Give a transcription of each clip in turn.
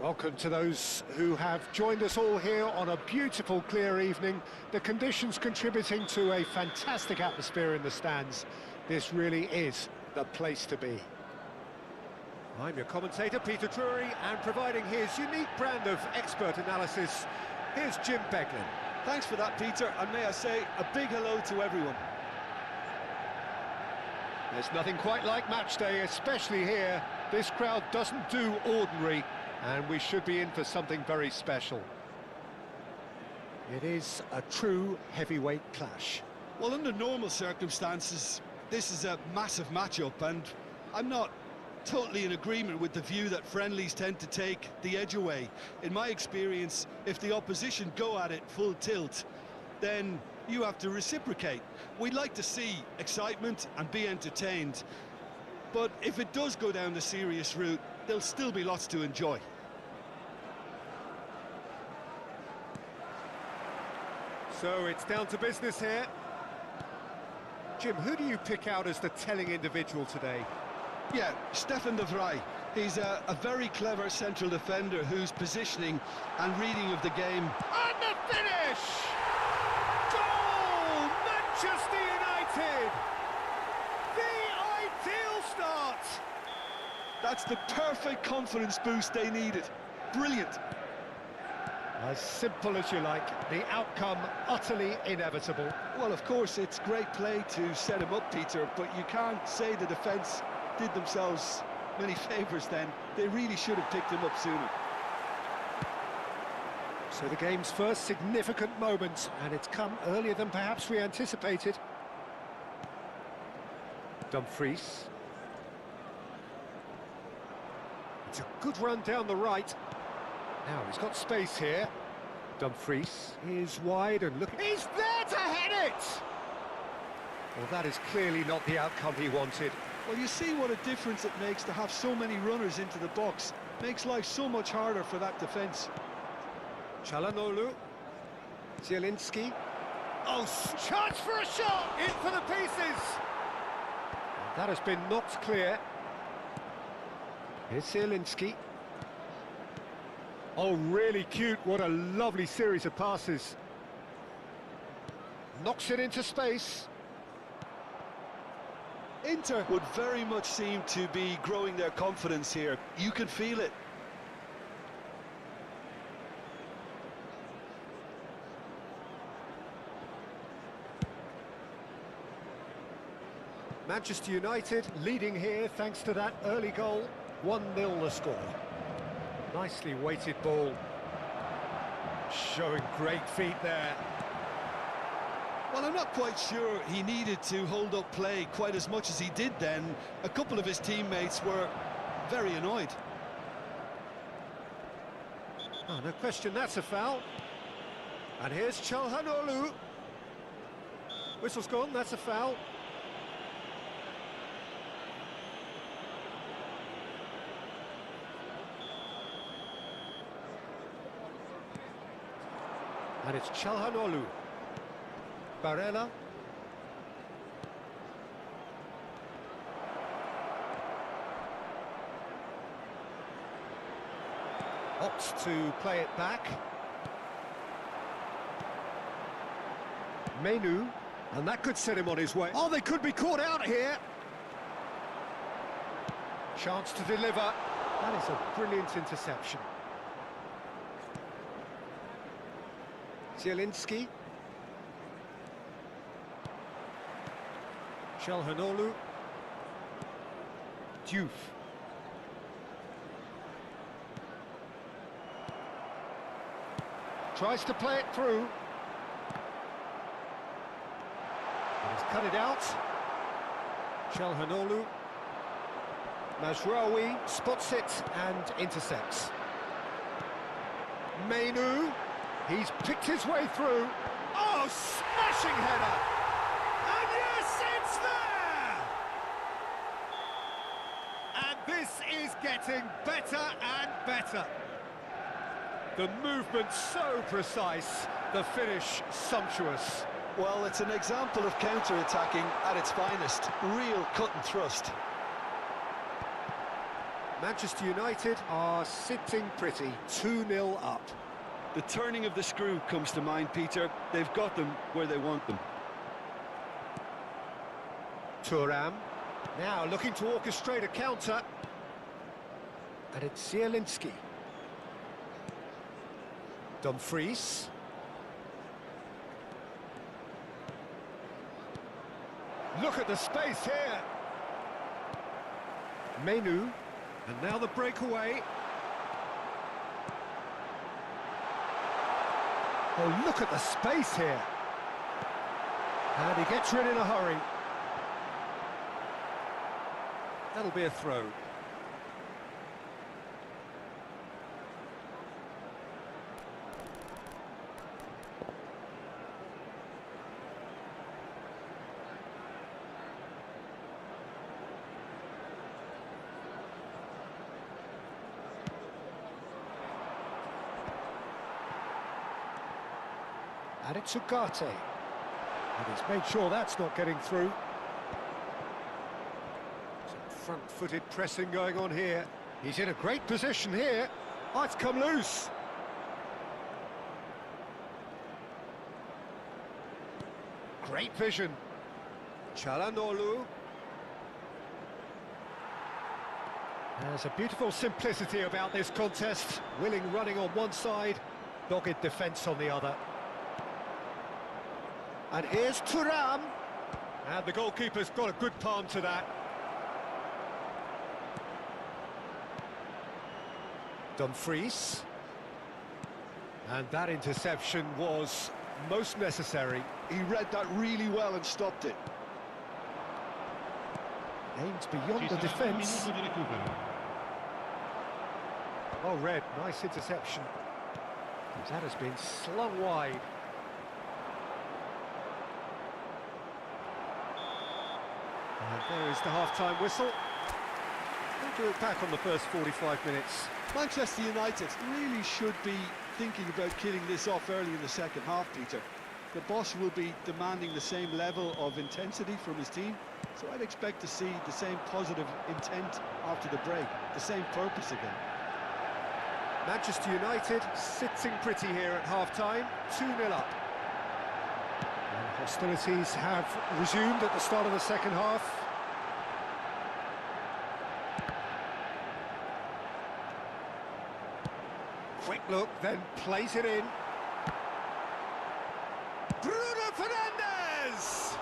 Welcome to those who have joined us all here on a beautiful, clear evening. The conditions contributing to a fantastic atmosphere in the stands. This really is the place to be. I'm your commentator, Peter Drury, and providing his unique brand of expert analysis, here's Jim Beglin. Thanks for that, Peter, and may I say a big hello to everyone. There's nothing quite like match day, especially here. This crowd doesn't do ordinary, and we should be in for something very special. It is a true heavyweight clash. Well, under normal circumstances, this is a massive matchup, and I'm not totally in agreement with the view that friendlies tend to take the edge away. In my experience, if the opposition go at it full tilt, then you have to reciprocate. We'd like to see excitement and be entertained, but if it does go down the serious route, there'll still be lots to enjoy. So it's down to business here. Jim, who do you pick out as the telling individual today? Yeah, Stefan de Vrij. He's a very clever central defender whose positioning and reading of the game. And the finish! Goal! Manchester United! The ideal start! That's the perfect confidence boost they needed. Brilliant. As simple as you like, the outcome utterly inevitable. Well, of course, it's great play to set him up, Peter, but you can't say the defence did themselves many favours then. They really should have picked him up sooner. So the game's first significant moment, and it's come earlier than perhaps we anticipated. Dumfries. It's a good run down the right. Now he's got space here. Dumfries is wide and look. He's there to head it! Well, that is clearly not the outcome he wanted. Well, you see what a difference it makes to have so many runners into the box. Makes life so much harder for that defence. Çalhanoğlu. Zielinski. Oh, chance for a shot! In for the pieces! And that has been knocked clear. Here's Zielinski. Oh, really cute. What a lovely series of passes. Knocks it into space. Inter would very much seem to be growing their confidence here. You can feel it. Manchester United leading here thanks to that early goal. 1-0 the score. Nicely weighted ball. Showing great feet there. Well, I'm not quite sure he needed to hold up play quite as much as he did then. A couple of his teammates were very annoyed. Oh, no question, that's a foul. And here's Çalhanoğlu. Whistle's gone, that's a foul. And it's Çalhanoğlu. Barella. Opts to play it back. Menu. And that could set him on his way. Oh, they could be caught out here. Chance to deliver. That is a brilliant interception. Zielinski. Çalhanoğlu. Diouf. Tries to play it through. He's cut it out. Çalhanoğlu. Mazraoui spots it and intercepts. Menu. He's picked his way through. Oh, smashing header! And yes, it's there! And this is getting better and better. The movement so precise, the finish sumptuous. Well, it's an example of counter-attacking at its finest. Real cut and thrust. Manchester United are sitting pretty, 2-0 up. The turning of the screw comes to mind, Peter. They've got them where they want them. Thuram, now looking to orchestrate a counter. And it's Zielinski. Dumfries. Look at the space here. Menu. And now the breakaway. Oh, look at the space here. And he gets rid in a hurry. That'll be a throw. And it's Ugarte. And he's made sure that's not getting through. Some front-footed pressing going on here. He's in a great position here. Oh, it's come loose. Great vision. Çalhanoğlu. There's a beautiful simplicity about this contest. Willing running on one side, dogged defence on the other. And here's Thuram. And the goalkeeper's got a good palm to that. Dumfries. And that interception was most necessary. He read that really well and stopped it. Aims beyond the defence. Well read, nice interception. That has been slung wide. And there is the half-time whistle. We'll do it back on the first 45 minutes. Manchester United really should be thinking about killing this off early in the second half, Peter. The boss will be demanding the same level of intensity from his team, so I'd expect to see the same positive intent after the break, the same purpose again. Manchester United sitting pretty here at half-time, 2-0 up. And hostilities have resumed at the start of the second half. Quick look, then plays it in. Bruno Fernandes!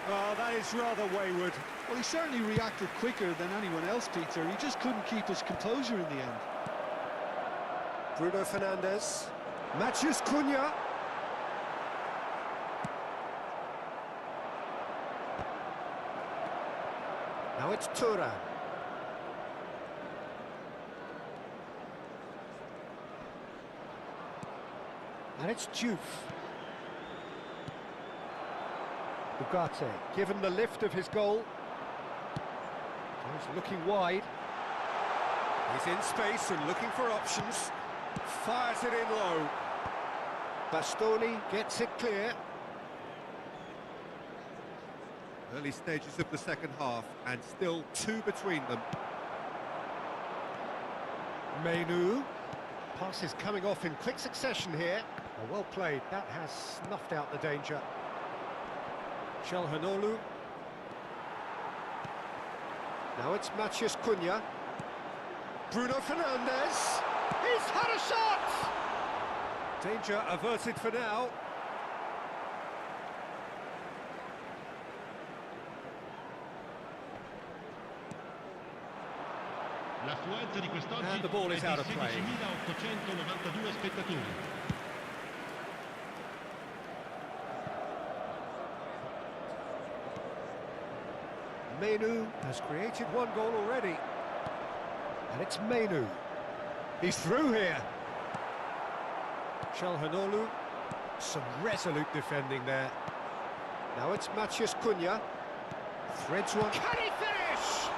Oh, that is rather wayward. Well, he certainly reacted quicker than anyone else, Peter. He just couldn't keep his composure in the end. Bruno Fernandes. Matches Cunha. Now it's Thuram. And it's Diouf. Ugarte, given the lift of his goal. He's looking wide. He's in space and looking for options. Fires it in low. Bastoni gets it clear. Early stages of the second half, and still 2 between them. Menu. Passes coming off in quick succession here. Oh, well played. That has snuffed out the danger. Çalhanoğlu. Now it's Mathias Cunha. Bruno Fernandes. He's had a shot! Danger averted for now. L'affluenza di quest'oggi And the ball is out of play. 16.892 spettatori. Menu has created 1 goal already. And it's Menu. He's through here. Çalhanoğlu. Some resolute defending there. Now it's Mathias Cunha. Threads one. Can he finish?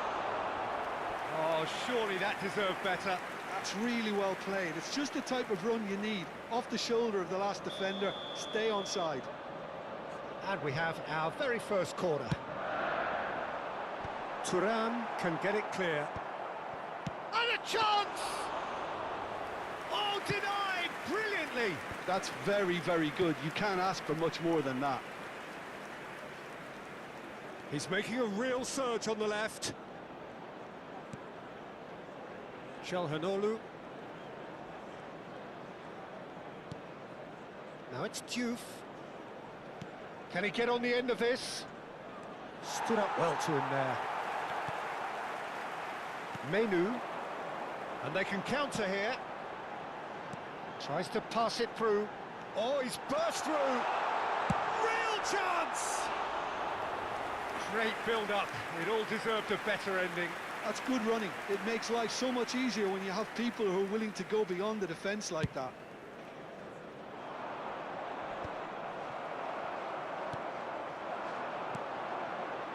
Oh, surely that deserved better. That's really well played. It's just the type of run you need. Off the shoulder of the last defender, stay onside. And we have our very first corner. Thuram can get it clear. Chance! Oh, denied brilliantly. That's very, very good. You can't ask for much more than that. He's making a real surge on the left. Calhanoglu. Now it's Diouf. Can he get on the end of this? Stood up well to him there. Menu. And they can counter here. Tries to pass it through. Oh, he's burst through. Real chance! Great build-up. It all deserved a better ending. That's good running. It makes life so much easier when you have people who are willing to go beyond the defence like that.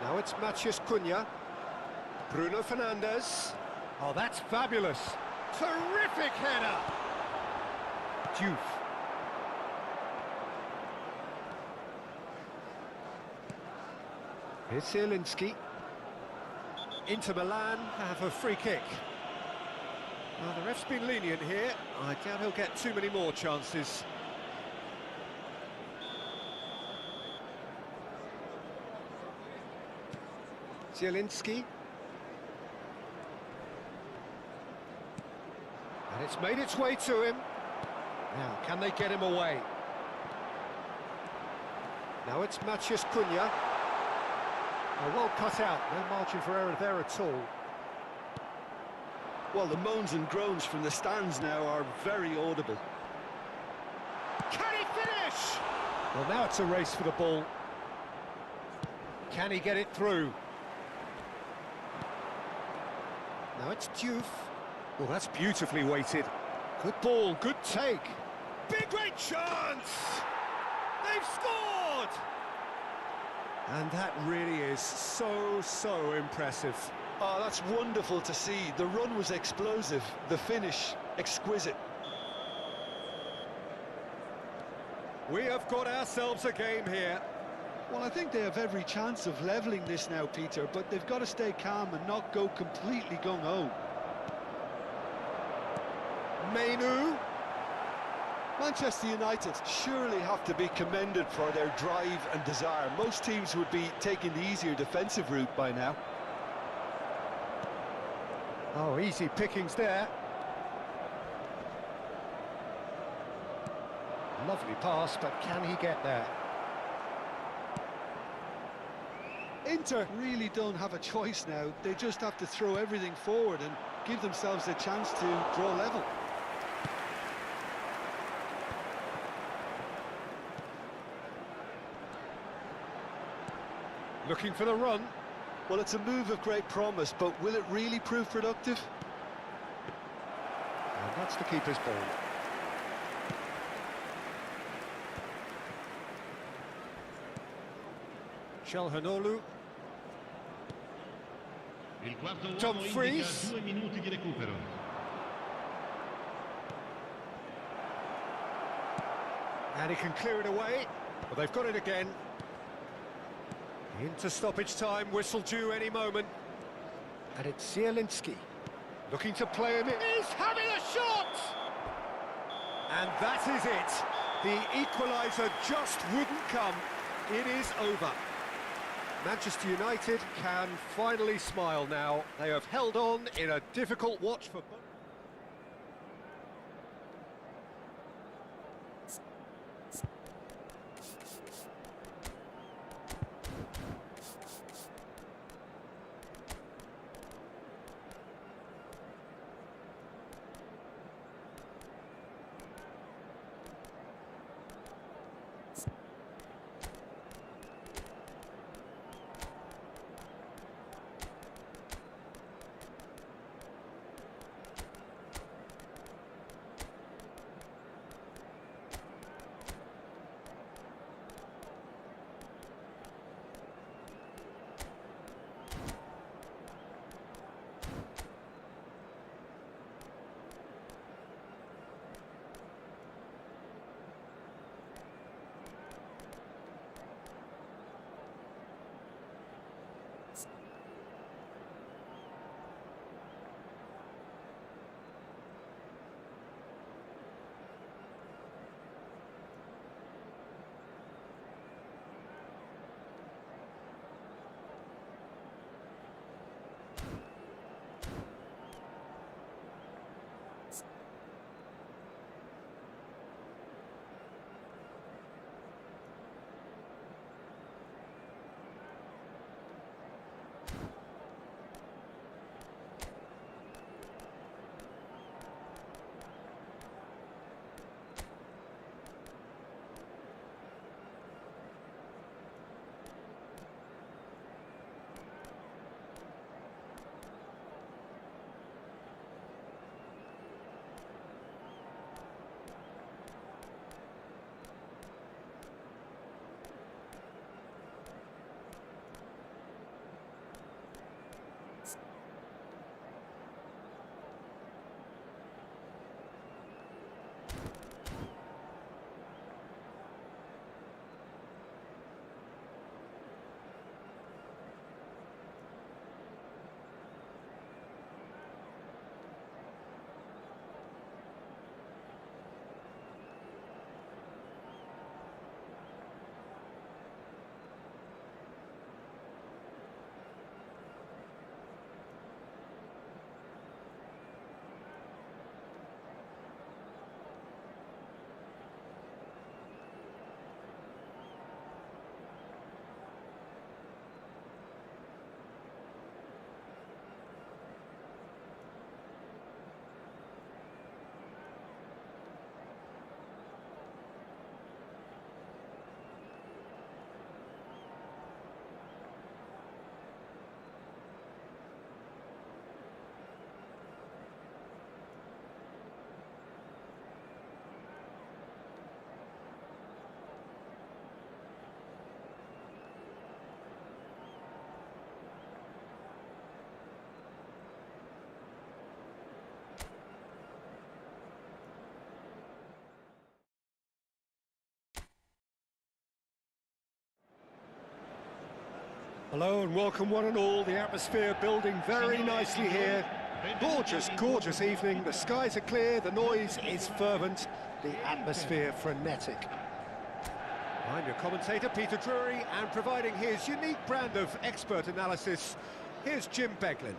Now it's Matheus Cunha. Bruno Fernandes. Oh, that's fabulous. Terrific header. Diouf. Here's Zielinski. Inter Milan have a free kick. Well, the ref's been lenient here. I doubt he'll get too many more chances. Zielinski. And it's made its way to him. Now, can they get him away? Now it's Matheus Cunha. Oh, well cut out, no margin for error there at all. Well, the moans and groans from the stands now are very audible. Can he finish? Well, now it's a race for the ball. Can he get it through? Now it's Diouf. Well, that's beautifully weighted. Good ball, good take. Big, great chance! They've scored! And that really is so impressive. Oh, that's wonderful to see. The run was explosive, the finish exquisite. We have got ourselves a game here. Well, I think they have every chance of levelling this now, Peter, but they've got to stay calm and not go completely gung-ho. Menu. Manchester United surely have to be commended for their drive and desire. Most teams would be taking the easier defensive route by now. Oh, easy pickings there. Lovely pass, but can he get there? Inter really don't have a choice now. They just have to throw everything forward and give themselves a chance to draw level. Looking for the run. Well, it's a move of great promise, but will it really prove productive? And that's the keeper's ball. Calhanoglu. Il quarto uomo Dumfries. indica 2 minuti di recupero. And he can clear it away. Well, they've got it again. Into stoppage time, whistle due any moment. And it's Zielinski. Looking to play him in. He's having a shot! And that is it. The equaliser just wouldn't come. It is over. Manchester United can finally smile now. They have held on in a difficult watch for both. Hello and welcome one and all. The atmosphere building very nicely here. Gorgeous, gorgeous evening. The skies are clear, the noise is fervent, the atmosphere frenetic. I'm your commentator, Peter Drury, and providing his unique brand of expert analysis, here's Jim Beglin.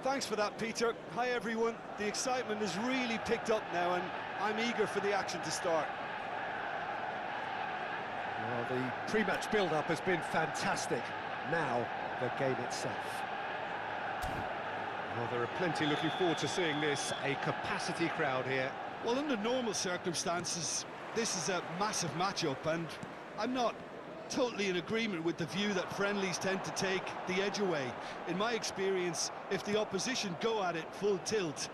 Thanks for that, Peter. Hi, everyone. The excitement has really picked up now, and I'm eager for the action to start. Well, the pre-match build-up has been fantastic. Now, the game itself. Well, there are plenty looking forward to seeing this. A capacity crowd here. Well, under normal circumstances, this is a massive matchup, and I'm not totally in agreement with the view that friendlies tend to take the edge away. In my experience, if the opposition go at it full tilt,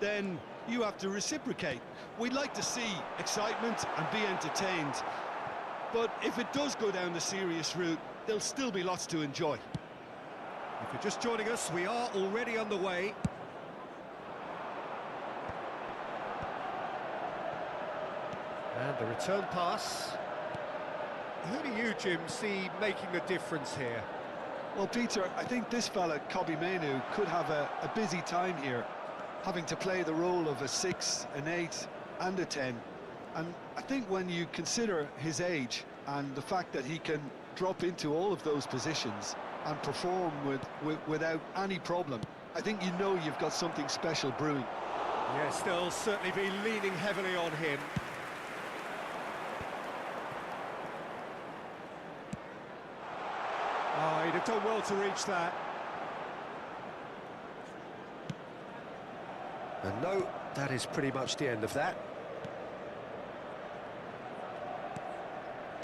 then you have to reciprocate. We'd like to see excitement and be entertained, but if it does go down the serious route, there'll still be lots to enjoy. If you're just joining us, we are already underway. And the return pass. Who do you, Jim, see making the difference here? Well, Peter, I think this fella, Kobbie Mainoo, could have a busy time here, having to play the role of a 6, an 8 and a 10. And I think when you consider his age and the fact that he can drop into all of those positions and perform without any problem, I think you know you've got something special brewing. Yes, they'll certainly be leaning heavily on him. Oh, he'd have done well to reach that. And no, that is pretty much the end of that.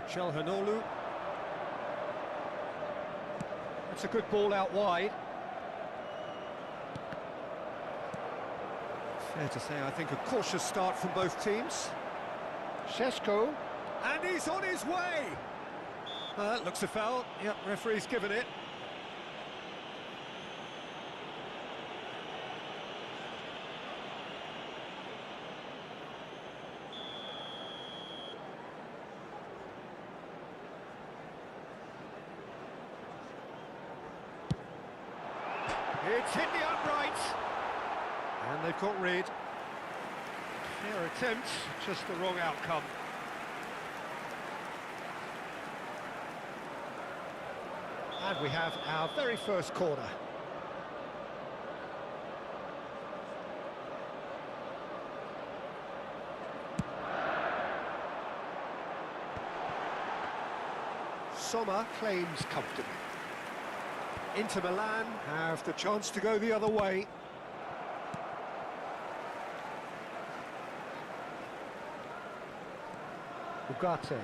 Calhanoglu. That's a good ball out wide. Fair to say, I think a cautious start from both teams. Šeško, and he's on his way. Looks a foul. Yep, referee's given it. It's hit the upright. And they've got rid. Fair attempt, just the wrong outcome. And we have our very first corner. Sommer claims comfortably. Inter Milan have the chance to go the other way. Ugarte.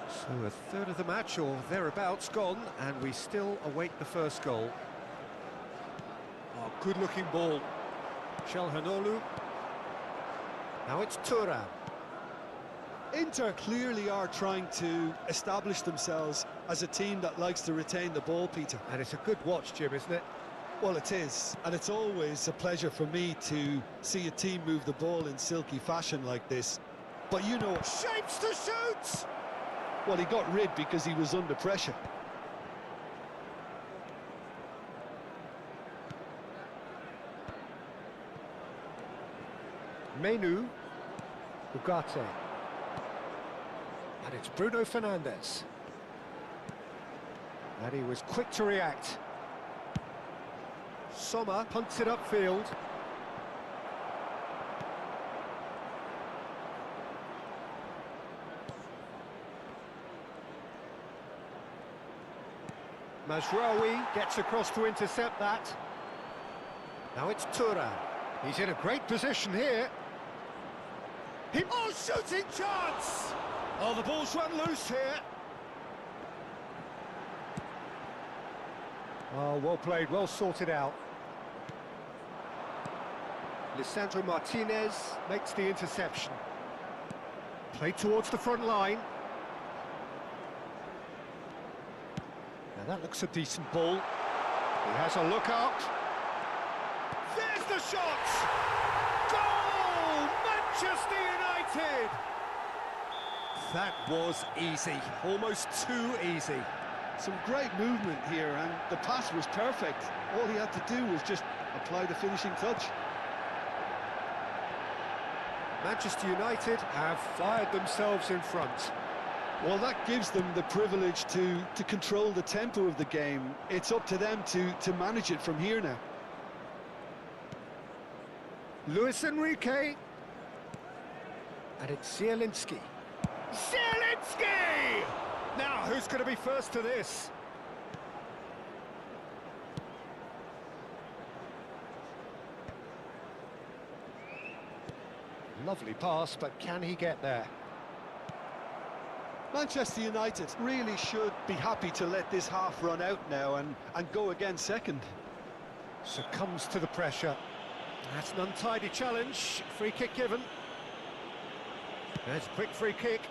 So a third of the match or thereabouts gone, and we still await the first goal. Oh, good-looking ball. Calhanoglu. Now it's Thuram. Inter clearly are trying to establish themselves as a team that likes to retain the ball, Peter. And it's a good watch, Jim, isn't it? Well, it is, and it's always a pleasure for me to see a team move the ball in silky fashion like this. But you know... Shapes to shoot! Well, he got rid because he was under pressure. Mainoo. Ugarte. And it's Bruno Fernandes. And he was quick to react. Sommer punts it upfield. Mazraoui gets across to intercept that. Now it's Thuram. He's in a great position here. Oh, shooting chance! Oh, the ball's run loose here. Oh, well played, well sorted out. Lisandro Martinez makes the interception. Played towards the front line. Now that looks a decent ball. He has a look out. There's the shot! Goal! Manchester United! That was easy, almost too easy. Some great movement here, and the pass was perfect. All he had to do was just apply the finishing touch. Manchester United have fired themselves in front. Well, that gives them the privilege to control the tempo of the game. It's up to them to manage it from here now. Luis Enrique. And it's Zielinski. Zielinski! Now, who's going to be first to this? Lovely pass, but can he get there? Manchester United really should be happy to let this half run out now and go again second. Succumbs to the pressure. That's an untidy challenge. Free kick given. There's a quick free kick.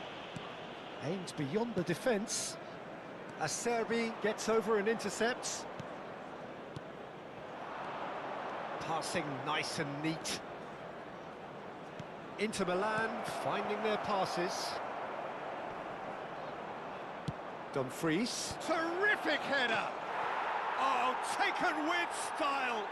Aimed beyond the defence. Acerbi gets over and intercepts. Passing nice and neat. Inter Milan finding their passes. Dumfries. Terrific header! Oh, taken with style!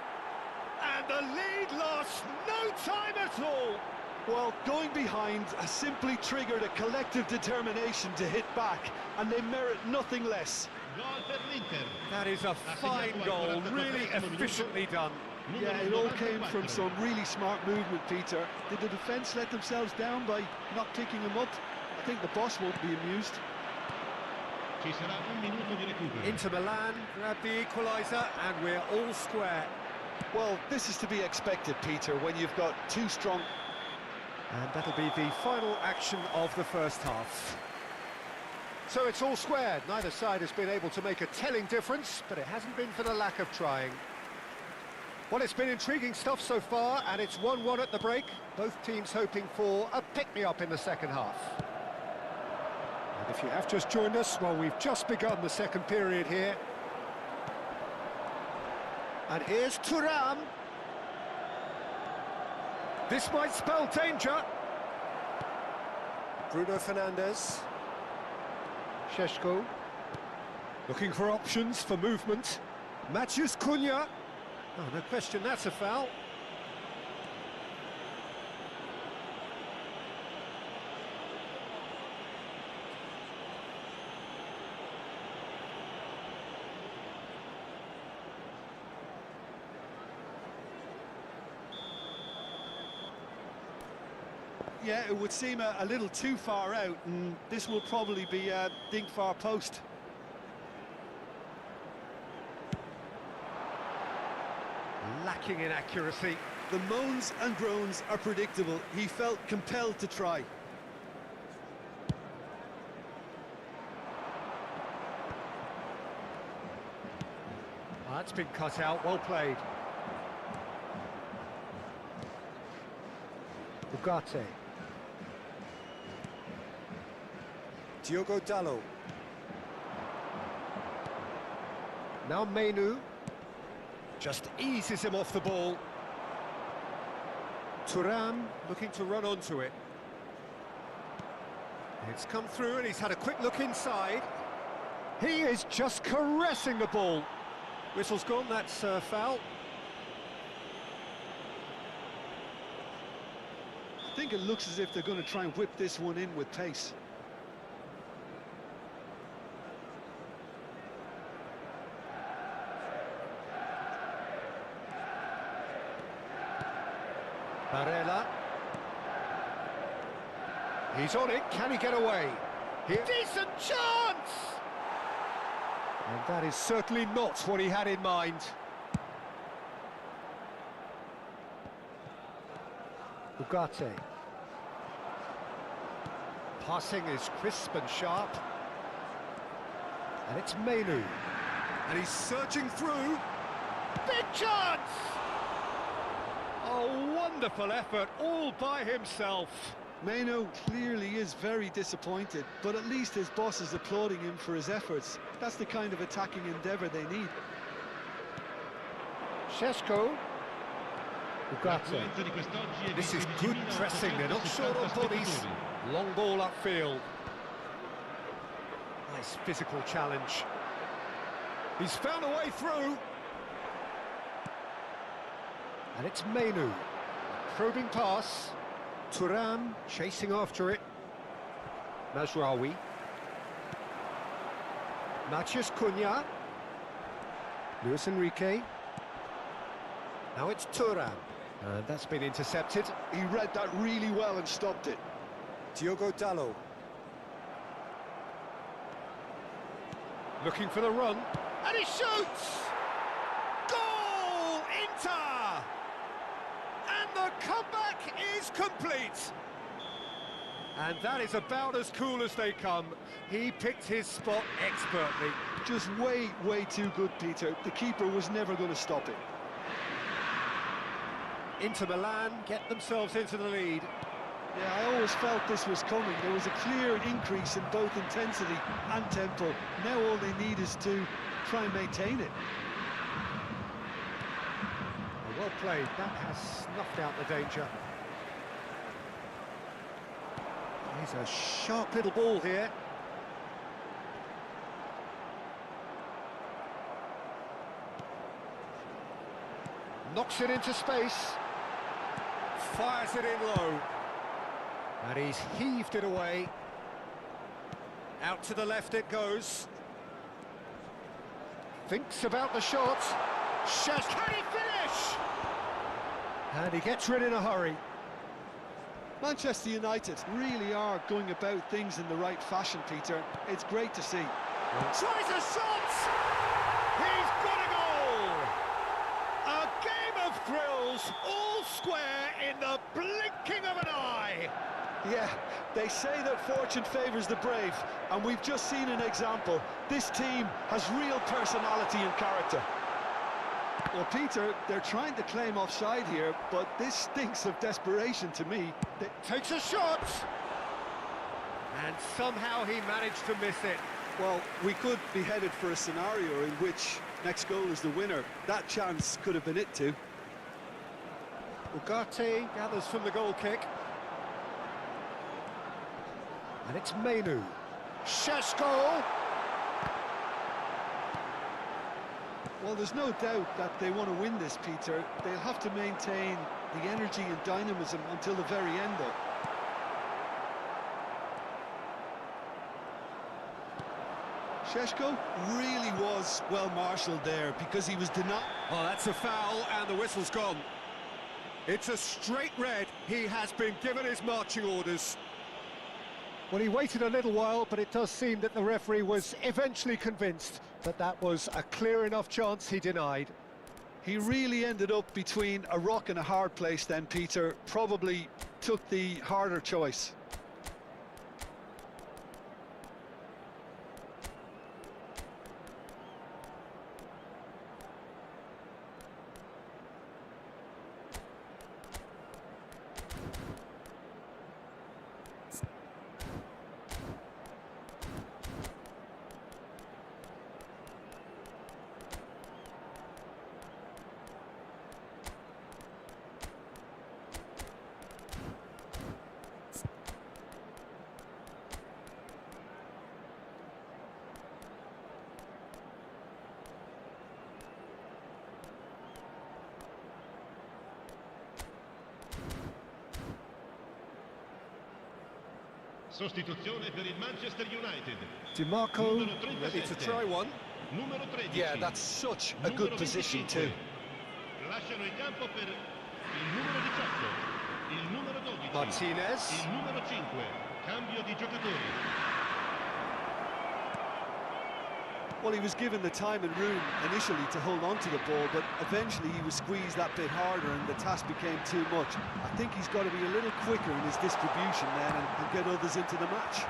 And the lead lost no time at all! Well, going behind has simply triggered a collective determination to hit back, and they merit nothing less. That is a fine goal, really efficiently done. Yeah, it all came from some really smart movement, Peter. Did the defence let themselves down by not picking him up? I think the boss won't be amused. Inter Milan grab the equaliser, and we're all square. Well, this is to be expected, Peter, when you've got two strong... And that'll be the final action of the first half. So it's all squared. Neither side has been able to make a telling difference, but it hasn't been for the lack of trying. Well, it's been intriguing stuff so far, and it's 1-1 at the break. Both teams hoping for a pick-me-up in the second half. And if you have just joined us, well, we've just begun the second period here. And here's Thuram. This might spell danger. Bruno Fernandes. Šeško. Looking for options for movement. Matheus Cunha. Oh, no question, that's a foul. Yeah, it would seem a little too far out, and this will probably be a dink far post. Lacking in accuracy. The moans and groans are predictable. He felt compelled to try. That's been cut out, well played. Ugarte. Diogo Dalot. Now Menu. Just eases him off the ball. Thuram looking to run onto it. It's come through and he's had a quick look inside. He is just caressing the ball. Whistle's gone, that's foul. I think it looks as if they're going to try and whip this one in with pace. Barella. He's on it, can he get away? Here. Decent chance! And that is certainly not what he had in mind. Ugarte. Passing is crisp and sharp. And it's Menu. And he's searching through. Big chance! Oh, wonderful effort, all by himself. Meno clearly is very disappointed, but at least his boss is applauding him for his efforts. That's the kind of attacking endeavour they need. Šeško. Ugarte. This is good pressing, they're not short on bodies. Long ball upfield. Nice physical challenge. He's found a way through. And it's Menu. Probing pass. Thuram chasing after it. Mazraoui. Matheus Cunha. Luis Enrique. Now it's Thuram. And that's been intercepted. He read that really well and stopped it. Diogo Dalot. Looking for the run. And he shoots! Goal! Inter! And the comeback is complete. And that is about as cool as they come. He picked his spot expertly. Just way too good, Peter. The keeper was never going to stop it. Inter Milan get themselves into the lead. Yeah, I always felt this was coming. There was a clear increase in both intensity and tempo. Now all they need is to try and maintain it. Well played. That has snuffed out the danger. Here's a sharp little ball here. Knocks it into space. Fires it in low. And he's heaved it away. Out to the left it goes. Thinks about the shot. Can he finish? And he gets rid in a hurry. Manchester United really are going about things in the right fashion, Peter. It's great to see. Tries a shot! He's got a goal! A game of thrills, all square in the blinking of an eye! Yeah, they say that fortune favours the brave, and we've just seen an example. This team has real personality and character. Well, Peter, they're trying to claim offside here, but this stinks of desperation to me. Takes a shot! And somehow he managed to miss it. Well, we could be headed for a scenario in which next goal is the winner. That chance could have been it too. Ugarte gathers from the goal kick. And it's Menu. Šeško! Well, there's no doubt that they want to win this, Peter. They'll have to maintain the energy and dynamism until the very end, though. Šeško really was well marshalled there because he was denied. Oh, that's a foul, and the whistle's gone. It's a straight red. He has been given his marching orders. Well, he waited a little while, but it does seem that the referee was eventually convinced that that was a clear enough chance he denied. He really ended up between a rock and a hard place then, Peter. Probably took the harder choice. Sostituzione per il Manchester United. DiMarco Numero ready to 37. try one. Numero 13. Yeah, that's such a good Numero position 25. too. Lasciano il campo per il numero 18, il numero 12, Martinez. il numero 5. Cambio di giocatori. Well, he was given the time and room initially to hold on to the ball, but eventually he was squeezed that bit harder and the task became too much. I think he's got to be a little quicker in his distribution then and get others into the match.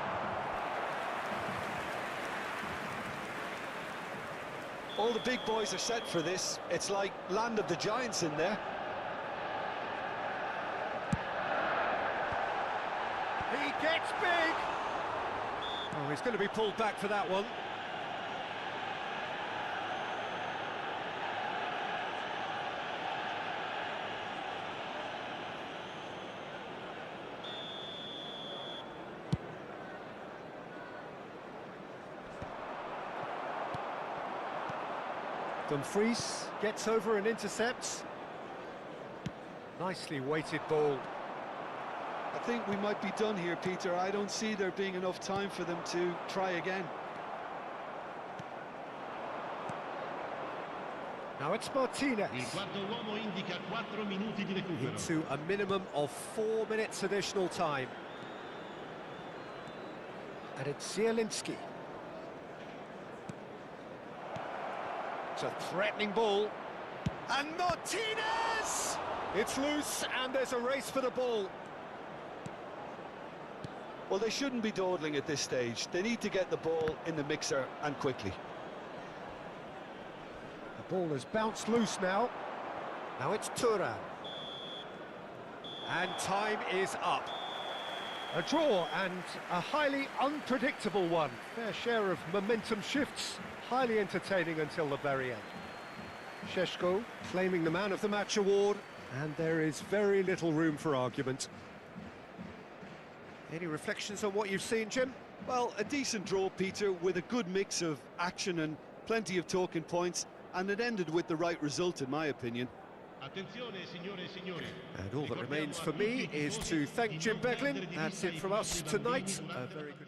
All the big boys are set for this. It's like land of the giants in there. He gets big! Oh, he's going to be pulled back for that one. Dumfries gets over and intercepts. Nicely weighted ball. I think we might be done here, Peter. I don't see there being enough time for them to try again. Now it's Martinez. Il quarto uomo indica 4 minuti di recupero. Into a minimum of 4 minutes additional time. And it's Zielinski. It's a threatening ball. And Martinez! It's loose and there's a race for the ball. Well, they shouldn't be dawdling at this stage. They need to get the ball in the mixer and quickly. The ball has bounced loose now. Now it's Thuram. And time is up. A draw and a highly unpredictable one. Fair share of momentum shifts. Highly entertaining until the very end. Šeško claiming the Man of the Match award, and there is very little room for argument. Any reflections on what you've seen, Jim? Well, a decent draw, Peter, with a good mix of action and plenty of talking points, and it ended with the right result, in my opinion. Attenzione, signore e signori. And all that remains for me is to thank Jim Beglin. That's it from us tonight. A very good...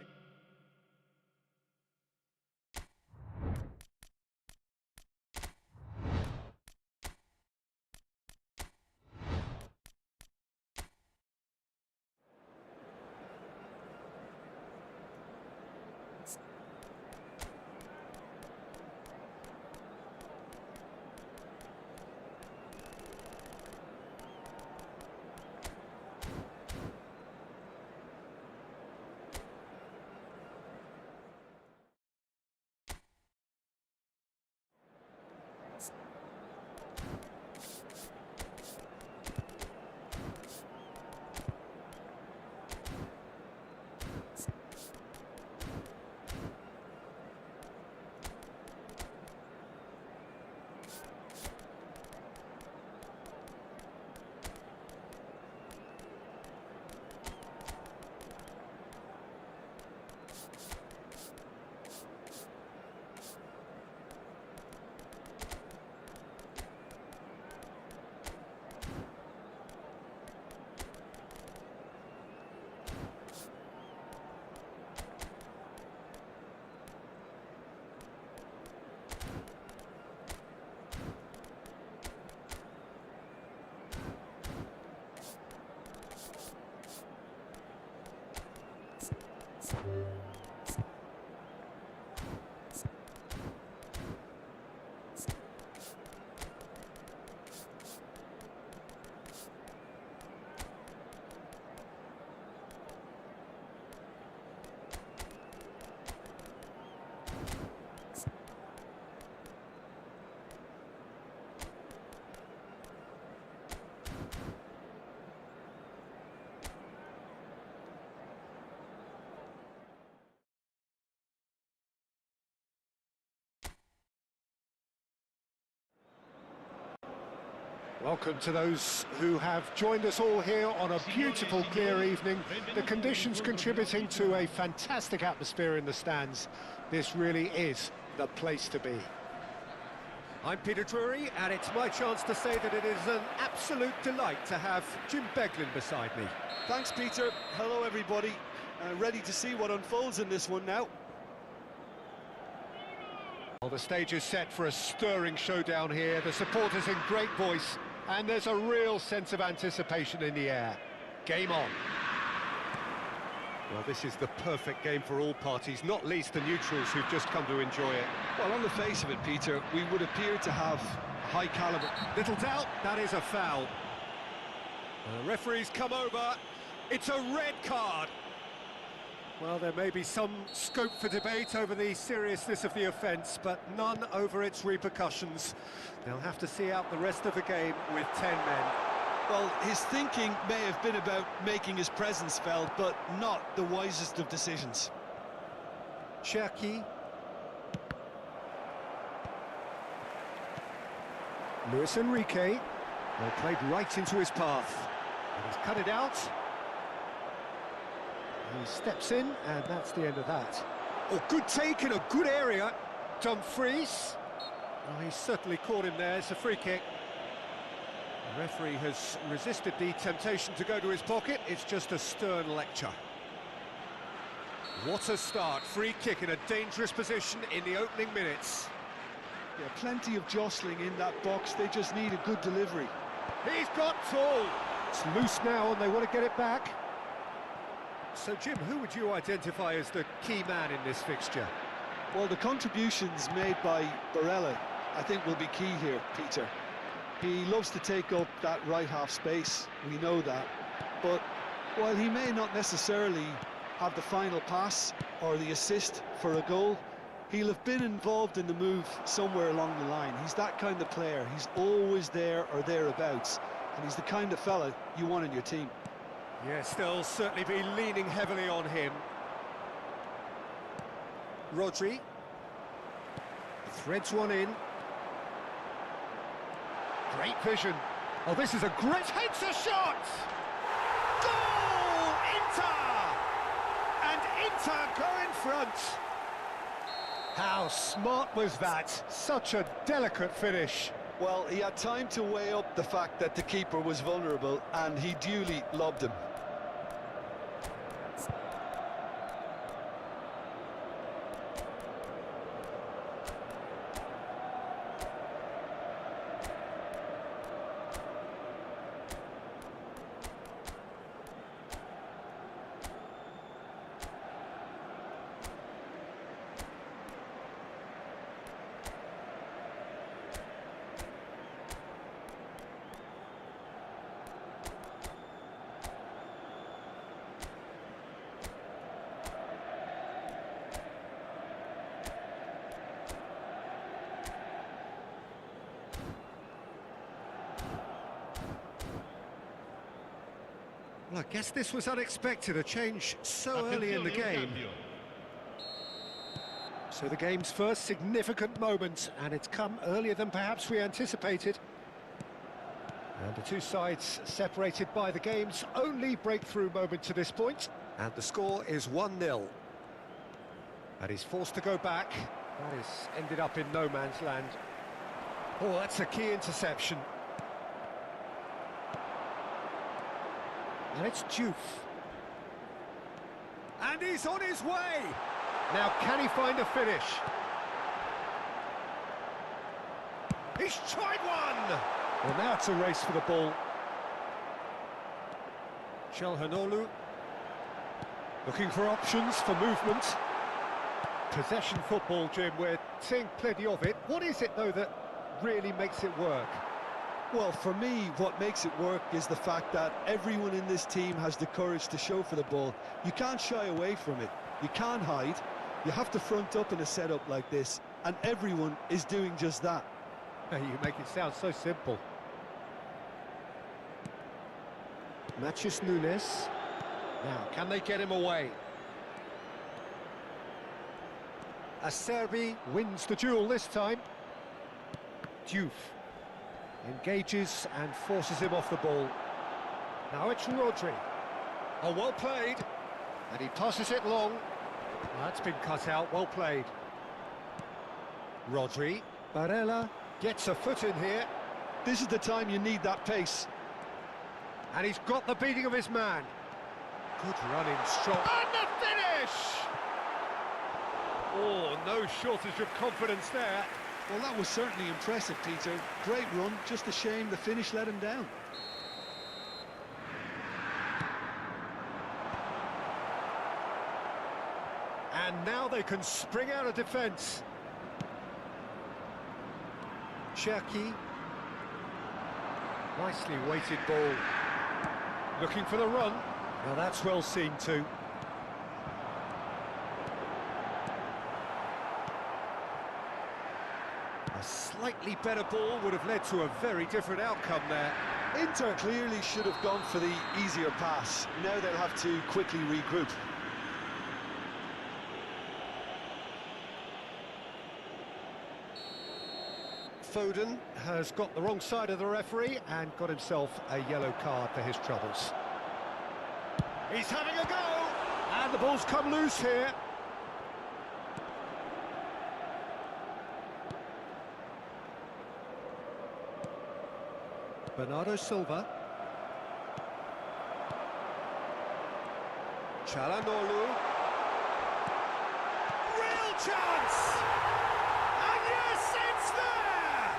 Welcome to those who have joined us all here on a beautiful, clear evening. The conditions contributing to a fantastic atmosphere in the stands. This really is the place to be. I'm Peter Drury, and it's my chance to say that it is an absolute delight to have Jim Beglin beside me. Thanks, Peter. Hello, everybody. Ready to see what unfolds in this one now. Well, the stage is set for a stirring showdown here. The supporters in great voice, and there's a real sense of anticipation in the air. Game on. Well, this is the perfect game for all parties, not least the neutrals who've just come to enjoy it. Well, on the face of it, Peter, we would appear to have high caliber. Little doubt, that is a foul. The referee's come over. It's a red card. Well, there may be some scope for debate over the seriousness of the offence, but none over its repercussions. They'll have to see out the rest of the game with 10 men. Well, his thinking may have been about making his presence felt, but not the wisest of decisions. Cherki. Luis Enrique. Well, played right into his path. And he's cut it out. He steps in, and that's the end of that. Oh, good take in a good area. Dumfries. Oh, he's certainly caught him there. It's a free kick. The referee has resisted the temptation to go to his pocket. It's just a stern lecture. What a start. Free kick in a dangerous position in the opening minutes. Yeah, plenty of jostling in that box. They just need a good delivery. He's got Tool. It's loose now and they want to get it back. So, Jim, who would you identify as the key man in this fixture? Well, the contributions made by Barella, I think, will be key here, Peter. He loves to take up that right half space, we know that. But while he may not necessarily have the final pass or the assist for a goal, he'll have been involved in the move somewhere along the line. He's that kind of player. He's always there or thereabouts, and he's the kind of fella you want in your team. Yes, they'll certainly be leaning heavily on him. Rodri threads one in. Great vision. Oh, this is a great... Hits a shot! Goal! Inter! And Inter go in front. How smart was that? Such a delicate finish. Well, he had time to weigh up the fact that the keeper was vulnerable, and he duly lobbed him. Well, I guess this was unexpected, a change so early in the game. So the game's first significant moment, and it's come earlier than perhaps we anticipated. And the two sides separated by the game's only breakthrough moment to this point. And the score is 1-0. And he's forced to go back. That has ended up in no man's land. Oh, that's a key interception. And it's Diouf. And he's on his way! Now, can he find a finish? He's tried one! Well, now it's a race for the ball. Çalhanoğlu looking for options for movement. Possession football, Jim, we're seeing plenty of it. What is it, though, that really makes it work? Well, for me, what makes it work is the fact that everyone in this team has the courage to show for the ball. You can't shy away from it. You can't hide. You have to front up in a setup like this, and everyone is doing just that. You make it sound so simple. Matheus Nunes. Now, can they get him away? Acerbi wins the duel this time. Diouf engages and forces him off the ball. Now it's Rodri. Oh, well played. And he passes it long. That's been cut out, well played. Rodri. Barella gets a foot in here. This is the time you need that pace. And he's got the beating of his man. Good running, strong. And the finish! Oh, no shortage of confidence there. Well, that was certainly impressive, Peter. Great run, just a shame the finish let him down. And now they can spring out of defence. Cherki. Nicely weighted ball. Looking for the run. Now that's well seen too. A slightly better ball would have led to a very different outcome there. Inter clearly should have gone for the easier pass. Now they'll have to quickly regroup. Foden has got the wrong side of the referee and got himself a yellow card for his troubles. He's having a go! And the ball's come loose here. Bernardo Silva. Çalhanoğlu. Real chance! And yes, it's there!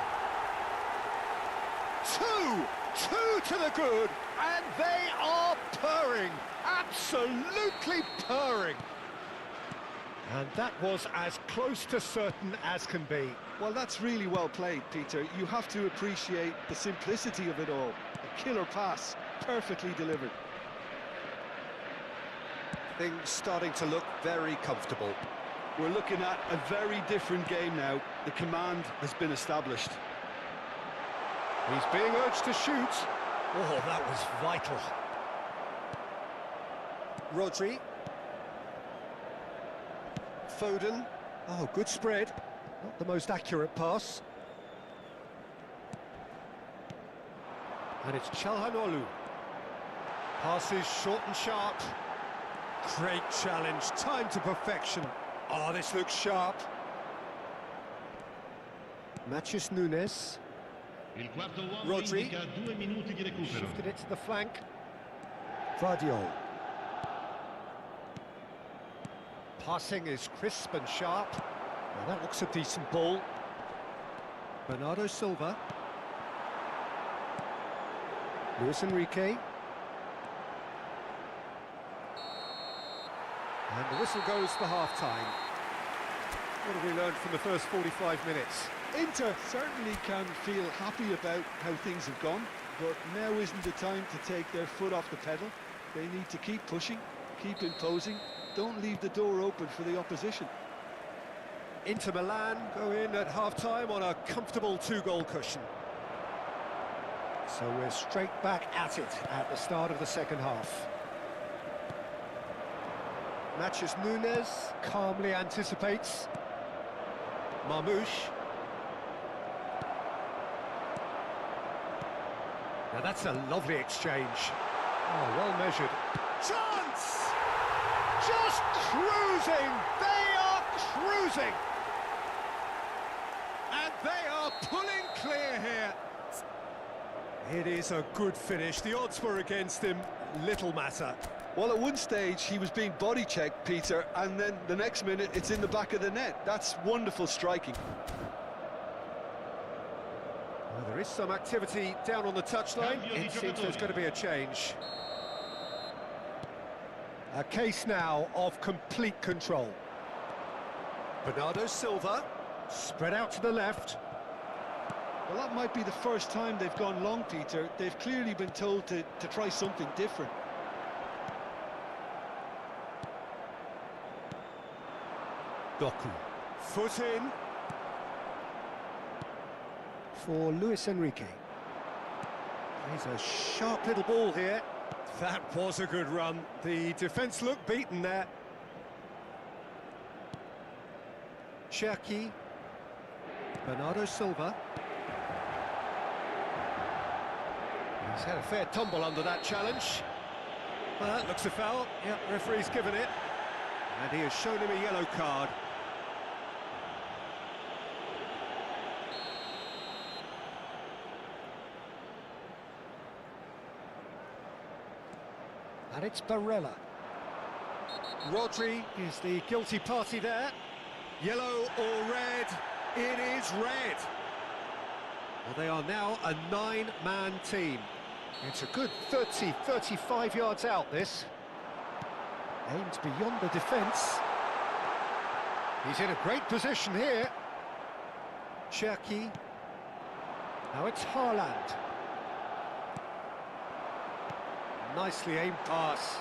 Two to the good, and they are purring, absolutely purring. And that was as close to certain as can be. Well, that's really well played, Peter. You have to appreciate the simplicity of it all. A killer pass, perfectly delivered. Things starting to look very comfortable. We're looking at a very different game now. The command has been established. He's being urged to shoot. Oh, that was vital. Rodri. Foden. Oh, good spread. Not the most accurate pass. And it's Çalhanoğlu. Passes short and sharp. Great challenge, time to perfection. Oh, this looks sharp. Matheus Nunes. Il quarto uomo Rodri. indica 2 minuti di recupero. Shifted it to the flank. Vardiol. Passing is crisp and sharp. Well, that looks a decent ball. Bernardo Silva. Luis Enrique. And the whistle goes for half-time. What have we learned from the first 45 minutes? Inter certainly can feel happy about how things have gone, but now isn't the time to take their foot off the pedal. They need to keep pushing, keep imposing, don't leave the door open for the opposition. Inter Milan go in at half-time on a comfortable 2-goal cushion. So we're straight back at it at the start of the second half. Matheus Nunes calmly anticipates. Marmoush. Now that's a lovely exchange. Oh, well measured. Chance! Just cruising! They are cruising! And they are pulling clear here. It is a good finish. The odds were against him. Little matter. Well, at one stage he was being body checked, Peter, and then the next minute it's in the back of the net. That's wonderful striking. Well, there is some activity down on the touchline. It seems there's going to be a change. A case now of complete control. Bernardo Silva, spread out to the left. Well, that might be the first time they've gone long, Peter. They've clearly been told to try something different. Doku. Foot in. For Luis Enrique. He's a sharp little ball here. That was a good run. The defence looked beaten there. Cherki. Bernardo Silva. He's had a fair tumble under that challenge. Well, that looks a foul. Yeah, referee's given it. And he has shown him a yellow card. And it's Barella. Rodri is the guilty party there. Yellow or red? It is red. Well, they are now a 9-man team. It's a good 30, 35 yards out, this. Aims beyond the defence. He's in a great position here. Cherki. Now it's Haaland. Nicely aimed pass.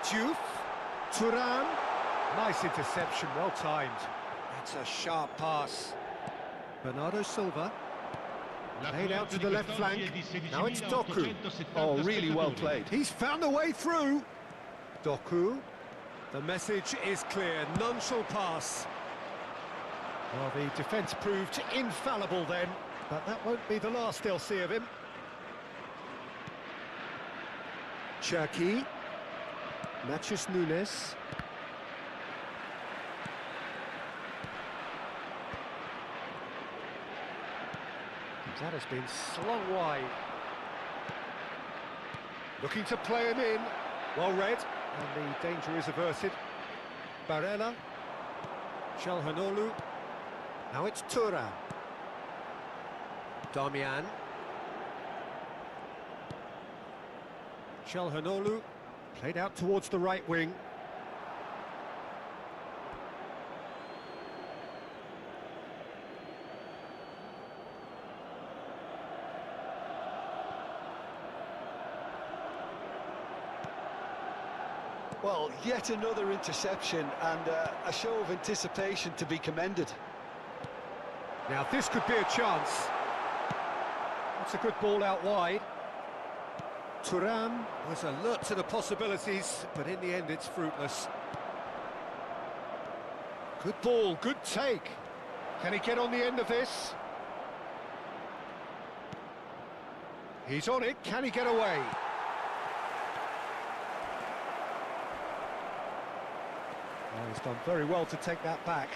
Diouf. Thuram. Nice interception, well timed. It's a sharp pass. Bernardo Silva. Laid out to the left flank. Now it's Doku. Oh, really well played. He's found a way through. Doku. The message is clear. None shall pass. Well, the defence proved infallible then, but that won't be the last they'll see of him. Cherki. Matheus Nunes. That has been slung wide. Looking to play him in. Well read, and the danger is averted. Barella. Calhanoglu. Now it's Thuram. Damian. Calhanoglu. Played out towards the right wing. Well, yet another interception and a show of anticipation to be commended. Now this could be a chance. That's a good ball out wide. Thuram was alert to the possibilities, but in the end it's fruitless. Good ball, good take. Can he get on the end of this? He's on it, can he get away? Oh, he's done very well to take that back.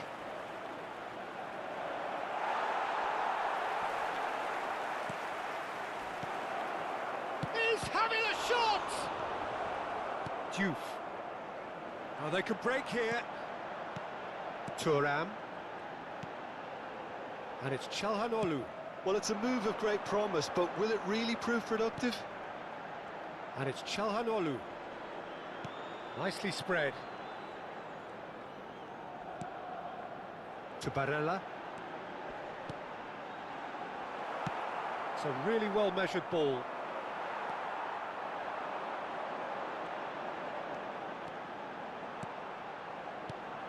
He's having a shot! Diouf. Oh, they could break here. Thuram. And it's Calhanoglu. Well, it's a move of great promise, but will it really prove productive? And it's Calhanoglu. Nicely spread. To Barella. It's a really well-measured ball.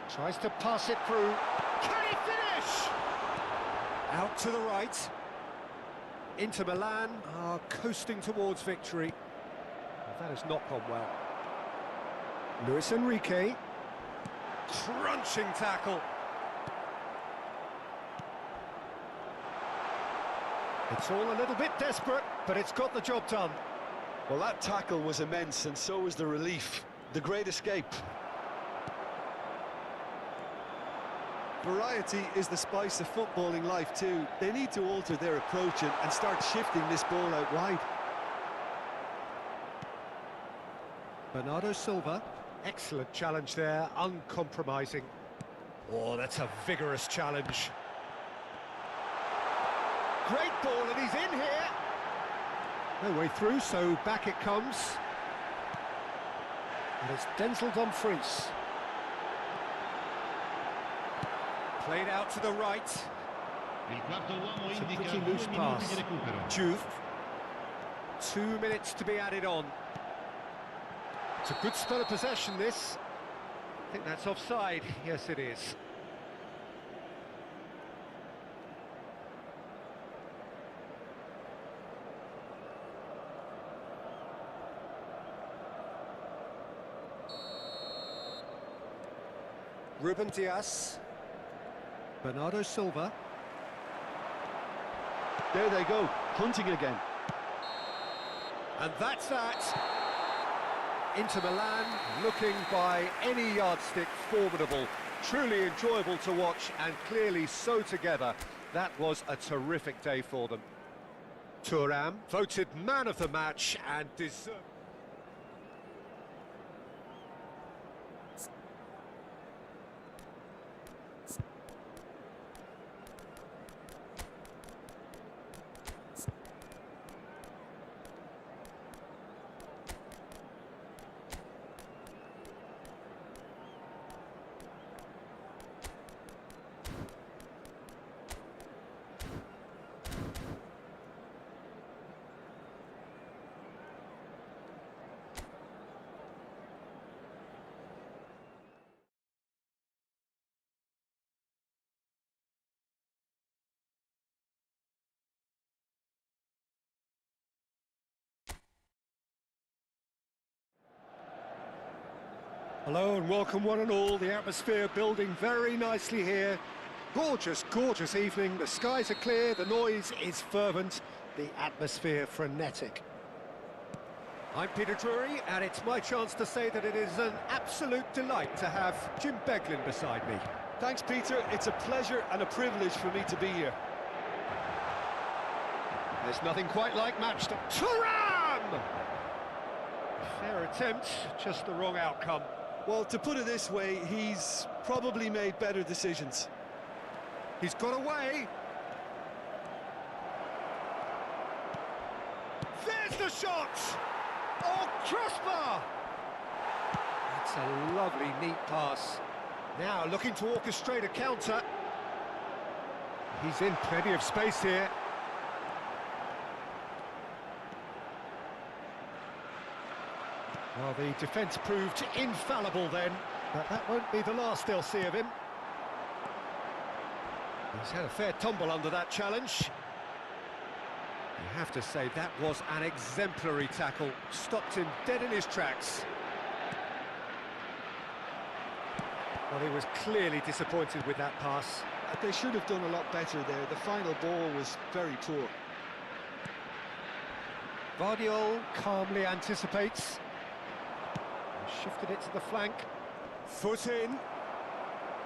Tries to pass it through. Can he finish? Out to the right. Inter Milan are coasting towards victory. That has not gone well. Luis Enrique. Crunching tackle. It's all a little bit desperate, but it's got the job done. Well, that tackle was immense, and so was the relief. The great escape. Variety is the spice of footballing life too. They need to alter their approach and start shifting this ball out wide. Bernardo Silva. Excellent challenge there, uncompromising. Oh, that's a vigorous challenge. Great ball, and he's in here. No way through, so back it comes. And it's Denzel Dumfries. Played out to the right. Il quarto uomo It's a indica pretty 2 loose minuti pass. di recupero. Diouf. 2 minutes to be added on. It's a good spell of possession, this. I think that's offside. Yes, it is. Ruben Dias. Bernardo Silva. There they go, hunting again. And that's that. Inter Milan, looking by any yardstick formidable. Truly enjoyable to watch and clearly so together. That was a terrific day for them. Thuram, voted man of the match and deserved. Hello and welcome one and all. The atmosphere building very nicely here. Gorgeous, gorgeous evening. The skies are clear, the noise is fervent, the atmosphere frenetic. I'm Peter Drury, and it's my chance to say that it is an absolute delight to have Jim Beglin beside me. Thanks, Peter. It's a pleasure and a privilege for me to be here. There's nothing quite like match to Thuram! Fair attempt, just the wrong outcome. Well, to put it this way, he's probably made better decisions. He's got away. There's the shot! Oh, crossbar! That's a lovely, neat pass. Now looking to orchestrate a counter. He's in plenty of space here. Well, the defence proved infallible then, but that won't be the last they'll see of him. He's had a fair tumble under that challenge. You have to say that was an exemplary tackle, stopped him dead in his tracks. Well, he was clearly disappointed with that pass. They should have done a lot better there. The final ball was very poor. Vardiol calmly anticipates. And shifted it to the flank. Foot in.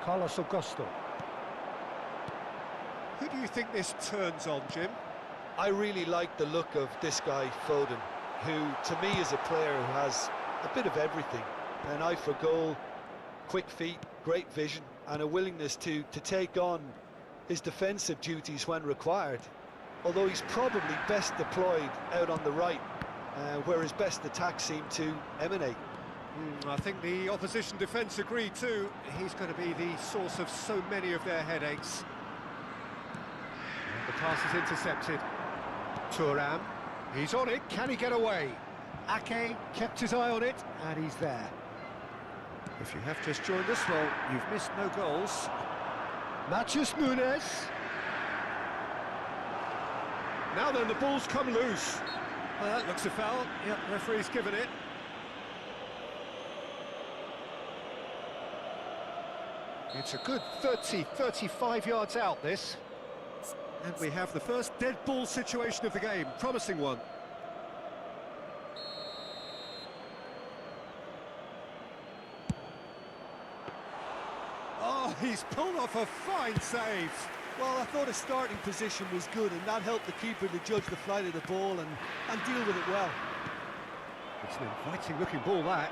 Carlos Augusto. Who do you think this turns on, Jim? I really like the look of this guy, Foden, who to me is a player who has a bit of everything. An eye for goal, quick feet, great vision, and a willingness to take on his defensive duties when required. Although he's probably best deployed out on the right, where his best attacks seem to emanate. I think the opposition defence agree too. He's going to be the source of so many of their headaches. The pass is intercepted. Thuram, he's on it, can he get away? Ake kept his eye on it, and he's there. If you have just joined us, well, you've missed no goals. Matheus Nunes. Now then, the ball's come loose. Well, that looks a foul. Yep, referee's given it. It's a good 35 yards out, this. And we have the first dead ball situation of the game, promising one. Oh, he's pulled off a fine save. Well, I thought his starting position was good, and that helped the keeper to judge the flight of the ball and deal with it well. It's an inviting-looking ball, that.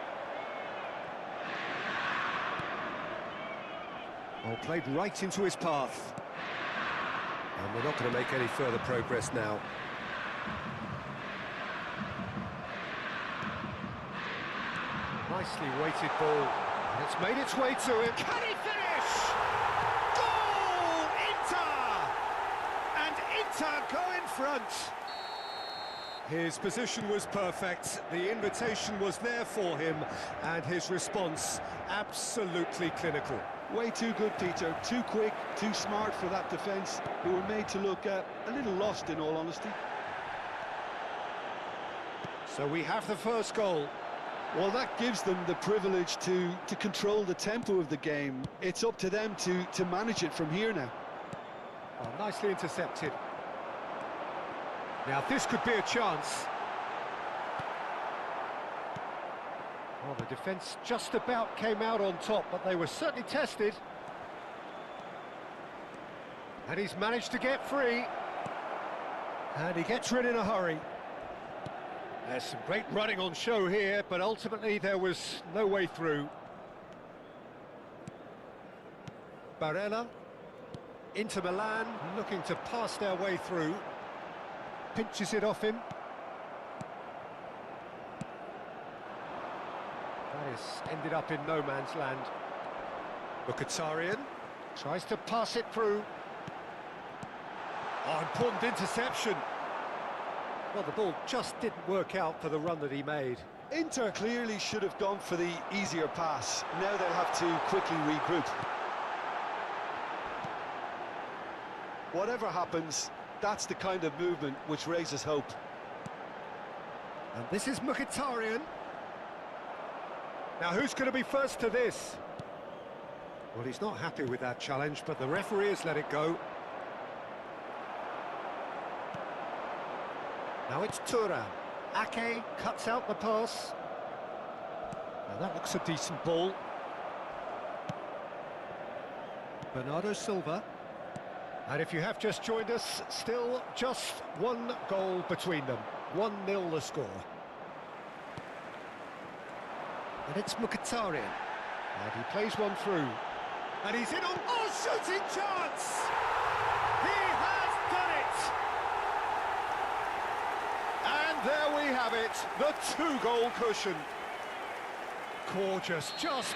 Oh, played right into his path. And we're not going to make any further progress now. Nicely weighted ball. And it's made its way to him. Can he finish? Goal! Inter! And Inter go in front. His position was perfect. The invitation was there for him. And his response absolutely clinical. Way too good, Peter. Too quick, too smart for that defence, who were made to look a little lost, in all honesty. So we have the first goal. Well, that gives them the privilege to control the tempo of the game. It's up to them to manage it from here now. Oh, nicely intercepted. Now, this could be a chance. Well, the defence just about came out on top, but they were certainly tested. And he's managed to get free. And he gets rid in a hurry. There's some great running on show here, but ultimately there was no way through. Barella, Inter Milan, looking to pass their way through. Pinches it off him. That has ended up in no man's land. Mkhitaryan tries to pass it through. Oh, important interception. Well, the ball just didn't work out for the run that he made. Inter clearly should have gone for the easier pass. Now they'll have to quickly regroup. Whatever happens, that's the kind of movement which raises hope. And this is Mkhitaryan. Now, who's going to be first to this? Well, he's not happy with that challenge, but the referee has let it go. Now it's Thuram. Ake cuts out the pass. Now that looks a decent ball. Bernardo Silva. And if you have just joined us, still just one goal between them. 1-0 the score. And it's Mkhitaryan. And he plays one through. And he's in on... Oh, shooting chance! He has done it! And there we have it, the two-goal cushion. Gorgeous, just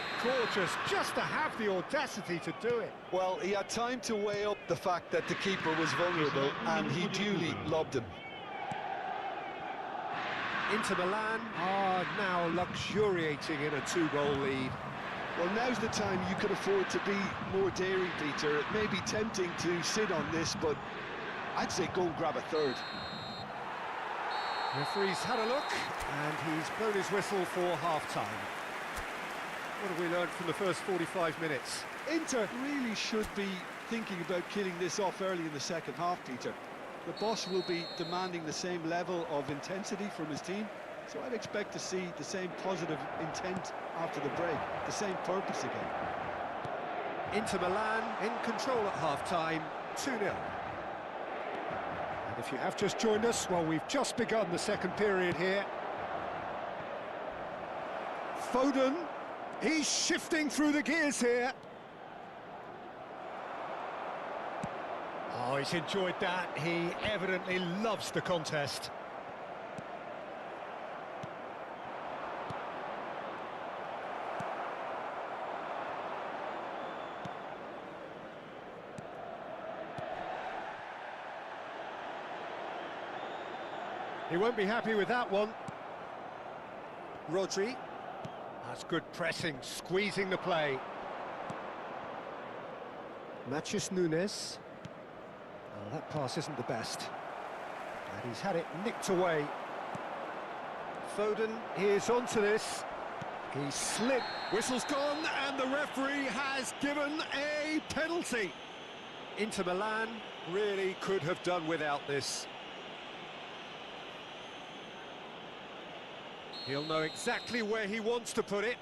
to have the audacity to do it. Well, he had time to weigh up the fact that the keeper was vulnerable, and he duly lobbed him. Inter Milan are now luxuriating in a two-goal lead. Well, now's the time you could afford to be more daring, Peter. It may be tempting to sit on this, but I'd say go and grab a third. Referee's had a look, and he's blown his whistle for half-time. What have we learned from the first 45 minutes? Inter really should be thinking about killing this off early in the second half, Peter. The boss will be demanding the same level of intensity from his team, so I'd expect to see the same positive intent after the break, the same purpose again. Inter Milan in control at half-time, 2-0. And if you have just joined us, well, we've just begun the second period here. Foden, he's shifting through the gears here. Oh, he's enjoyed that. He evidently loves the contest. He won't be happy with that one. Rodri. That's good pressing, squeezing the play. Matheus Nunes. Oh, that pass isn't the best. And he's had it nicked away. Foden is onto this. He slipped. Whistle's gone, and the referee has given a penalty. Inter Milan really could have done without this. He'll know exactly where he wants to put it.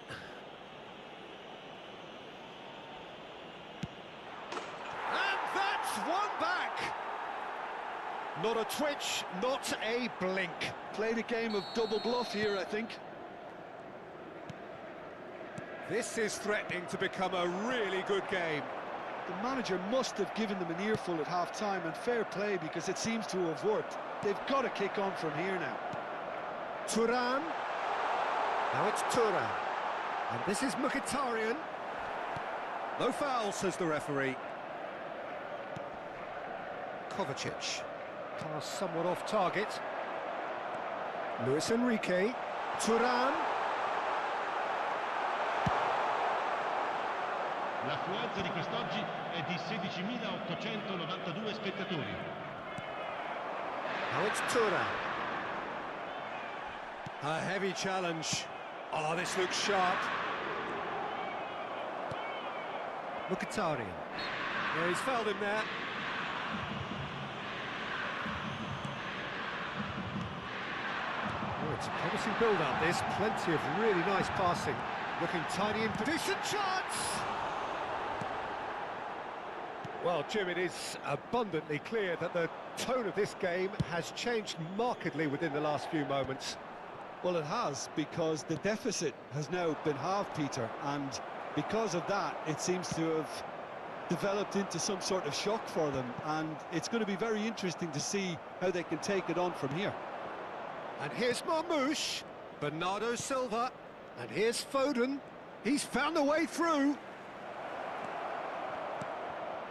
And that's one back! Not a twitch, not a blink. Played a game of double bluff here, I think. This is threatening to become a really good game. The manager must have given them an earful at half-time, and fair play, because it seems to have worked. They've got to kick on from here now. Thuram. Now it's Thuram. And this is Mkhitaryan. No foul, says the referee. Kovacic. Pass somewhat off target. Luis Enrique. Thuram. L'affluenza di quest'oggi è di 16.892 spettatori. Now it's Thuram. A heavy challenge. Oh, this looks sharp. Mkhitaryan. Yeah, he's fouled him there. Oh, it's a promising build-up, this. Plenty of really nice passing. Looking tiny in position. Chance! Well, Jim, it is abundantly clear that the tone of this game has changed markedly within the last few moments. Well, it has, because the deficit has now been halved, Peter, and because of that, it seems to have developed into some sort of shock for them, and it's going to be very interesting to see how they can take it on from here. And here's Marmoush, Bernardo Silva, and here's Foden. He's found a way through.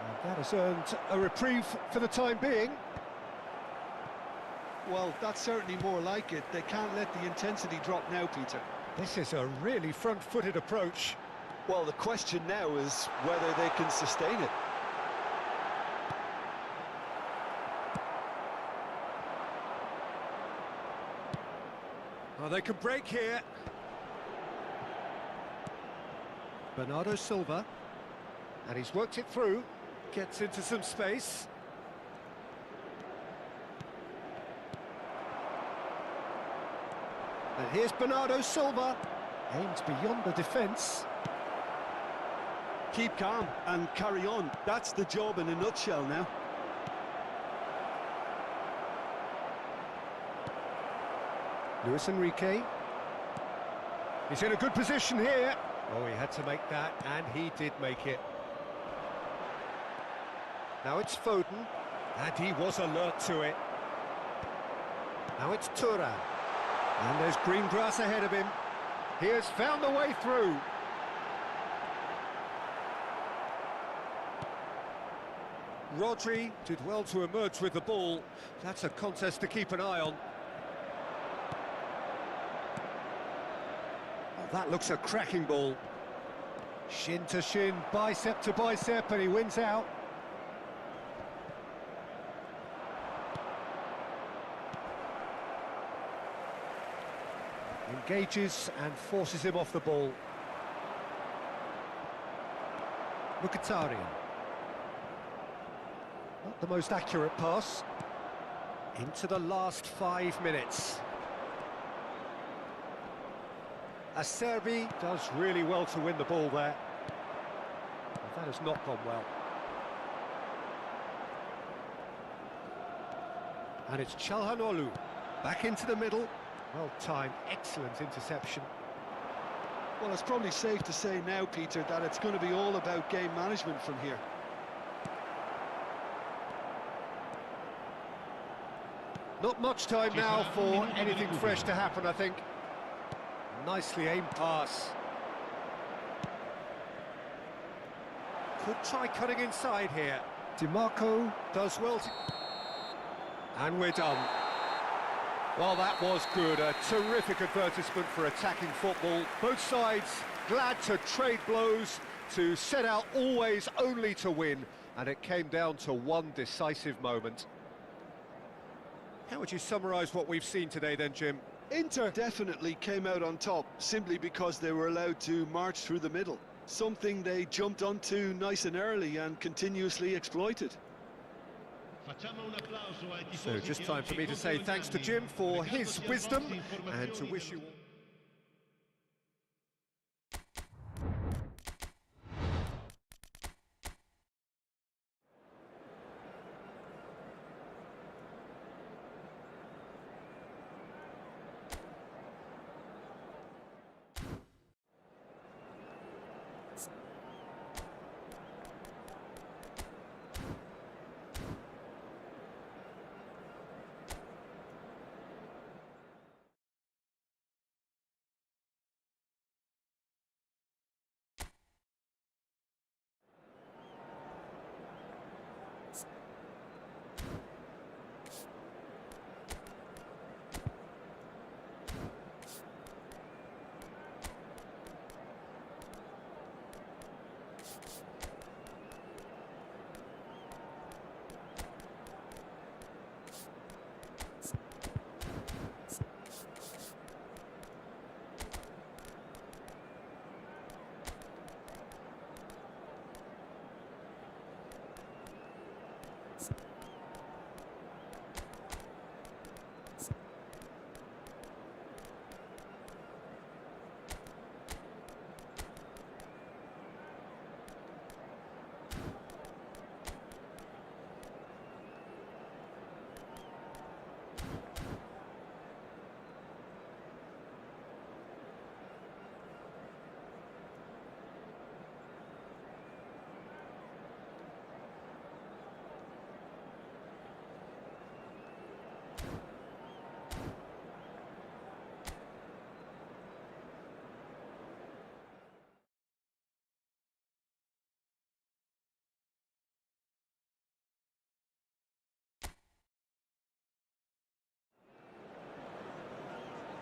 And that has earned a reprieve for the time being. Well, that's certainly more like it. They can't let the intensity drop now, Peter. This is a really front-footed approach. Well, the question now is whether they can sustain it. Oh, they can break here. Bernardo Silva. And he's worked it through. Gets into some space. And here's Bernardo Silva. Aims beyond the defence. Keep calm and carry on. That's the job in a nutshell now. Luis Enrique. He's in a good position here. Oh, he had to make that, and he did make it. Now it's Foden, and he was alert to it. Now it's Thuram, and there's green grass ahead of him. He has found the way through. Rodri did well to emerge with the ball. That's a contest to keep an eye on. Oh, that looks a cracking ball. Shin to shin, bicep to bicep, and he wins out. Engages and forces him off the ball. Mkhitaryan. Not the most accurate pass. Into the last 5 minutes. Acerbi does really well to win the ball there. But that has not gone well. And it's Çalhanoğlu. Back into the middle. Well timed, excellent interception. Well, it's probably safe to say now, Peter, that it's going to be all about game management from here. Not much time now for anything fresh to happen, I think. Nicely aimed pass. Could try cutting inside here. DiMarco does well to... And we're done. Well, that was good. A terrific advertisement for attacking football. Both sides glad to trade blows, to set out always only to win. And it came down to one decisive moment. How would you summarise what we've seen today then, Jim? Inter definitely came out on top, simply because they were allowed to march through the middle. Something they jumped onto nice and early and continuously exploited. So just time for me to say thanks to Jim for his wisdom and to wish you all...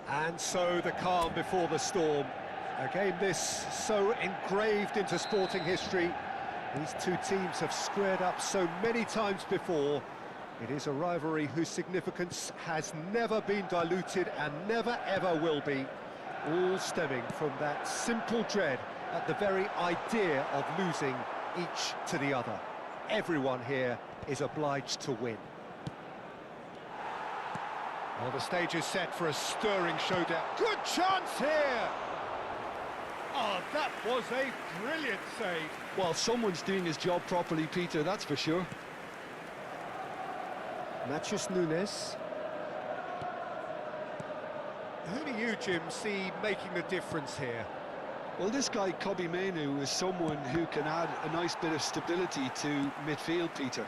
And so the calm before the storm. A game this so engraved into sporting history. These two teams have squared up so many times before. It is a rivalry whose significance has never been diluted and never ever will be. All stemming from that simple dread at the very idea of losing each to the other. Everyone here is obliged to win. Well, the stage is set for a stirring showdown. Good chance here! Oh, that was a brilliant save. Well, someone's doing his job properly, Peter, that's for sure. Matheus Nunes. you, Jim, see making the difference here? Well, this guy, Kobe Mainoo, is someone who can add a nice bit of stability to midfield, Peter.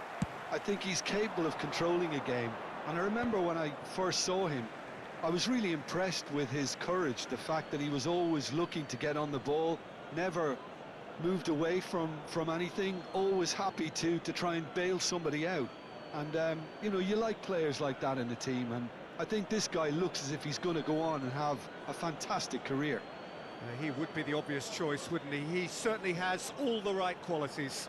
I think he's capable of controlling a game. And I remember when I first saw him, I was really impressed with his courage, the fact that he was always looking to get on the ball, never moved away from anything, always happy to try and bail somebody out. And, you know, you like players like that in the team, and I think this guy looks as if he's going to go on and have a fantastic career. He would be the obvious choice, wouldn't he? He certainly has all the right qualities.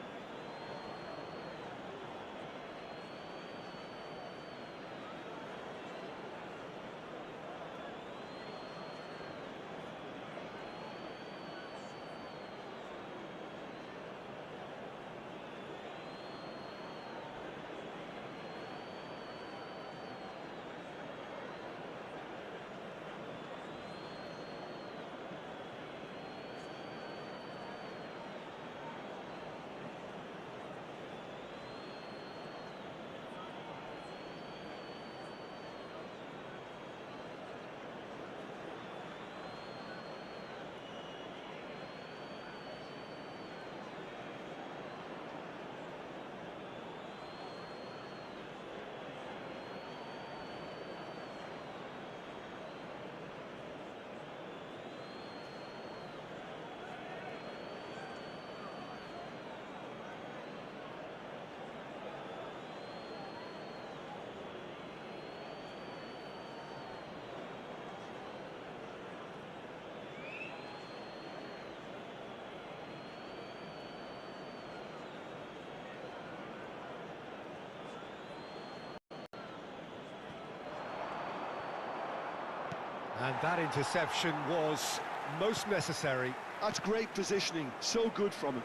And that interception was most necessary. That's great positioning, so good from him.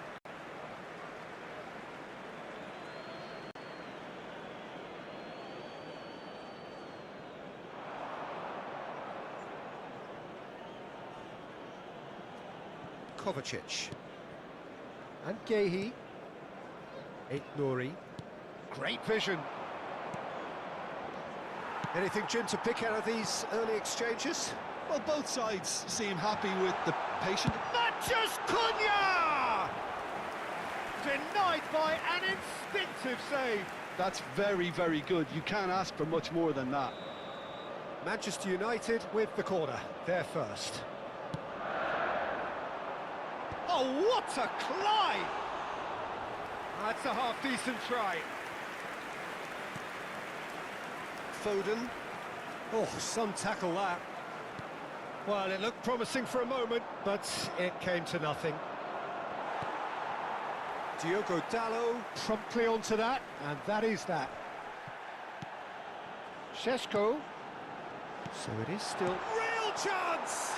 Kovacic. And Gehi. Nouri. Great vision. Anything, Jim, to pick out of these early exchanges? Well, both sides seem happy with the patient. Matches Cunha! Denied by an instinctive save. That's very, very good. You can't ask for much more than that. Manchester United with the corner. They're first. Oh, what a climb! That's a half-decent try. Foden. Oh, some tackle that. Well, it looked promising for a moment, but it came to nothing. Diogo Dalot promptly onto that, and that is that. Šeško. So it is still... Real chance!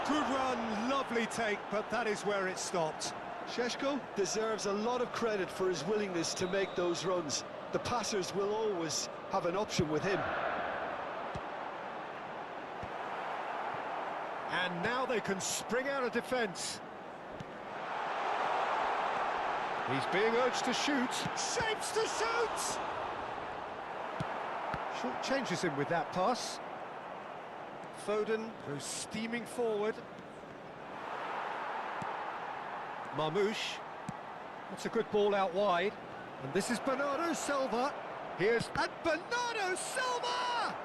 Good run, lovely take, but that is where it stopped. Šeško deserves a lot of credit for his willingness to make those runs. The passers will always have an option with him. And now they can spring out of defence. He's being urged to shoot. Shapes to shoot! Short changes him with that pass. Foden goes steaming forward. Marmoush. That's a good ball out wide. And this is Bernardo Silva. Here's... And Bernardo Silva!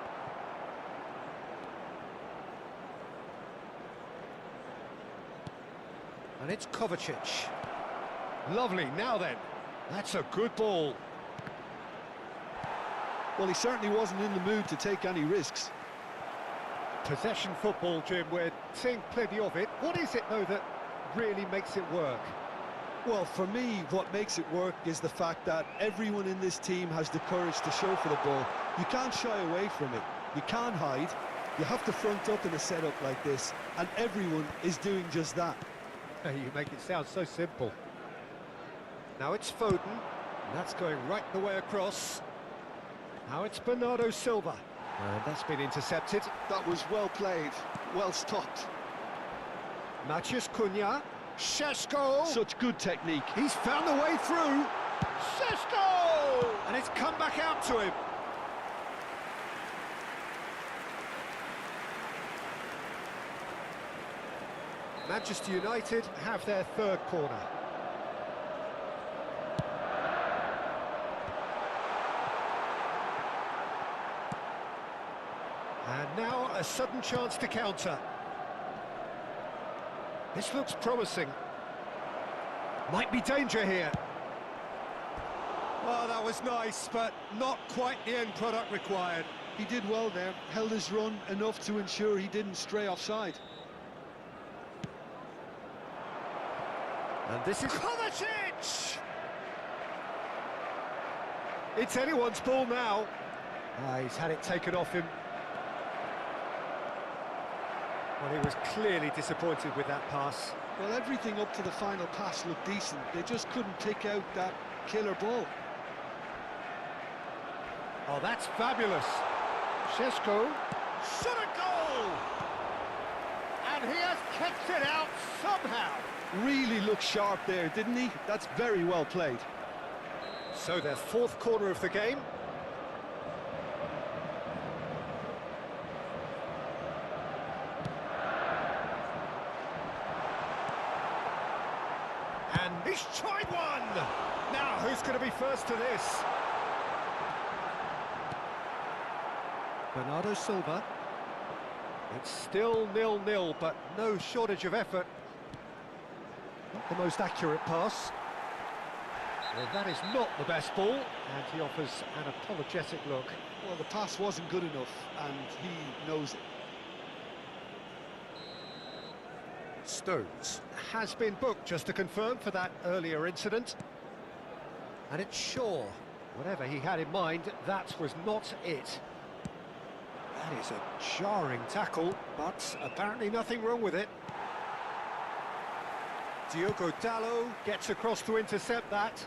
And it's Kovacic. Lovely, now then. That's a good ball. Well, he certainly wasn't in the mood to take any risks. Possession football, Jim, we're seeing plenty of it. What is it, though, that really makes it work? Well, for me, what makes it work is the fact that everyone in this team has the courage to show for the ball. You can't shy away from it. You can't hide. You have to front up in a setup like this, and everyone is doing just that. You make it sound so simple. Now it's Foden, and that's going right the way across. Now it's Bernardo Silva, and that's been intercepted. That was well played, well stopped. Matches Cunha. Šeško! Such good technique. He's found the way through. Šeško! And it's come back out to him. Manchester United have their third corner. And now a sudden chance to counter. This looks promising. Might be danger here. Oh, that was nice, but not quite the end product required. He did well there, held his run enough to ensure he didn't stray offside. And this is Kovacic! It's anyone's ball now. He's had it taken off him. Well, he was clearly disappointed with that pass. Well, everything up to the final pass looked decent. They just couldn't pick out that killer ball. Oh, that's fabulous. Šeško, shot a goal! And he has kept it out somehow. Really looked sharp there, didn't he? That's very well played. So their fourth corner of the game. And he's tried one! Now, who's going to be first to this? Bernardo Silva. It's still 0-0, but no shortage of effort. Not the most accurate pass. Well, that is not the best ball, and he offers an apologetic look. Well, the pass wasn't good enough, and he knows it. Stones has been booked, just to confirm, for that earlier incident. And it's Shaw. Whatever he had in mind, that was not it. That is a jarring tackle, but apparently nothing wrong with it. Diogo Dalot gets across to intercept that.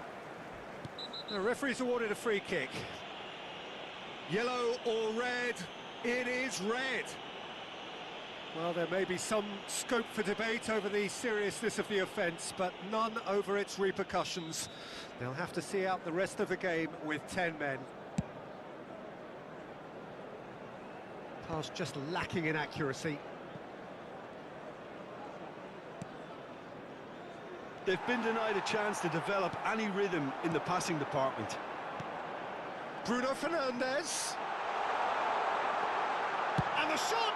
The referee's awarded a free kick. Yellow or red? It is red. Well, there may be some scope for debate over the seriousness of the offence, but none over its repercussions. They'll have to see out the rest of the game with 10 men. Pass just lacking in accuracy. They've been denied a chance to develop any rhythm in the passing department. Bruno Fernandes. And the shot!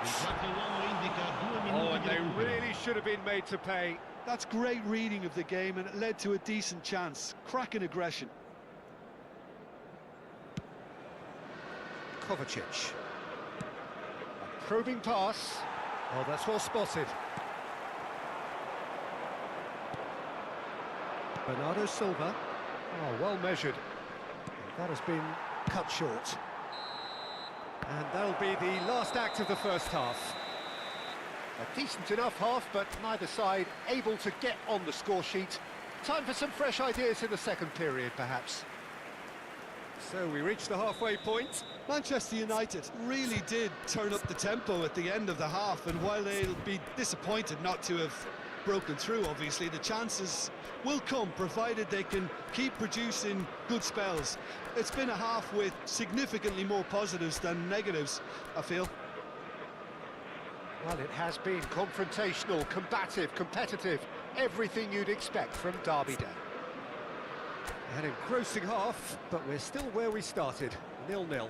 Oh, and they really should have been made to pay. That's great reading of the game, and it led to a decent chance. Cracking aggression. Kovacic. A probing pass. Oh, that's well spotted. Bernardo Silva. Oh, well measured. That has been cut short. And that'll be the last act of the first half. A decent enough half, but neither side able to get on the score sheet. Time for some fresh ideas in the second period, perhaps. So we reach the halfway point. Manchester United really did turn up the tempo at the end of the half, and while they'll be disappointed not to have broken through, obviously, the chances will come, provided they can keep producing good spells. It's been a half with significantly more positives than negatives, I feel. Well, it has been confrontational, combative, competitive, everything you'd expect from Derby Day. An engrossing half, but we're still where we started, 0-0.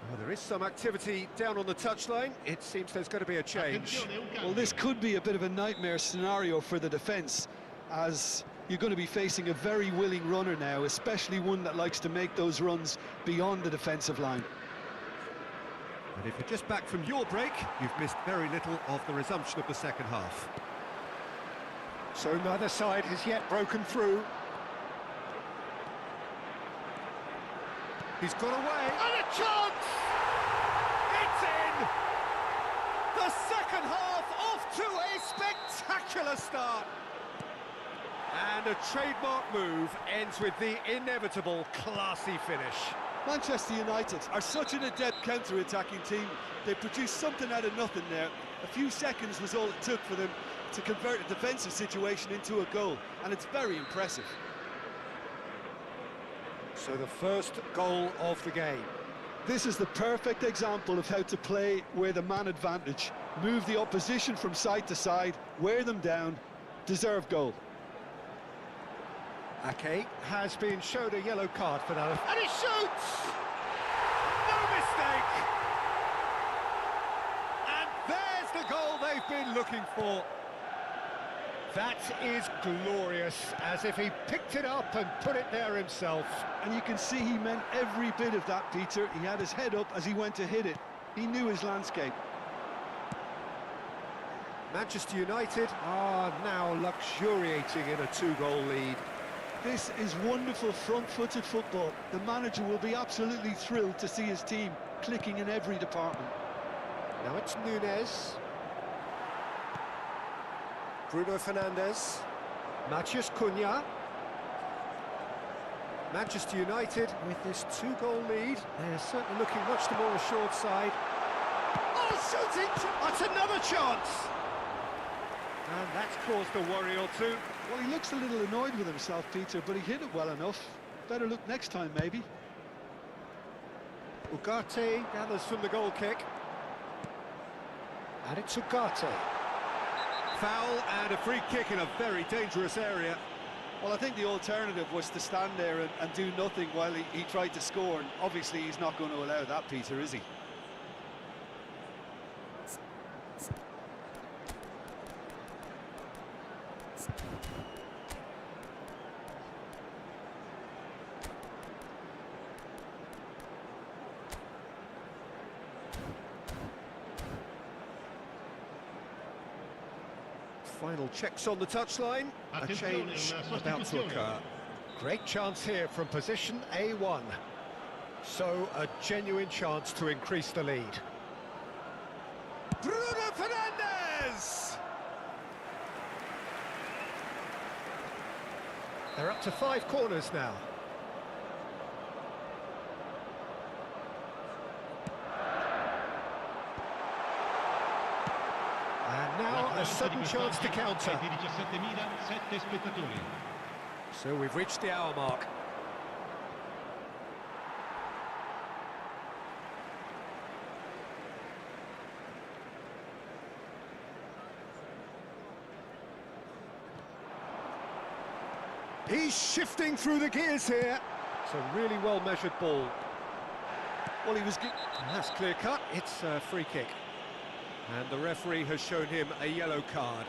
Well, there is some activity down on the touchline. It seems there's going to be a change. Well, this could be a bit of a nightmare scenario for the defence, as you're going to be facing a very willing runner now, especially one that likes to make those runs beyond the defensive line. And if you're just back from your break, you've missed very little of the resumption of the second half. So neither side has yet broken through. He's got away, and a chance! It's in! The second half off to a spectacular start. And a trademark move ends with the inevitable classy finish. Manchester United are such an adept counter-attacking team. They produced something out of nothing there. A few seconds was all it took for them to convert a defensive situation into a goal, and it's very impressive. So the first goal of the game. This is the perfect example of how to play with a man advantage. Move the opposition from side to side, wear them down, deserve goal. Ake has been showed a yellow card for that. And he shoots! No mistake! And there's the goal they've been looking for. That is glorious, as if he picked it up and put it there himself. And you can see he meant every bit of that, Peter. He had his head up as he went to hit it. He knew his landscape. Manchester United are now luxuriating in a 2-goal lead. This is wonderful front-footed football. The manager will be absolutely thrilled to see his team clicking in every department. Now it's Nunez. Bruno Fernandes. Matheus Cunha. Manchester United with this 2-goal lead. They're certainly looking much the more assured side. Oh, shooting! That's another chance! And that's caused a worry or two. Well, he looks a little annoyed with himself, Peter, but he hit it well enough. Better look next time, maybe. Ugarte gathers from the goal kick. And it's Ugarte. Foul and a free kick in a very dangerous area. Well, I think the alternative was to stand there and do nothing while he tried to score, and obviously he's not going to allow that, Peter, is he? Final checks on the touchline. A change about to occur. Great chance here from position A1. So a genuine chance to increase the lead. Bruno Fernandes! They're up to 5 corners now. And now a sudden chance to counter. So we've reached the hour mark. He's shifting through the gears here. It's a really well-measured ball. Well, he was good. That's clear cut. It's a free kick. And the referee has shown him a yellow card.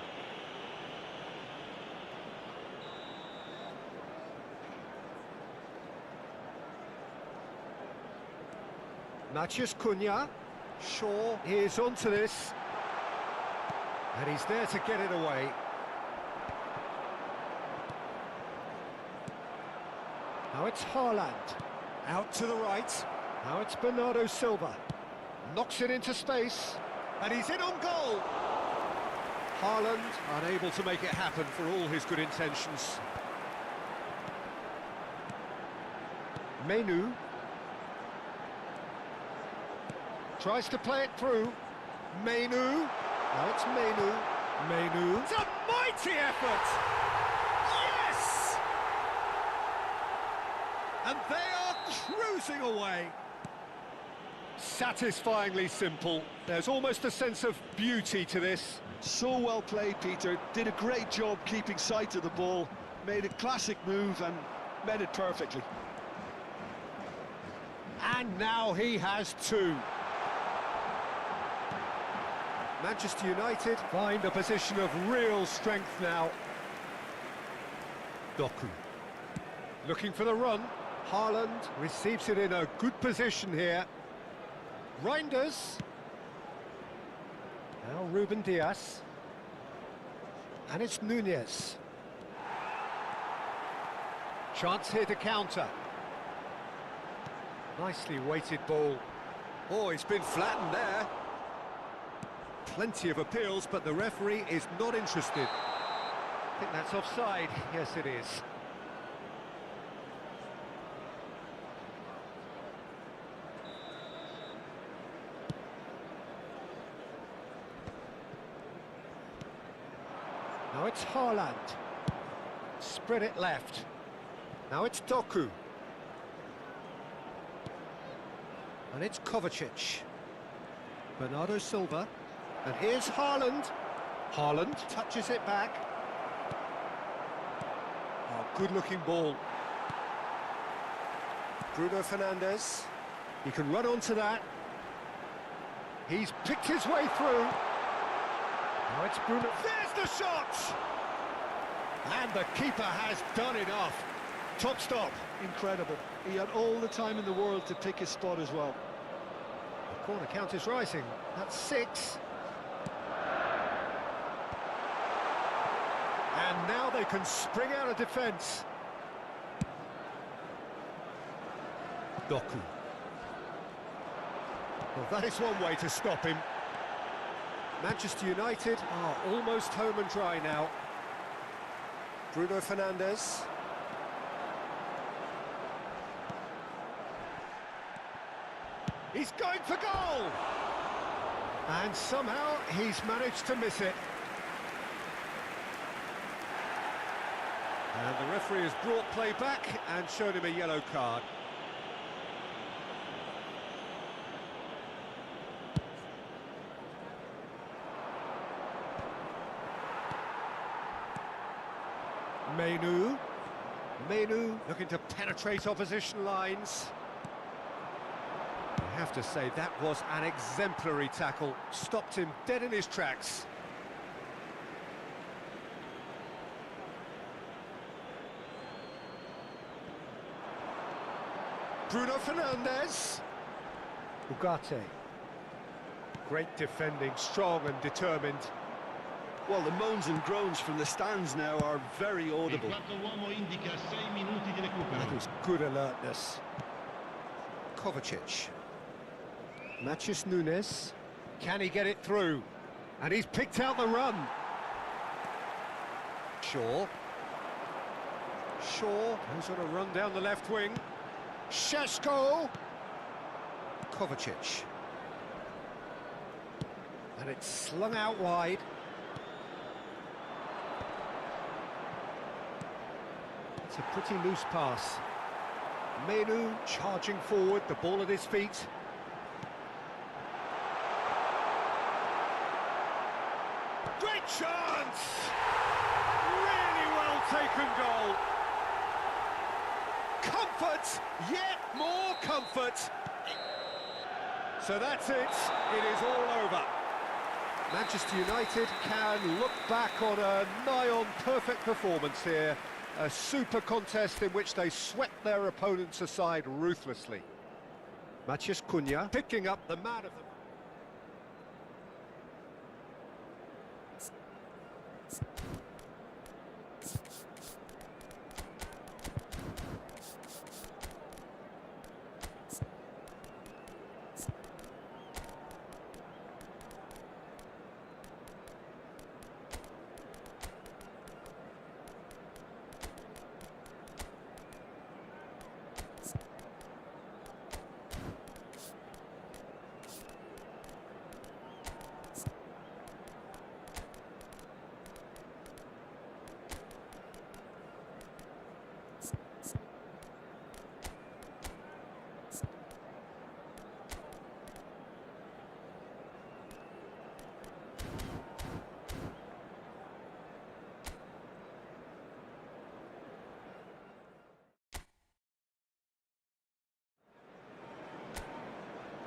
Matheus Cunha. Shaw is onto this. And he's there to get it away. Now it's Haaland. Out to the right. Now it's Bernardo Silva. Knocks it into space. And he's in on goal! Haaland unable to make it happen for all his good intentions. Menu. Tries to play it through. Menu. Now it's Menu. Menu. It's a mighty effort! Yes! And they are cruising away. Satisfyingly simple. There's almost a sense of beauty to this. So well played, Peter. Did a great job keeping sight of the ball. Made a classic move and met it perfectly. And now he has 2. Manchester United find a position of real strength now. Doku. Looking for the run. Haaland receives it in a good position here. Reinders. Now Ruben Dias. And it's Nunez. Chance here to counter. Nicely weighted ball. Oh, it's been flattened there. Plenty of appeals, but the referee is not interested. I think that's offside. Yes, it is. Now it's Haaland. Spread it left. Now it's Doku. And it's Kovacic. Bernardo Silva. And here's Haaland. Haaland touches it back. Oh, good-looking ball. Bruno Fernandes. He can run onto that. He's picked his way through. Now it's Bruno. There's the shot! And the keeper has done enough. Top stop. Incredible. He had all the time in the world to pick his spot as well. The corner count is rising. That's 6. And now they can spring out of defence. Doku. Well, that is one way to stop him. Manchester United are almost home and dry now. Bruno Fernandes. He's going for goal! And somehow he's managed to miss it. And the referee has brought play back and shown him a yellow card. Menu looking to penetrate opposition lines. I have to say that was an exemplary tackle. Stopped him dead in his tracks. Bruno Fernandes. Ugarte. Great defending, strong and determined. Well, the moans and groans from the stands now are very audible. Il quarto uomo indica 6 minuti di recupero. That was good alertness. Kovacic. Matheus Nunes. Can he get it through? And he's picked out the run. Shaw goes on a run down the left wing. Šeško. Kovacic. And it's slung out wide. It's a pretty loose pass. Menu charging forward, the ball at his feet. Great chance! Really well taken goal. Comfort, yet more comfort. So that's it, it is all over. Manchester United can look back on a nigh-on perfect performance here. A super contest in which they swept their opponents aside ruthlessly. Matheus Cunha picking up the man of the...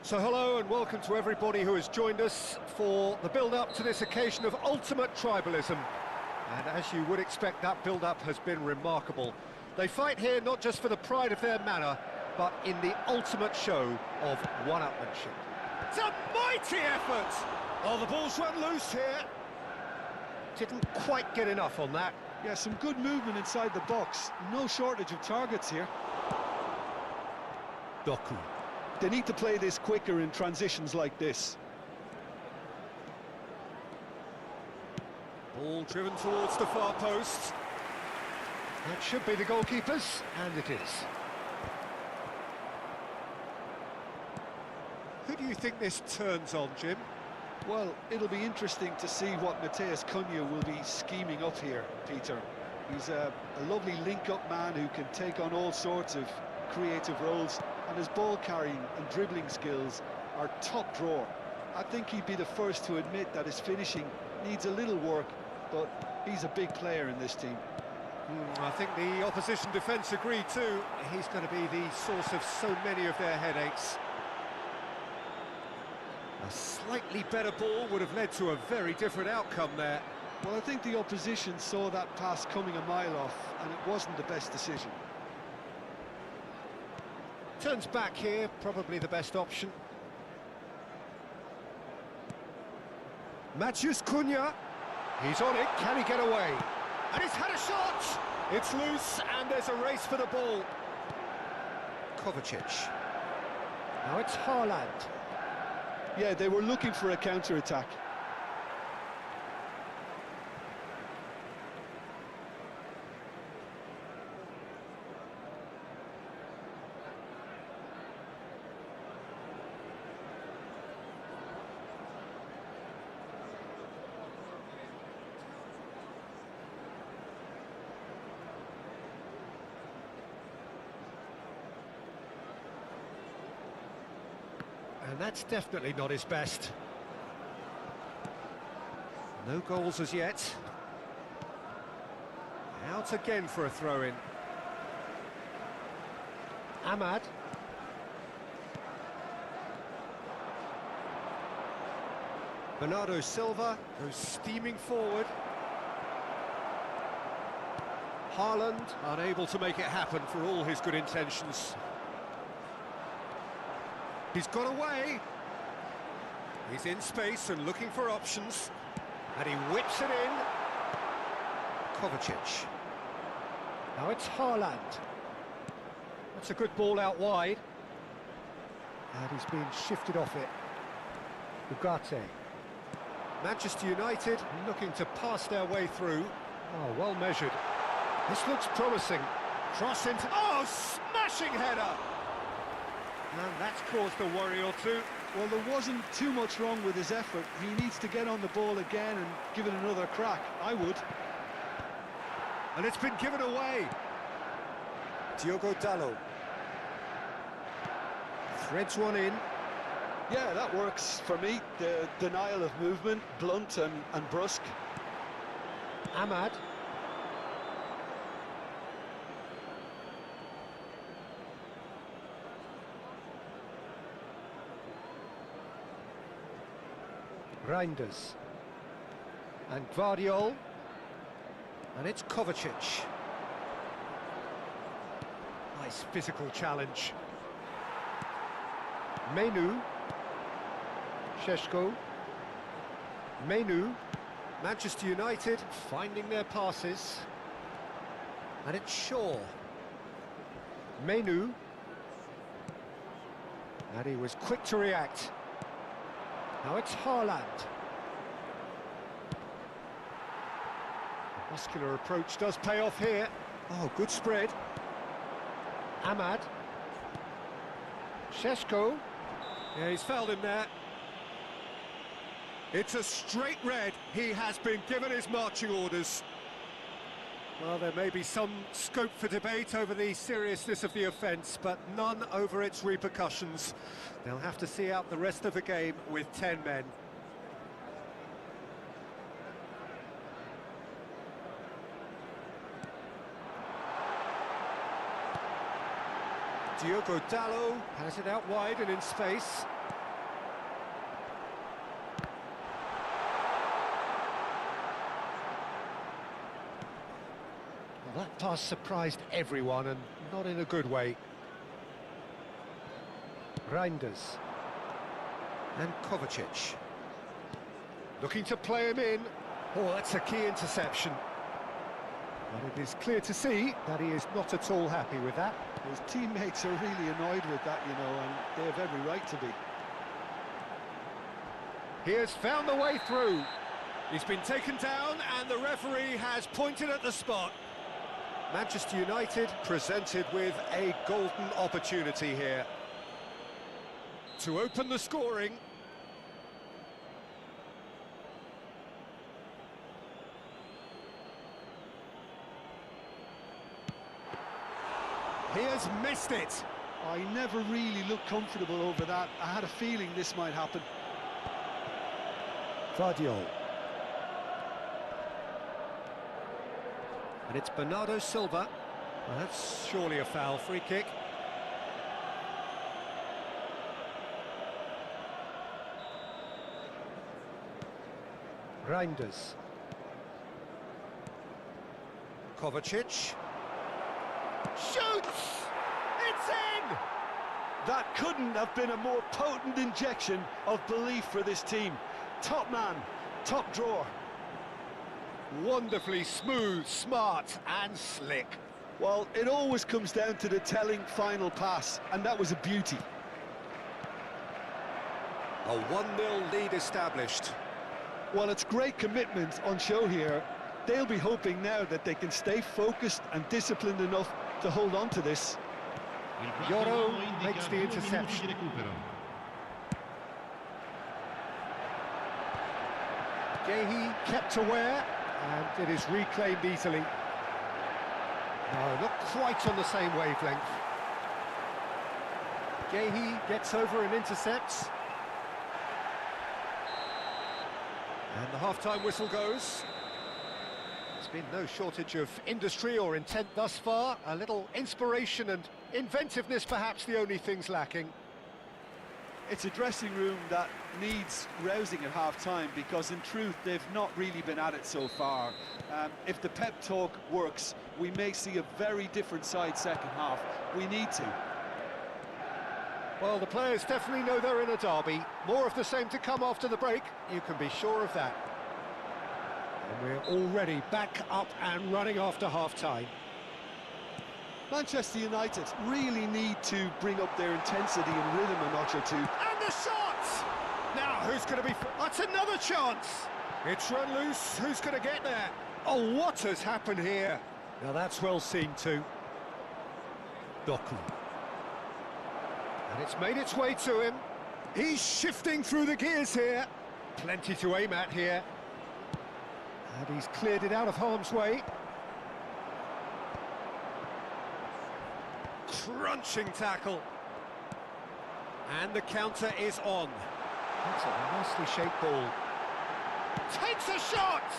So hello and welcome to everybody who has joined us for the build-up to this occasion of ultimate tribalism. And as you would expect, that build-up has been remarkable. They fight here not just for the pride of their manor, but in the ultimate show of one-upmanship. It's a mighty effort! Oh, the ball's run loose here. Didn't quite get enough on that. Yeah, some good movement inside the box. No shortage of targets here. Doku. They need to play this quicker in transitions like this. Ball driven towards the far post. That should be the goalkeeper's, and it is. Who do you think this turns on, Jim? Well, it'll be interesting to see what Mateus Cunha will be scheming up here, Peter. He's a lovely link-up man who can take on all sorts of creative roles, and his ball carrying and dribbling skills are top drawer. I think he'd be the first to admit that his finishing needs a little work, but he's a big player in this team. I think the opposition defence agree too. He's going to be the source of so many of their headaches. A slightly better ball would have led to a very different outcome there. Well, I think the opposition saw that pass coming a mile off, and it wasn't the best decision. Turns back here, probably the best option. Matheus Cunha, he's on it, can he get away? And he's had a shot! It's loose, and there's a race for the ball. Kovacic. Now it's Haaland. Yeah, they were looking for a counter-attack. And that's definitely not his best. No goals as yet. Out again for a throw-in. Ahmad. Bernardo Silva goes steaming forward. Haaland unable to make it happen for all his good intentions. He's got away. He's in space and looking for options. And he whips it in. Kovacic. Now it's Haaland. That's a good ball out wide. And he's being shifted off it. Ugarte. Manchester United looking to pass their way through. Oh, well measured. This looks promising. Cross into... Oh, smashing header! And that's caused a worry or two. Well, there wasn't too much wrong with his effort. He needs to get on the ball again and give it another crack. I would. And it's been given away. Diogo Dalot. Threads one in. Yeah, that works for me. The denial of movement, blunt and brusque. Ahmad. Reinders. And Guardiol. And it's Kovacic. Nice physical challenge. Menu. Šeško. Menu. Manchester United finding their passes. And it's Shaw. Menu. And he was quick to react. Now it's Haaland. The muscular approach does pay off here. Oh, good spread. Ahmad. Šeško. Yeah, he's fouled him there. It's a straight red. He has been given his marching orders. Well, there may be some scope for debate over the seriousness of the offence, but none over its repercussions. They'll have to see out the rest of the game with 10 men. Diogo Dalot has it out wide and in space. Well, that pass surprised everyone, and not in a good way. Reinders. And Kovacic. Looking to play him in. Oh, that's a key interception. But it is clear to see that he is not at all happy with that. His teammates are really annoyed with that, you know, and they have every right to be. He has found the way through. He's been taken down and the referee has pointed at the spot. Manchester United presented with a golden opportunity here to open the scoring. He has missed it. I never really looked comfortable over that. I had a feeling this might happen. Vardiol. And it's Bernardo Silva. Well, that's surely a foul. Free kick. Reinders. Kovacic. Shoots! It's in! That couldn't have been a more potent injection of belief for this team. Top man, top drawer. Wonderfully smooth, smart and slick. Well, it always comes down to the telling final pass, and that was a beauty. A 1-0 lead established. Well, it's great commitment on show here. They'll be hoping now that they can stay focused and disciplined enough to hold on to this. Yoro makes the interception. Gehi kept aware, and it is reclaimed easily. No, not quite on the same wavelength. Gehi gets over and intercepts. And the half-time whistle goes. There's been no shortage of industry or intent thus far. A little inspiration and inventiveness, perhaps the only things lacking. It's a dressing room that needs rousing at half-time, because in truth they've not really been at it so far. If the pep talk works, we may see a very different side second half. We need to. Well, the players definitely know they're in a derby. More of the same to come after the break, you can be sure of that. And we're already back up and running after half-time. Manchester United really need to bring up their intensity and rhythm a notch or two. And the shot! Now, who's going to be... That's another chance! It's run loose. Who's going to get there? Oh, what has happened here? Now, that's well seen too. Doku. And it's made its way to him. He's shifting through the gears here. Plenty to aim at here. And he's cleared it out of harm's way. Crunching tackle. And the counter is on. That's a nicely shaped ball. Takes a shot!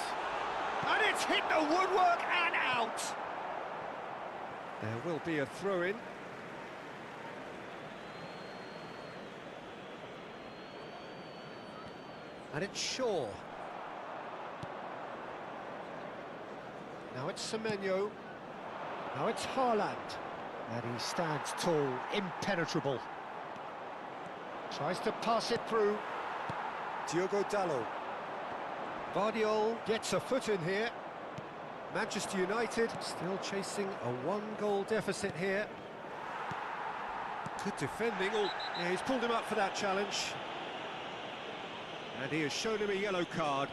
And it's hit the woodwork and out. There will be a throw-in. And it's Shaw. Now it's Semenyo. Now it's Haaland. And he stands tall, impenetrable. Tries to pass it through. Diogo Dalot. Vardiol gets a foot in here. Manchester United still chasing a 1-goal deficit here. Good defending. Oh, yeah, he's pulled him up for that challenge. And he has shown him a yellow card.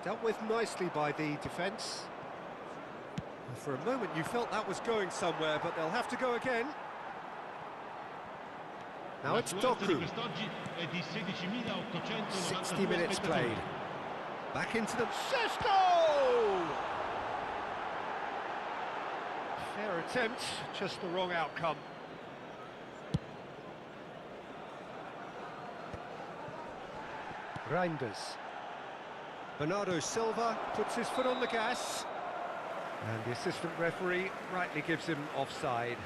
Dealt with nicely by the defence. For a moment you felt that was going somewhere, but they'll have to go again. Now it's Doku. 60 minutes played. Back into the... Sesko! Fair attempt, just the wrong outcome. Reinders. Bernardo Silva puts his foot on the gas. And the assistant referee rightly gives him offside.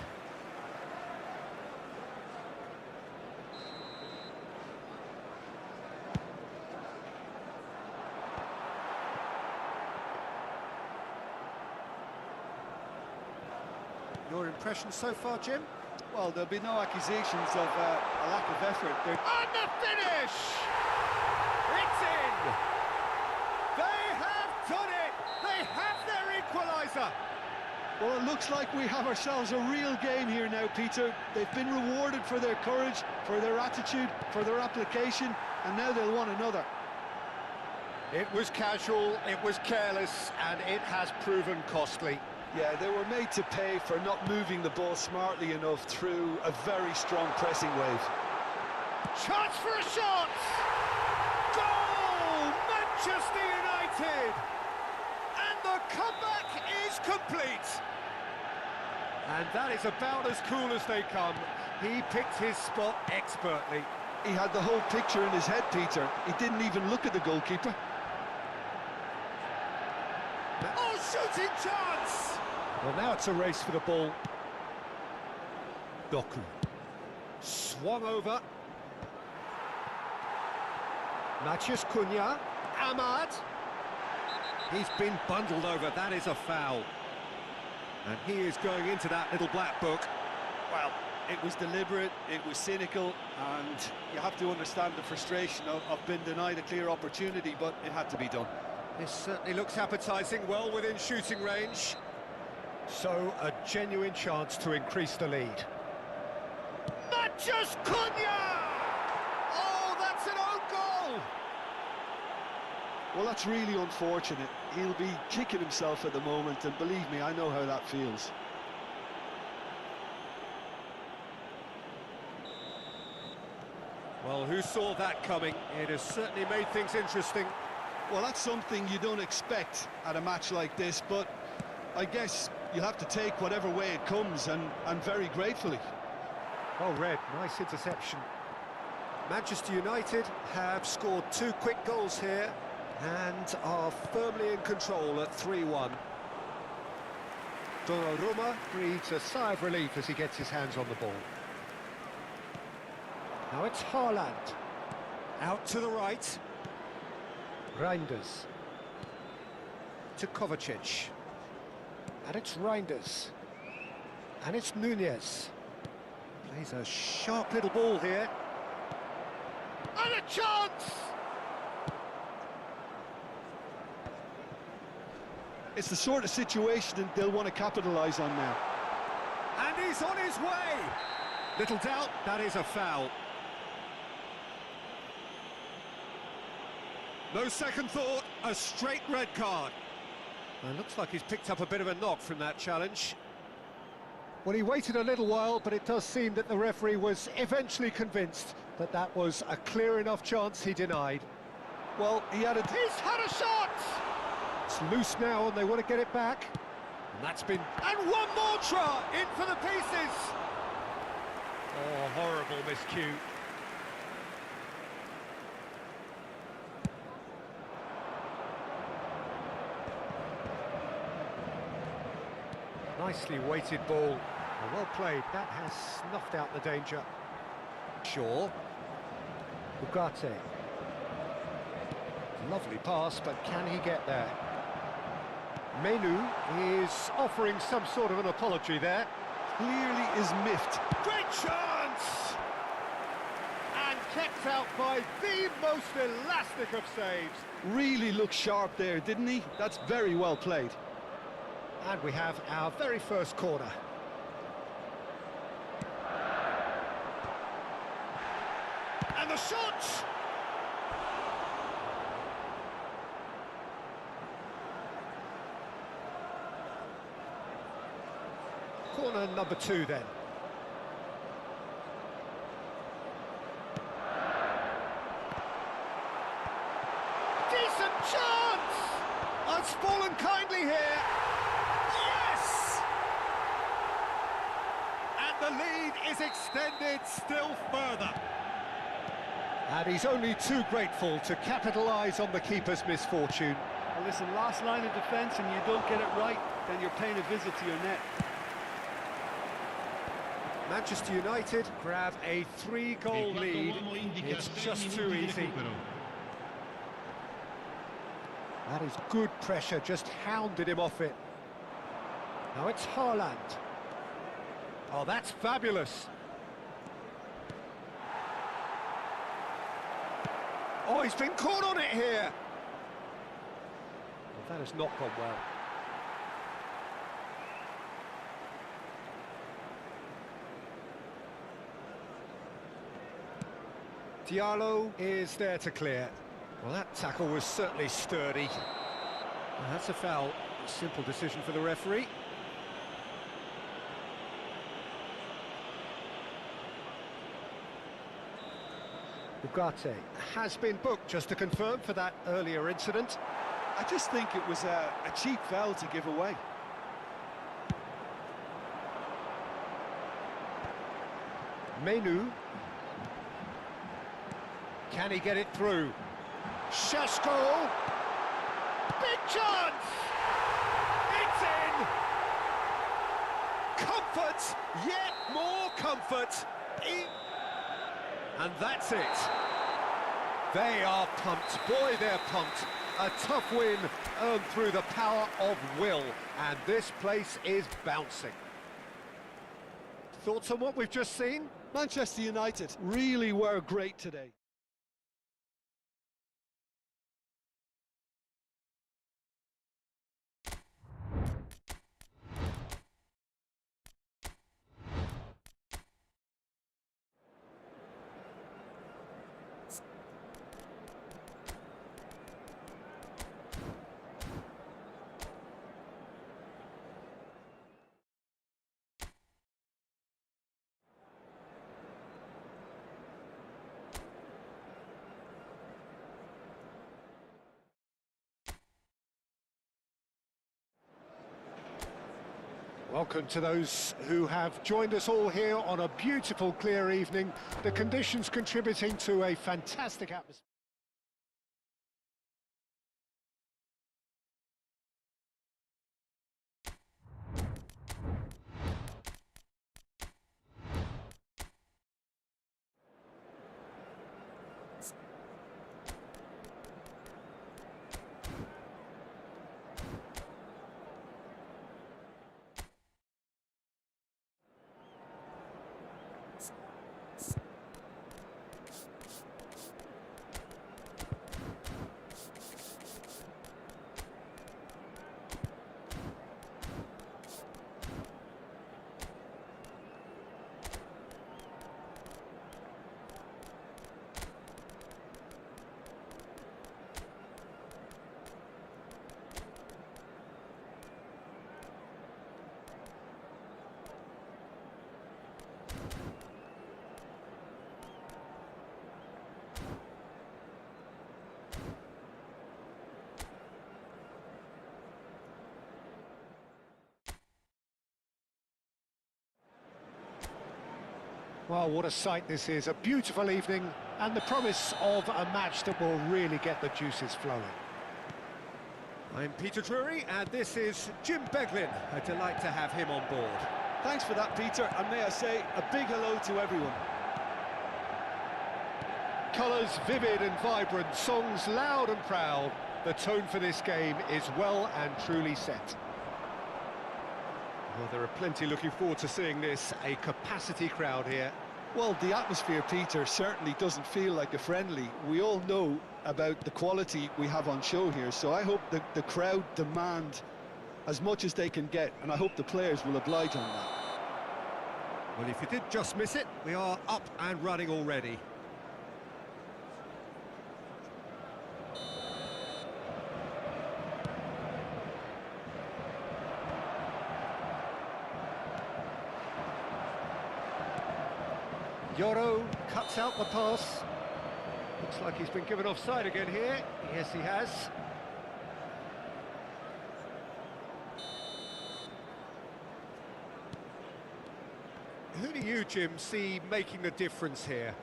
Your impression so far, Jim? Well, there'll be no accusations of a lack of effort. And the finish! It's in! They have done it! They have their equaliser! Well, it looks like we have ourselves a real game here now, Peter. They've been rewarded for their courage, for their attitude, for their application, and now they'll want another. It was casual, it was careless, and it has proven costly. Yeah, they were made to pay for not moving the ball smartly enough through a very strong pressing wave. Chance for a shot! Manchester United! And the comeback is complete! And that is about as cool as they come. He picked his spot expertly. He had the whole picture in his head, Peter. He didn't even look at the goalkeeper. Oh, shooting chance! Well, now it's a race for the ball. Doku. Swung over. Matheus Cunha. Ahmad. He's been bundled over. That is a foul. And he is going into that little black book. Well, it was deliberate, it was cynical, and you have to understand the frustration of being denied a clear opportunity, but it had to be done. This certainly looks appetising, well within shooting range. So, a genuine chance to increase the lead. Matheus Cunha! Oh, that's an own goal! Well, that's really unfortunate. He'll be kicking himself at the moment, and believe me, I know how that feels. Well, who saw that coming? It has certainly made things interesting. Well, that's something you don't expect at a match like this, but I guess you'll have to take whatever way it comes, and very gratefully. Oh, Red, nice interception. Manchester United have scored 2 quick goals here and are firmly in control at 3-1. Donnarumma breathes a sigh of relief as he gets his hands on the ball. Now it's Haaland. Out to the right. Reinders. To Kovacic. And it's Reinders. And it's Nunez. Plays a sharp little ball here. And a chance! It's the sort of situation that they'll want to capitalise on now. And he's on his way! Little doubt, that is a foul. No second thought, a straight red card. And looks like he's picked up a bit of a knock from that challenge. Well, he waited a little while, but it does seem that the referee was eventually convinced that that was a clear enough chance he denied. Well, he's had a shot! It's loose now and they want to get it back. And that's been... And one more try! In for the pieces! Oh, horrible miscue. Nicely weighted ball. Well played. That has snuffed out the danger. Shaw. Ugarte. Lovely pass, but can he get there? Menu is offering some sort of an apology there. clearly is miffed. Great chance! And kept out by the most elastic of saves. Really looked sharp there, didn't he? That's very well played. And we have our very first corner. And the shot! Corner number 2 then. Decent chance! Oh, it's fallen kindly here. Yes! And the lead is extended still further. And he's only too grateful to capitalise on the keeper's misfortune. Well, listen, last line of defence and you don't get it right, then you're paying a visit to your net. Manchester United grab a 3-goal lead. It's just too easy. That is good pressure, just hounded him off it. Now it's Haaland. Oh, that's fabulous. Oh, he's been caught on it here. Well, that has not gone well. Diallo is there to clear. Well, that tackle was certainly sturdy. Well, that's a foul. A simple decision for the referee. Ugarte has been booked, just to confirm, for that earlier incident. I just think it was a cheap foul to give away. Menu. Can he get it through? Šeško! Big chance! It's in! Comfort! Yet more comfort! And that's it. They are pumped. Boy, they're pumped. A tough win earned through the power of will. And this place is bouncing. Thoughts on what we've just seen? Manchester United really were great today. Welcome to those who have joined us all here on a beautiful, clear evening. The conditions contributing to a fantastic atmosphere. Well, what a sight this is. A beautiful evening and the promise of a match that will really get the juices flowing. I'm Peter Drury and this is Jim Beglin. A delight to have him on board. Thanks for that, Peter, and may I say a big hello to everyone. Colours vivid and vibrant, songs loud and proud. The tone for this game is well and truly set. Well, there are plenty looking forward to seeing this. A capacity crowd here. Well, the atmosphere, Peter, certainly doesn't feel like a friendly. We all know about the quality we have on show here, so I hope the crowd demand as much as they can get, and I hope the players will oblige on that. Well, if you did just miss it, we are up and running already. Yoro cuts out the pass. Looks like he's been given offside again here. Yes, he has. Who do you, Jim, see making the difference here?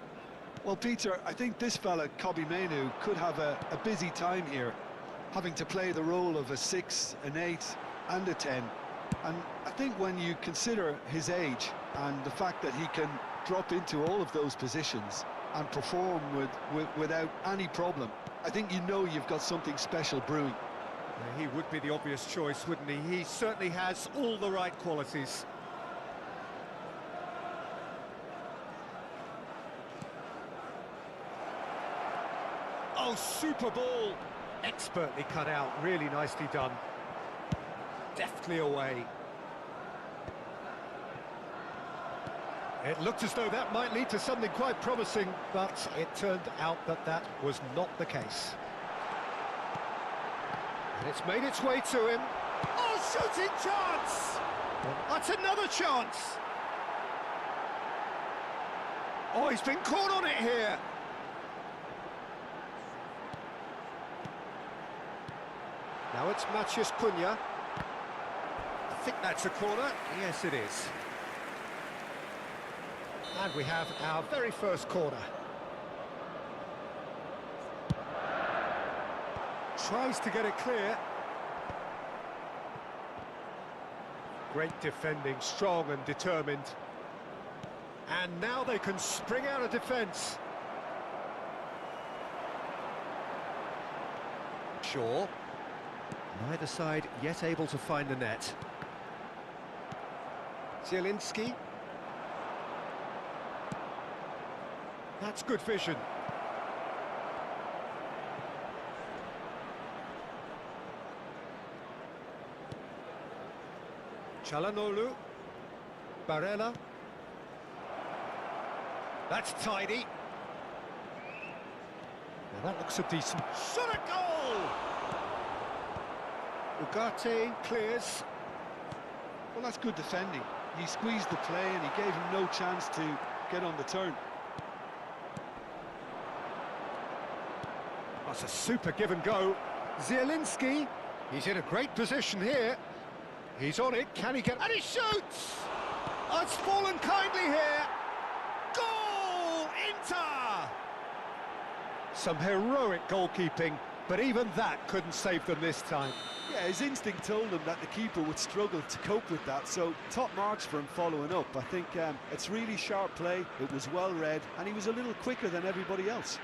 Well, Peter, I think this fella, Kobbie Mainoo, could have a busy time here, having to play the role of a 6, an 8 and a 10. And I think when you consider his age and the fact that he can drop into all of those positions and perform without any problem, I think you know you've got something special brewing. He would be the obvious choice, wouldn't he? He certainly has all the right qualities. Oh, super ball! Expertly cut out, really nicely done. Deftly away. It looked as though that might lead to something quite promising, but it turned out that that was not the case. And it's made its way to him. Oh, shooting chance! That's another chance! Oh, he's been caught on it here. Now it's Maciej Cunha. I think that's a corner. Yes, it is. And we have our very first corner. Tries to get it clear. Great defending, strong and determined. And now they can spring out of defence. Shaw. Neither side yet able to find the net. Zielinski. That's good vision. Çalhanoğlu. Barella. That's tidy. Now that looks a decent shot at goal! Ugarte clears. Well, that's good defending. He squeezed the play and he gave him no chance to get on the turn. That's a super give and go. Zielinski, he's in a great position here. He's on it, can he get... And he shoots! Oh, it's fallen kindly here. Goal! Inter! Some heroic goalkeeping, but even that couldn't save them this time. Yeah, his instinct told him that the keeper would struggle to cope with that, so top marks for him following up. I think it's really sharp play, it was well read, and he was a little quicker than everybody else.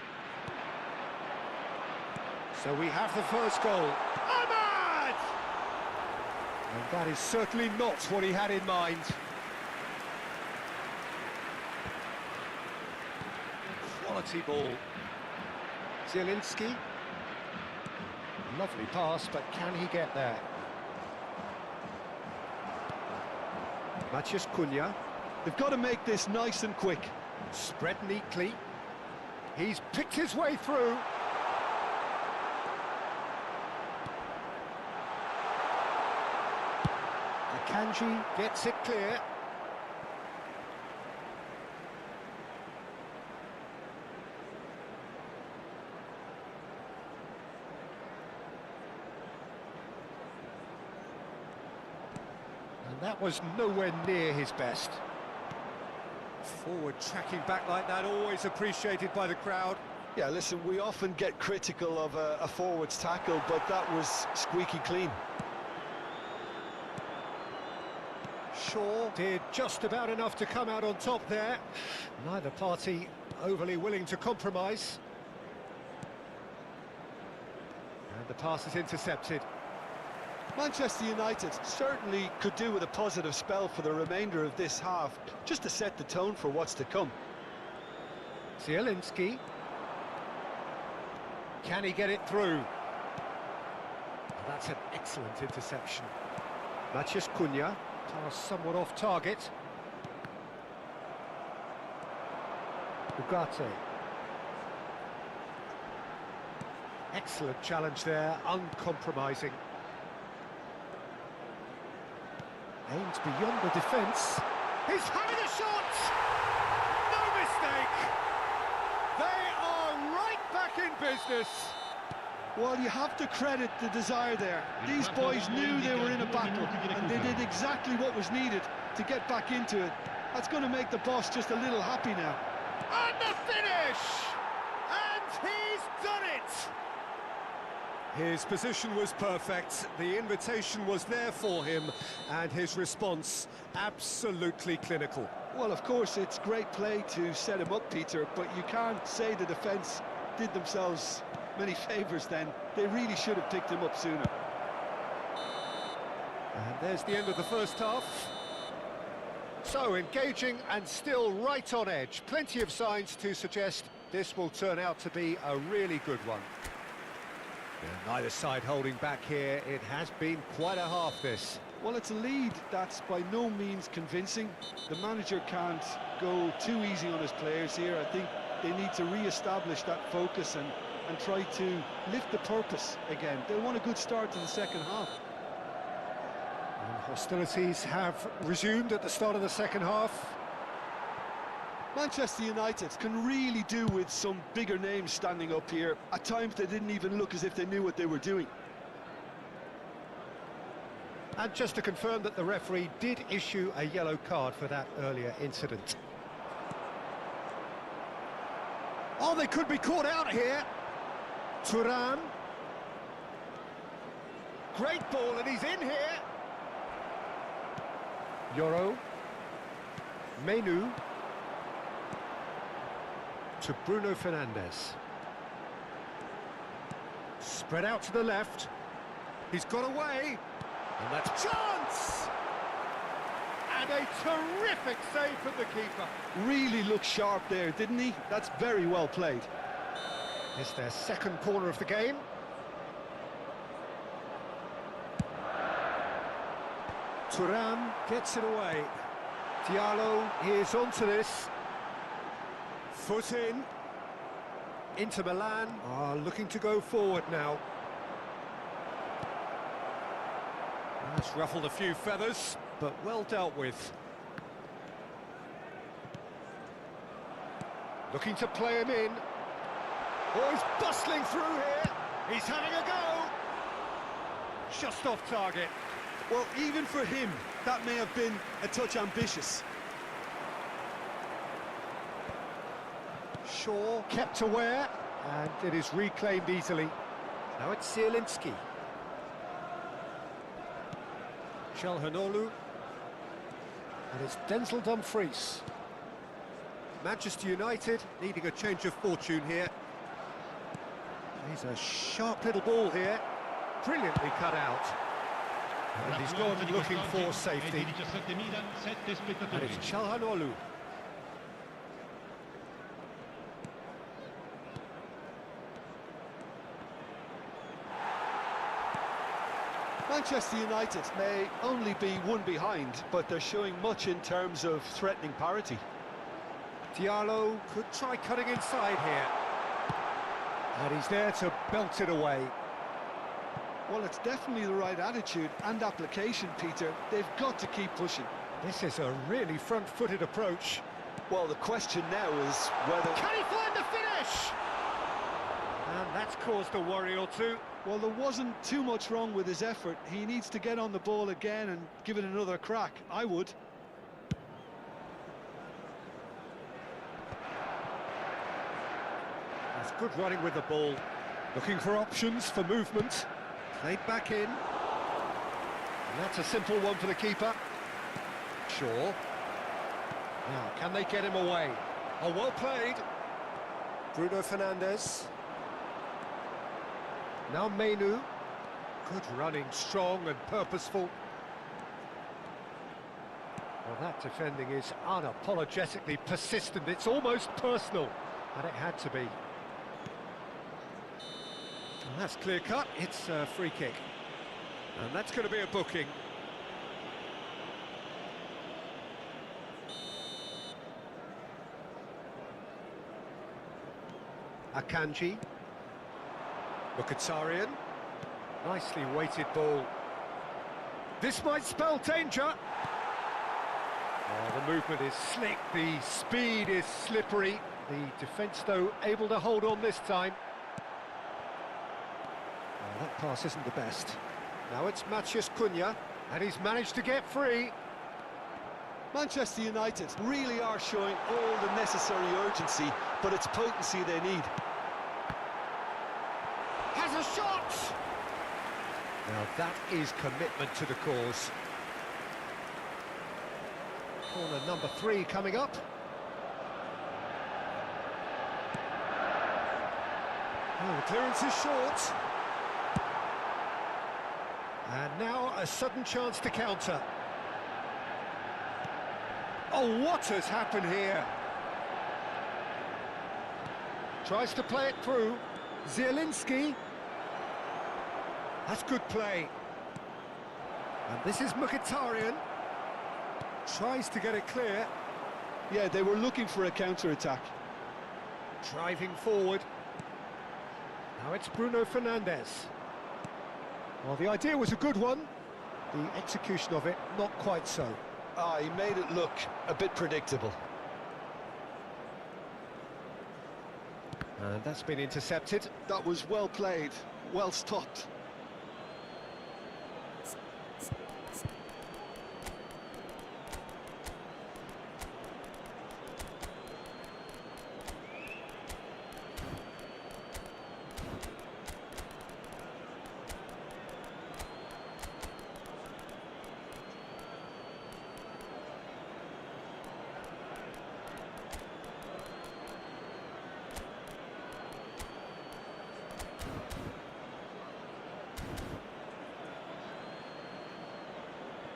So we have the first goal. Ahmad! And that is certainly not what he had in mind. Quality ball. Zielinski. Lovely pass, but can he get there? Maciej Cunha. They've got to make this nice and quick. Spread neatly. He's picked his way through. Akanji gets it clear. And that was nowhere near his best. Forward tracking back like that, always appreciated by the crowd. Yeah, listen, we often get critical of a forward's tackle, but that was squeaky clean. Shaw did just about enough to come out on top there. Neither party overly willing to compromise. And the pass is intercepted. Manchester United certainly could do with a positive spell for the remainder of this half, just to set the tone for what's to come. Zielinski. Can he get it through? That's an excellent interception. Maciej Cunha. Pass somewhat off target. Ugarte. Excellent challenge there, uncompromising. Aims beyond the defence. He's having a shot! No mistake! They are right back in business. Well, you have to credit the desire there. These boys knew they were in a battle, and they did exactly what was needed to get back into it. That's going to make the boss just a little happy now. And the finish! And he's done it! His position was perfect, the invitation was there for him, and his response absolutely clinical. Well, of course, it's great play to set him up, Peter, but you can't say the defence did themselves many favours then. They really should have picked him up sooner. And there's the end of the first half. So engaging and still right on edge. Plenty of signs to suggest this will turn out to be a really good one. Yeah, neither side holding back here. It has been quite a half, this. Well, it's a lead that's by no means convincing. The manager can't go too easy on his players here. I think they need to re-establish that focus and try to lift the purpose again. They want a good start to the second half. And hostilities have resumed at the start of the second half. Manchester United can really do with some bigger names standing up here. At times they didn't even look as if they knew what they were doing. And just to confirm that the referee did issue a yellow card for that earlier incident. Oh, they could be caught out here. Thuram. Great ball, and he's in here. Yoro. Menu. To Bruno Fernandes. Spread out to the left. He's got away. And that's chance! And a terrific save from the keeper. Really looked sharp there, didn't he? That's very well played. It's their second corner of the game. Thuram gets it away. Diallo is onto this. Foot in. Inter Milan are looking to go forward now. That's ruffled a few feathers, but well dealt with. Looking to play him in. Oh, he's bustling through here. He's having a go. Just off target. Well, even for him, that may have been a touch ambitious. Shaw kept aware, and it is reclaimed easily. Now it's Zielinski. Çalhanoğlu. And it's Denzel Dumfries. Manchester United needing a change of fortune here. He's a sharp little ball here. Brilliantly cut out. And he's gone looking for safety. And it's Çalhanoğlu. Manchester United may only be one behind, but they're showing much in terms of threatening parity. Diallo could try cutting inside here. And he's there to belt it away. Well, it's definitely the right attitude and application, Peter. They've got to keep pushing. This is a really front-footed approach. Well, the question now is whether... Can he find the finish? And that's caused a worry or two. Well, there wasn't too much wrong with his effort. He needs to get on the ball again and give it another crack. I would. That's good running with the ball. Looking for options for movement. Played back in. And that's a simple one for the keeper. Shaw. Now, can they get him away? Oh, well played. Bruno Fernandes. Now Menu. Good running, strong and purposeful. Well, that defending is unapologetically persistent. It's almost personal, and it had to be. And that's clear cut. It's a free kick. And that's going to be a booking. Akanji. Mkhitaryan. Nicely weighted ball. This might spell danger. Oh, the movement is slick, the speed is slippery. The defence, though, able to hold on this time. Oh, that pass isn't the best. Now it's Matheus Cunha, and he's managed to get free. Manchester United really are showing all the necessary urgency, but it's potency they need. Has a shot! Now that is commitment to the cause. Corner number 3 coming up. Oh, the clearance is short. And now a sudden chance to counter. Oh, what has happened here? Tries to play it through. Zielinski. That's good play. And this is Mkhitaryan. Tries to get it clear. Yeah, they were looking for a counter-attack. Driving forward. Now it's Bruno Fernandes. Well, the idea was a good one. The execution of it, not quite so. He made it look a bit predictable. And that's been intercepted. That was well played, well stopped.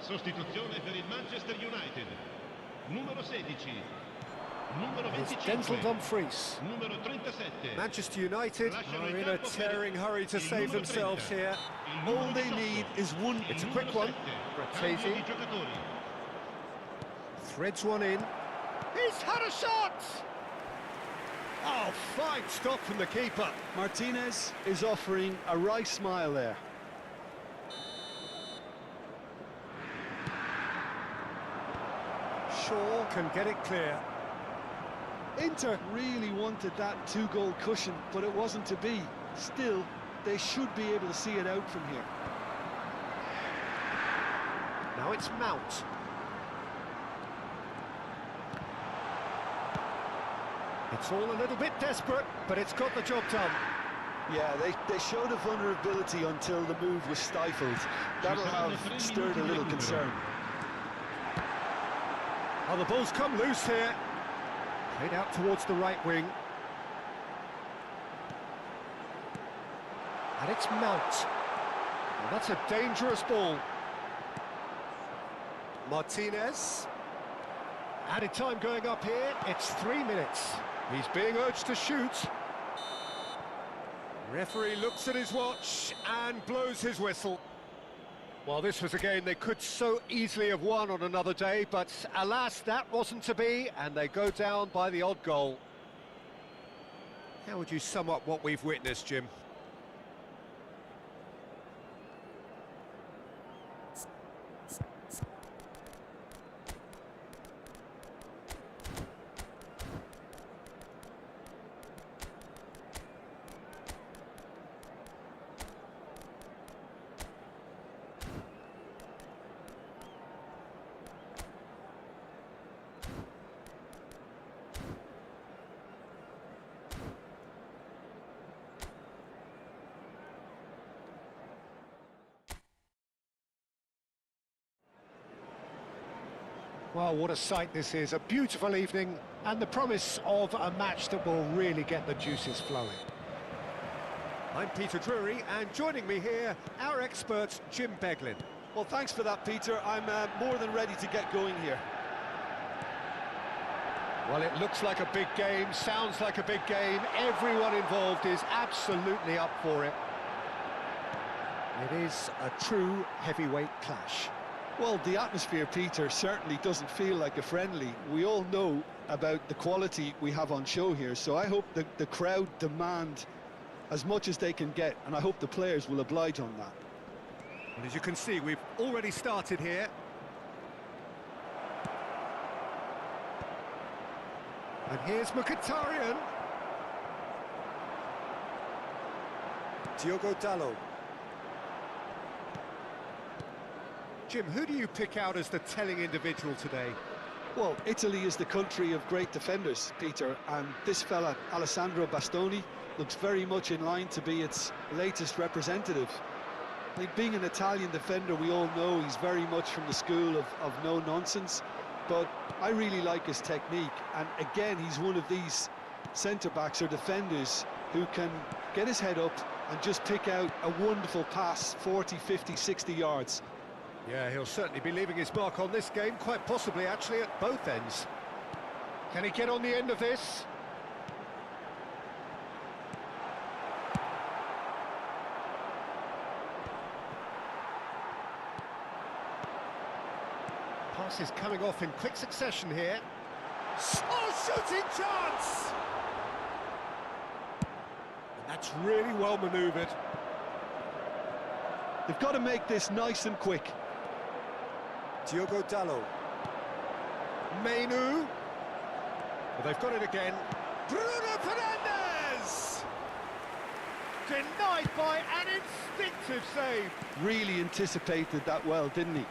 Sostituzione per il Manchester United. Numero 16. Numero It's 25. Denzel Dumfries. Numero 37. Manchester United Lasciano are il in a campo per tearing hurry to il save numero themselves 30. here. Il numero All they 18. need is one. Il It's a numero quick one. 7. Rattesi. Cambio di giocatori. Threads one in. He's had a shot! Oh, fine stop from the keeper. Martinez is offering a wry smile there. Shaw can get it clear. Inter really wanted that two-goal cushion, but it wasn't to be. Still, they should be able to see it out from here. Now it's Mount. It's all a little bit desperate, but it's got the job done. Yeah, they showed a vulnerability until the move was stifled. That'll have stirred a little concern. Oh, the ball's come loose here. Played out towards the right wing. And it's Mount. Well, that's a dangerous ball. Martinez. Added time going up here. It's 3 minutes. He's being urged to shoot. Referee looks at his watch and blows his whistle. Well, this was a game they could so easily have won on another day, but alas, that wasn't to be, and they go down by the odd goal. How would you sum up what we've witnessed, Jim? Well, what a sight this is. A beautiful evening and the promise of a match that will really get the juices flowing. I'm Peter Drury, and joining me here, our expert, Jim Beglin. Well, thanks for that, Peter. I'm more than ready to get going here. Well, it looks like a big game, sounds like a big game. Everyone involved is absolutely up for it. It is a true heavyweight clash. Well, the atmosphere, Peter, certainly doesn't feel like a friendly. We all know about the quality we have on show here, so I hope the crowd demand as much as they can get, and I hope the players will oblige on that. And as you can see, we've already started here. And here's Mkhitaryan. Diogo Dalot. Jim, who do you pick out as the telling individual today? Well, Italy is the country of great defenders, Peter, and this fella, Alessandro Bastoni, looks very much in line to be its latest representative. I mean, being an Italian defender, we all know he's very much from the school of no-nonsense, but I really like his technique, and again, he's one of these centre-backs or defenders who can get his head up and just pick out a wonderful pass, 40, 50, 60 yards. Yeah, he'll certainly be leaving his mark on this game, quite possibly actually at both ends. Can he get on the end of this? Passes coming off in quick succession here. Oh, shooting chance! And that's really well manoeuvred. They've got to make this nice and quick. Diogo Dalot. Mainu. Well, they've got it again. Bruno Fernandes! Denied by an instinctive save. Really anticipated that well, didn't he?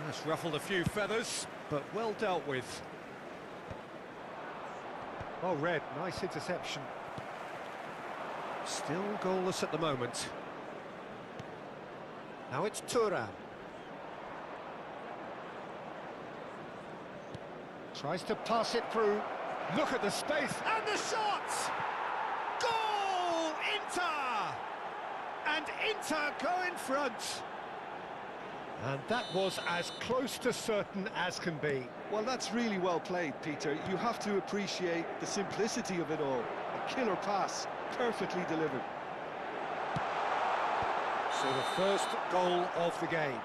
That's ruffled a few feathers, but well dealt with. Oh, Red, nice interception. Still goalless at the moment. Now it's Thuram. Tries to pass it through. Look at the space, and the shot! Goal! Inter! And Inter go in front. And that was as close to certain as can be. Well, that's really well played, Peter. You have to appreciate the simplicity of it all. A killer pass, perfectly delivered. So the first goal of the game.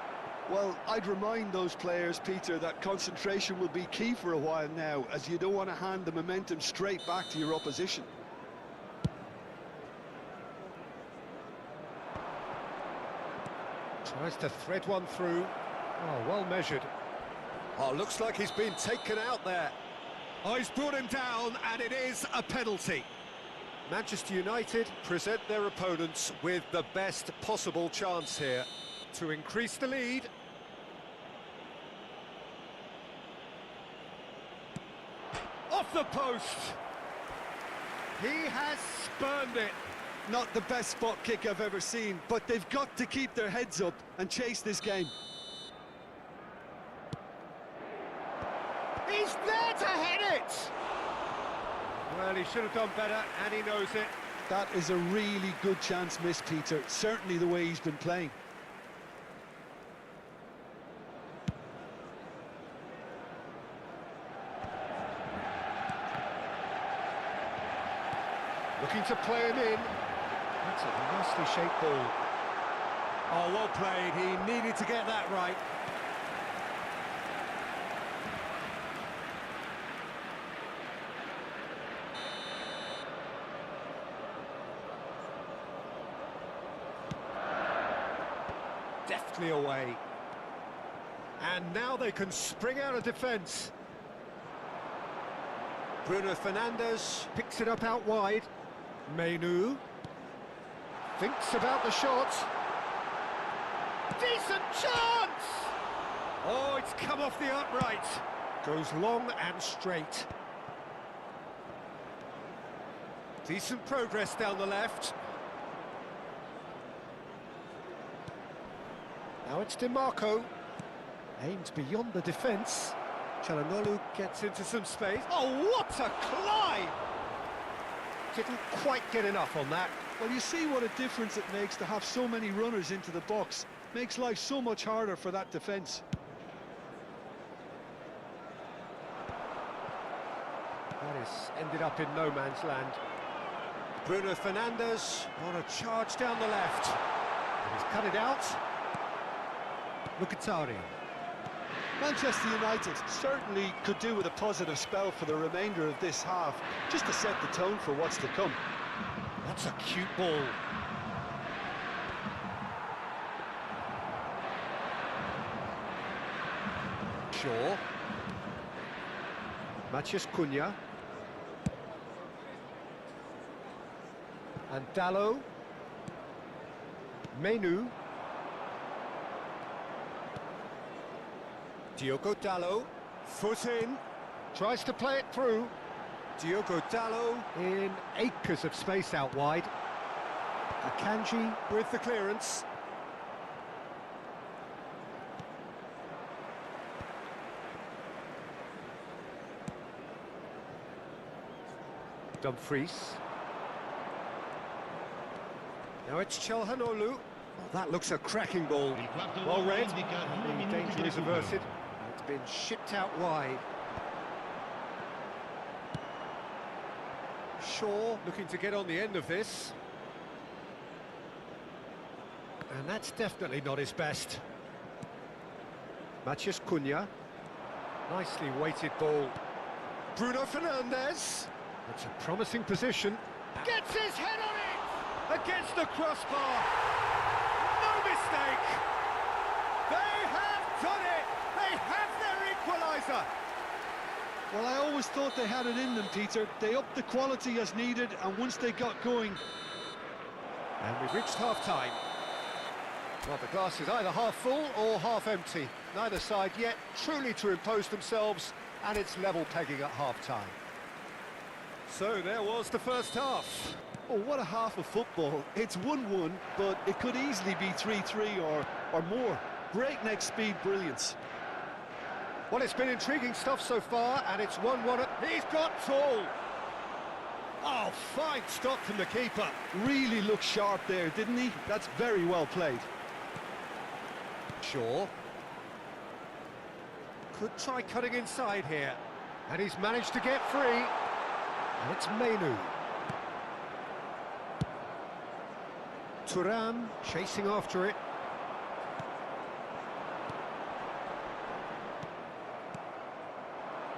Well, I'd remind those players, Peter, that concentration will be key for a while now, as you don't want to hand the momentum straight back to your opposition. Tries to thread one through. Oh, well measured. Oh, looks like he's been taken out there. Oh, he's brought him down, and it is a penalty. Manchester United present their opponents with the best possible chance here to increase the lead. Off the post. He has spurned it. Not the best spot kick I've ever seen, but they've got to keep their heads up and chase this game. He's there to head it! Well, he should have done better, and he knows it. That is a really good chance missed, Peter. Certainly the way he's been playing. Looking to play him in. That's a nicely shaped ball. Oh, well played. He needed to get that right. Deftly away. And now they can spring out of defence. Bruno Fernandes picks it up out wide. Menu thinks about the shot. Decent chance! Oh, it's come off the upright. Goes long and straight. Decent progress down the left. Now it's DiMarco. Aims beyond the defence. Calhanoglu gets into some space. Oh, what a climb! Didn't quite get enough on that. Well, you see what a difference it makes to have so many runners into the box. Makes life so much harder for that defence. That is ended up in no man's land. Bruno Fernandes on a charge down the left. He's cut it out. Mkhitaryan. Manchester United certainly could do with a positive spell for the remainder of this half, just to set the tone for what's to come. That's a cute ball. Shaw. Matheus Cunha. And Dalot. Menu. Diogo Dalot, foot in, tries to play it through. Diogo Dalot in acres of space out wide. Akanji with the clearance. Dumfries. Now it's Calhanoglu. Oh, that looks a cracking ball. Well read. The danger is averted. It's been shipped out wide. Shaw looking to get on the end of this. And that's definitely not his best. Matheus Cunha. Nicely weighted ball. Bruno Fernandes. It's a promising position. Gets his head on it! Against the crossbar. No mistake! They have done it! They have their equaliser! Well, I always thought they had it in them, Peter. They upped the quality as needed, and once they got going... And we've reached half-time. Well, the glass is either half full or half empty. Neither side yet truly to impose themselves, and it's level pegging at half-time. So there was the first half. Oh, what a half of football. It's 1-1, but it could easily be 3-3 or more. Breakneck speed brilliance. Well, it's been intriguing stuff so far, and it's 1-1. He's got tall. Oh, fine stop from the keeper. Really looked sharp there, didn't he? That's very well played. Shaw. Could try cutting inside here. And he's managed to get free. And it's Menu. Thuram chasing after it.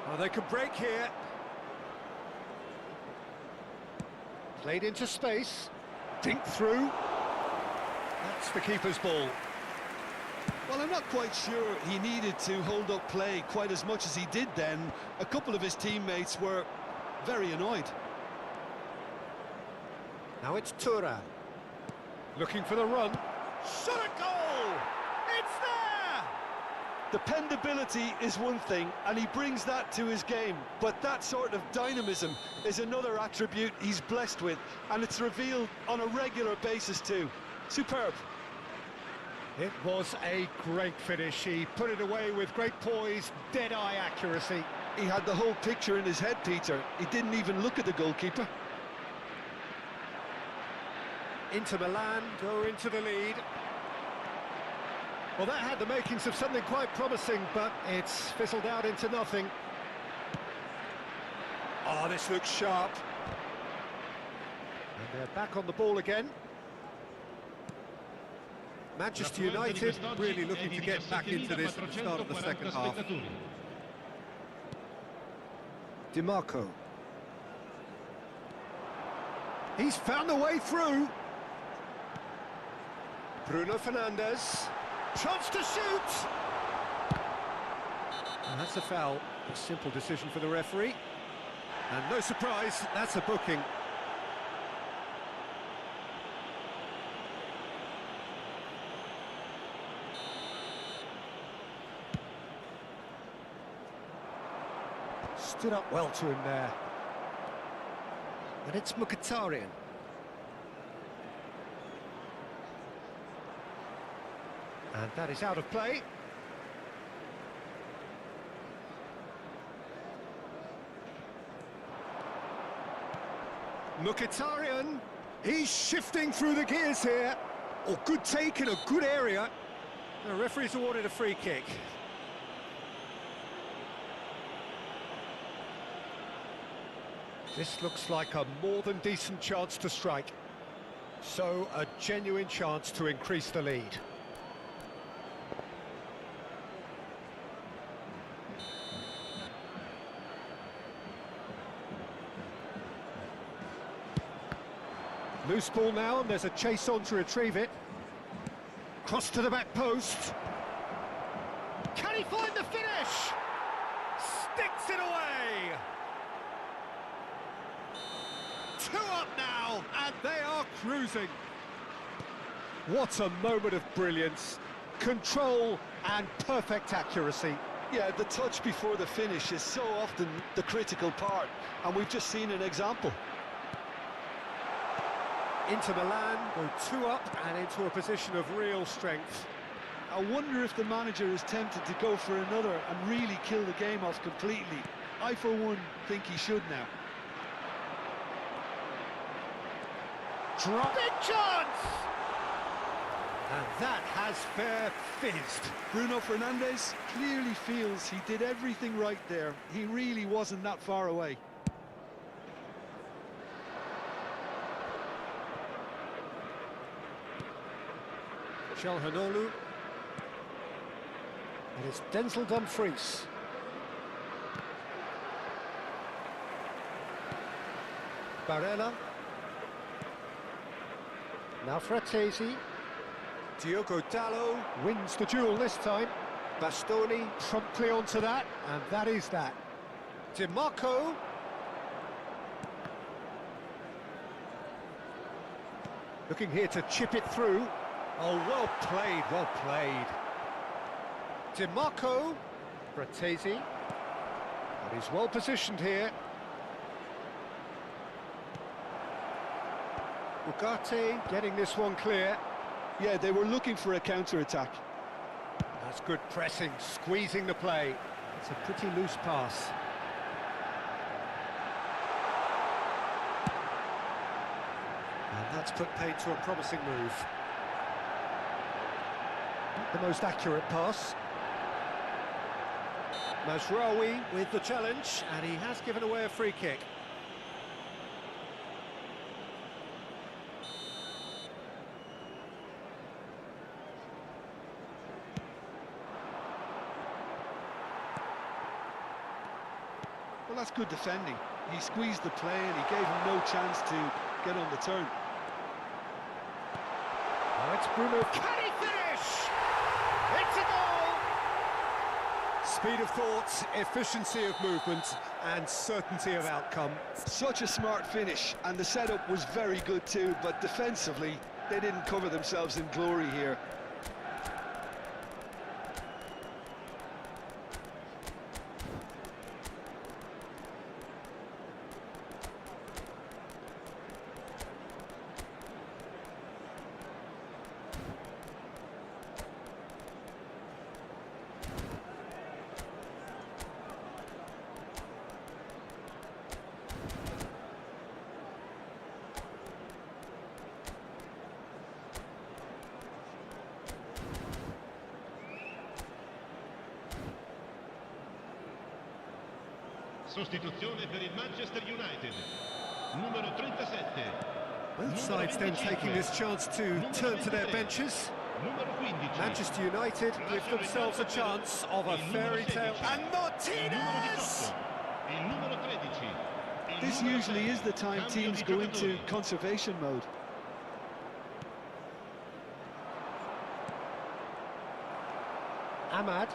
Oh, they could break here. Played into space. Dink through. That's the keeper's ball. Well, I'm not quite sure he needed to hold up play quite as much as he did then. A couple of his teammates were very annoyed. Now it's Thuram. Looking for the run. Shot a goal! It's there! Dependability is one thing, and he brings that to his game, but that sort of dynamism is another attribute he's blessed with, and it's revealed on a regular basis too. Superb. It was a great finish. He put it away with great poise, dead-eye accuracy. He had the whole picture in his head, Peter. He didn't even look at the goalkeeper. Inter Milan go into the lead. Well, that had the makings of something quite promising, but it's fizzled out into nothing. Oh, this looks sharp. And they're back on the ball again. Manchester United really looking to get back into this at the start of the second half. DiMarco. He's found a way through. Bruno Fernandes. Chance to shoot! And that's a foul. A simple decision for the referee. And no surprise, that's a booking. Stood up well to him there. And it's Mkhitaryan. And that is out of play. Mkhitaryan, he's shifting through the gears here. Oh, good take in a good area. The referee's awarded a free kick. This looks like a more than decent chance to strike. So, a genuine chance to increase the lead. Loose ball now, and there's a chase on to retrieve it. Cross to the back post. Can he find the finish? Sticks it away! 2 up now, and they are cruising. What a moment of brilliance. Control and perfect accuracy. Yeah, the touch before the finish is so often the critical part, and we've just seen an example. Inter Milan go 2 up and into a position of real strength. I wonder if the manager is tempted to go for another and really kill the game off completely. I, for one, think he should now. Drop. Big chance! And that has fair fizzed. Bruno Fernandes clearly feels he did everything right there. He really wasn't that far away. Calhanoglu. And it's Denzel Dumfries. Barella. Now Fratesi. Diogo Dalot wins the duel this time. Bastoni promptly onto that, and that is that. DiMarco. Looking here to chip it through. Oh, well played, well played. DiMarco. Fratesi. But he's well positioned here. Ugarte getting this one clear. Yeah, they were looking for a counter-attack. That's good pressing, squeezing the play. It's a pretty loose pass. And that's put paid to a promising move. Not the most accurate pass. Mazraoui with the challenge, and he has given away a free kick. Well, that's good defending. He squeezed the play and he gave him no chance to get on the turn. Oh, it's Bruno. Can he finish? It's a goal! Speed of thought, efficiency of movement, and certainty of outcome. Such a smart finish, and the setup was very good too, but defensively, they didn't cover themselves in glory here. Sostituzione per il Manchester United. Numero 37. Both sides then taking this chance to turn to their benches. Numero 15. Manchester United give themselves a chance of a fairy tale. And Martinez! Il numero 13. This usually is the time teams go into conservation mode. Ahmad.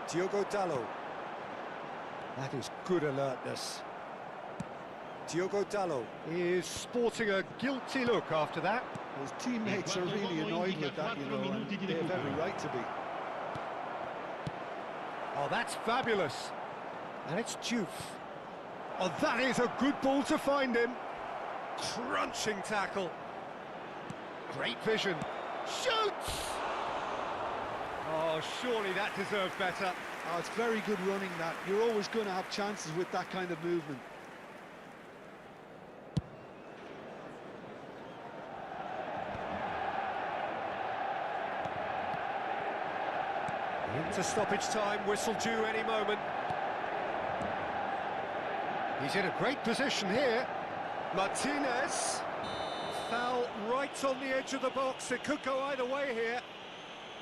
Diogo Dalot. That is good alertness. Diogo Dalot is sporting a guilty look after that. His teammates are really annoyed with that, you know, and they have every right to be. Oh, that's fabulous. And it's Diouf. Oh, that is a good ball to find him. Crunching tackle. Great vision. Shoots! Oh, surely that deserved better. Oh, it's very good running that. You're always going to have chances with that kind of movement. Into stoppage time, whistle due any moment. He's in a great position here. Martinez. Foul right on the edge of the box. It could go either way here.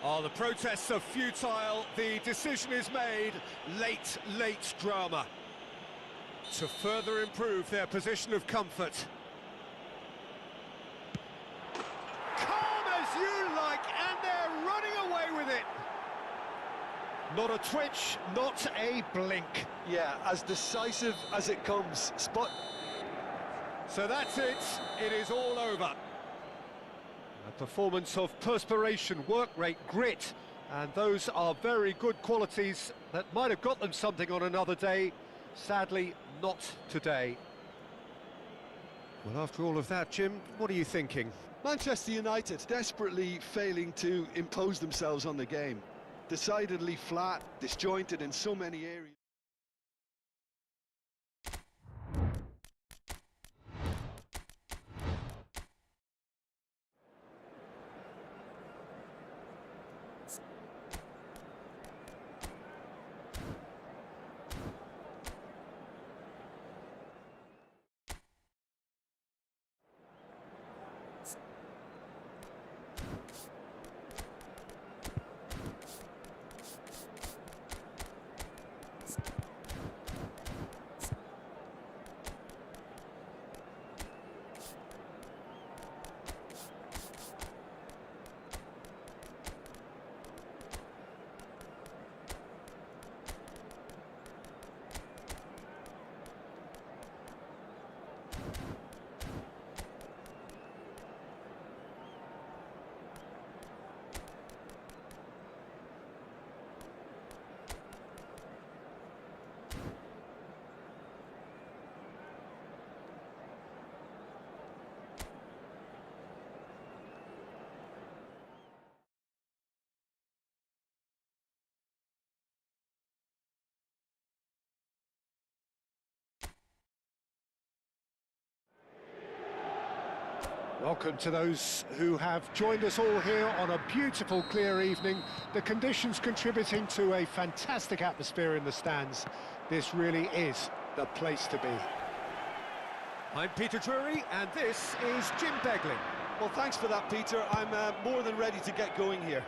Oh, the protests are futile. The decision is made. Late drama. To further improve their position of comfort. Calm as you like, and they're running away with it. Not a twitch, not a blink. Yeah, as decisive as it comes. Spot. So that's it. It is all over. A performance of perspiration, work rate, grit, and those are very good qualities that might have got them something on another day. Sadly, not today. Well, after all of that, Jim, what are you thinking? Manchester United desperately failing to impose themselves on the game. Decidedly flat, disjointed in so many areas. Welcome to those who have joined us all here on a beautiful, clear evening. The conditions contributing to a fantastic atmosphere in the stands. This really is the place to be. I'm Peter Drury, and this is Jim Beglin. Well, thanks for that, Peter. I'm more than ready to get going here.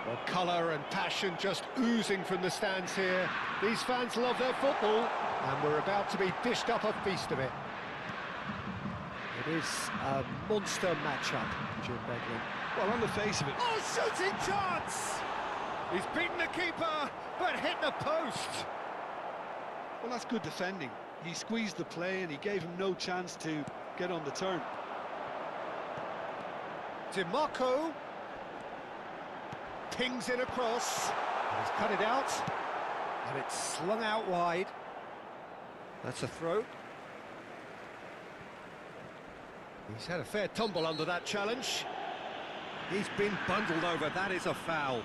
Well, colour and passion just oozing from the stands here. These fans love their football, and we're about to be dished up a feast of it. It is a monster matchup, Jim Beglin. Well, on the face of it... Oh, shooting chance! He's beaten the keeper, but hit the post. Well, that's good defending. He squeezed the play and he gave him no chance to get on the turn. DiMarco pings it across. He's cut it out, and it's slung out wide. That's a throw. He's had a fair tumble under that challenge. He's been bundled over. That is a foul.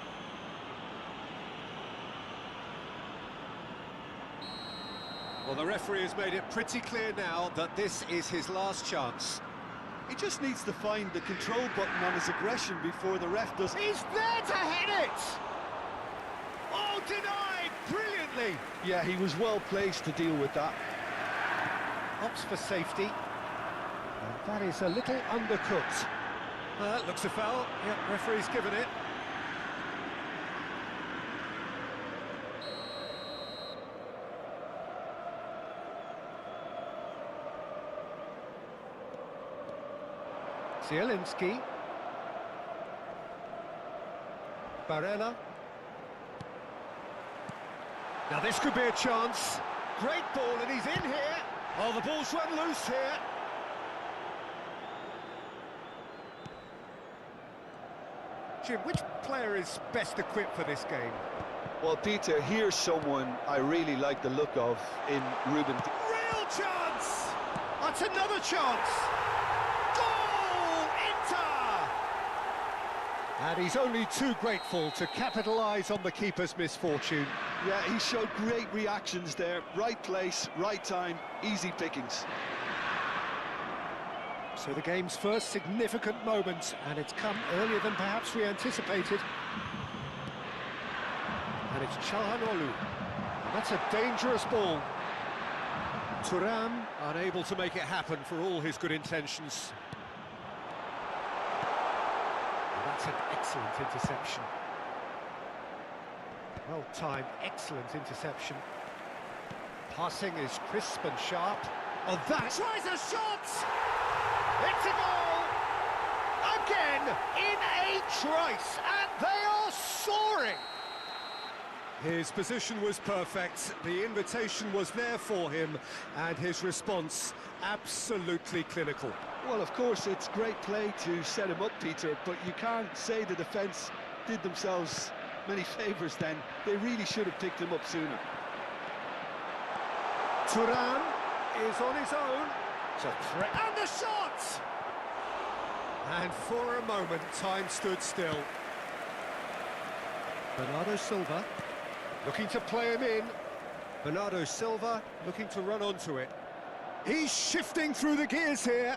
Well, the referee has made it pretty clear now that this is his last chance. He just needs to find the control button on his aggression before the ref does... He's there to head it! Oh, denied brilliantly! Yeah, he was well placed to deal with that. Opts for safety. And that is a little undercooked. That looks a foul. Yep, referee's given it. Zielinski. Barella. Now this could be a chance. Great ball, and he's in here. Oh, the ball's run loose here. Jim, which player is best equipped for this game? Well, Peter, here's someone I really like the look of in Ruben. Real chance! That's another chance! Goal! Inter! And he's only too grateful to capitalise on the keeper's misfortune. Yeah, he showed great reactions there. Right place, right time, easy pickings. So the game's first significant moment, and it's come earlier than perhaps we anticipated. And it's Çalhanoğlu. That's a dangerous ball. Thuram unable to make it happen for all his good intentions. And that's an excellent interception. Well-timed, excellent interception. Passing is crisp and sharp. Oh, that tries a shot! It's a goal! Again, in a trice, and they are soaring! His position was perfect, the invitation was there for him, and his response absolutely clinical. Well, of course, it's great play to set him up, Peter, but you can't say the defence did themselves many favours then. They really should have picked him up sooner. Thuram is on his own. It's a threat. And the shot! And for a moment, time stood still. Bernardo Silva looking to play him in. Bernardo Silva looking to run onto it. He's shifting through the gears here.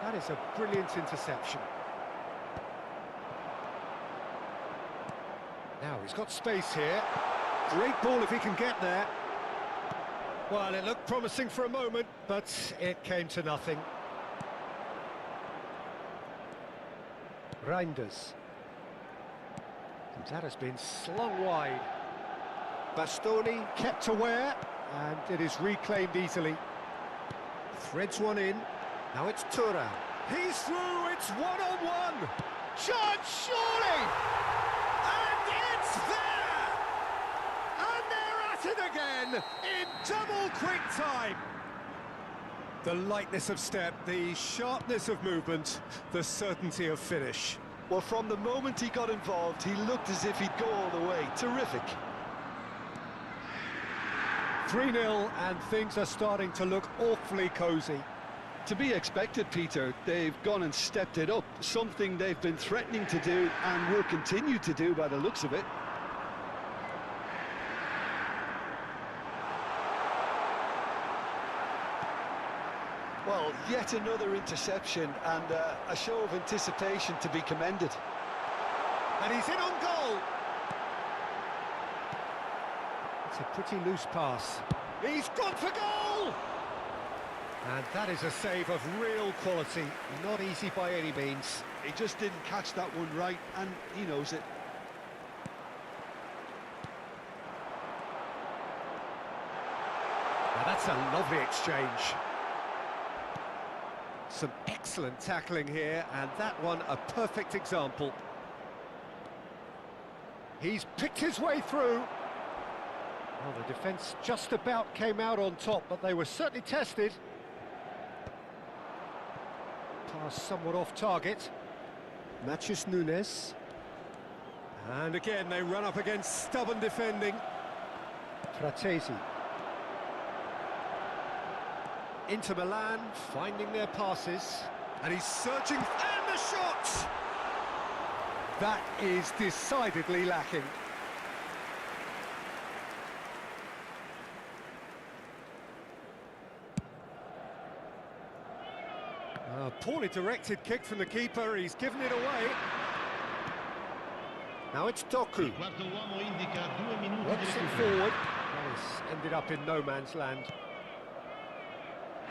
That is a brilliant interception. Now he's got space here. Great ball if he can get there. Well, it looked promising for a moment, but it came to nothing. Reinders. And that has been slung wide. Bastoni kept aware, and it is reclaimed easily. Threads one in. Now it's Thuram. He's through, it's one-on-one. Chance, surely! And it's there! And they're at it again in double quick time. The lightness of step, the sharpness of movement, the certainty of finish. Well, from the moment he got involved, he looked as if he'd go all the way. Terrific. 3-0, and things are starting to look awfully cosy. To be expected, Peter. They've gone and stepped it up, something they've been threatening to do and will continue to do by the looks of it. Well, yet another interception and a show of anticipation to be commended. And he's in on goal. It's a pretty loose pass. He's gone for goal! And that is a save of real quality. Not easy by any means. He just didn't catch that one right, and he knows it. Now that's a lovely exchange. Some excellent tackling here, and that one a perfect example. He's picked his way through. Well, the defence just about came out on top, but they were certainly tested. Pass somewhat off target. Mattheus Nunes. And again, they run up against stubborn defending. Fratesi. Inter Milan, finding their passes. And he's searching, and the shot! That is decidedly lacking. A poorly directed kick from the keeper, he's given it away. Now it's Doku. Quarto uomo indica 2 minuti di Works it recupero. forward. This ended up in no man's land.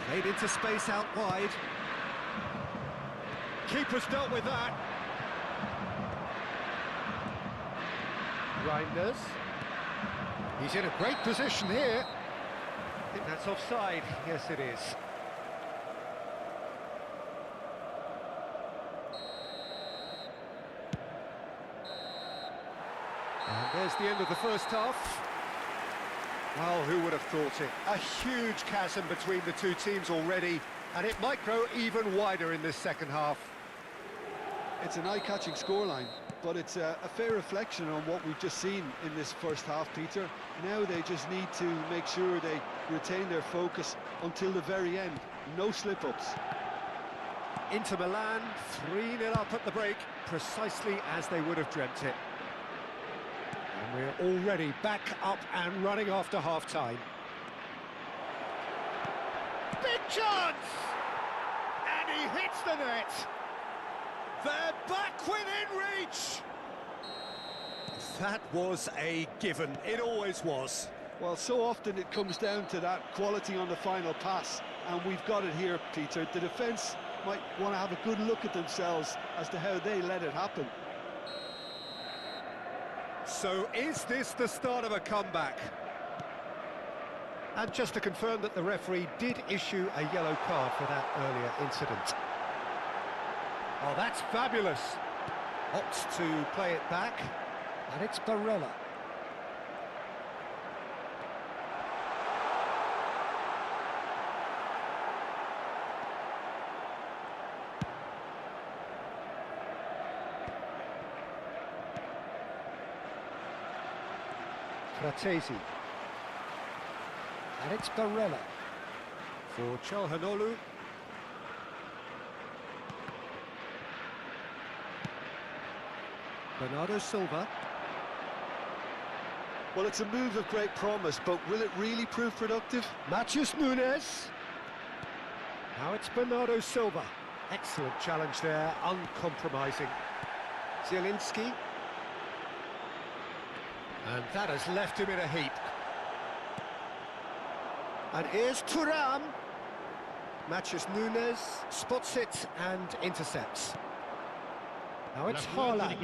Played into space out wide. Keeper's dealt with that. Reinders. He's in a great position here. I think that's offside. Yes, it is. And there's the end of the first half. Well, who would have thought it? A huge chasm between the two teams already, and it might grow even wider in this second half. It's an eye-catching scoreline, but it's a fair reflection on what we've just seen in this first half, Peter. Now they just need to make sure they retain their focus until the very end. No slip-ups. Inter Milan, 3-0 up at the break, precisely as they would have dreamt it. And we're already back up and running after half-time. Big chance! And he hits the net! They're back within reach! That was a given, it always was. Well, so often it comes down to that quality on the final pass, and we've got it here, Peter. The defence might want to have a good look at themselves as to how they let it happen. So is this the start of a comeback? And just to confirm that the referee did issue a yellow card for that earlier incident. Oh, that's fabulous. Opts to play it back, and it's Barella. Fratesi. And it's Barella for Çalhanoğlu. Bernardo Silva. Well, it's a move of great promise, but will it really prove productive? Mattheus Nunes. Now it's Bernardo Silva. Excellent challenge there, uncompromising. Zielinski. And that has left him in a heap. And here's Thuram. Mattheus Nunes spots it and intercepts. Now it's Haaland.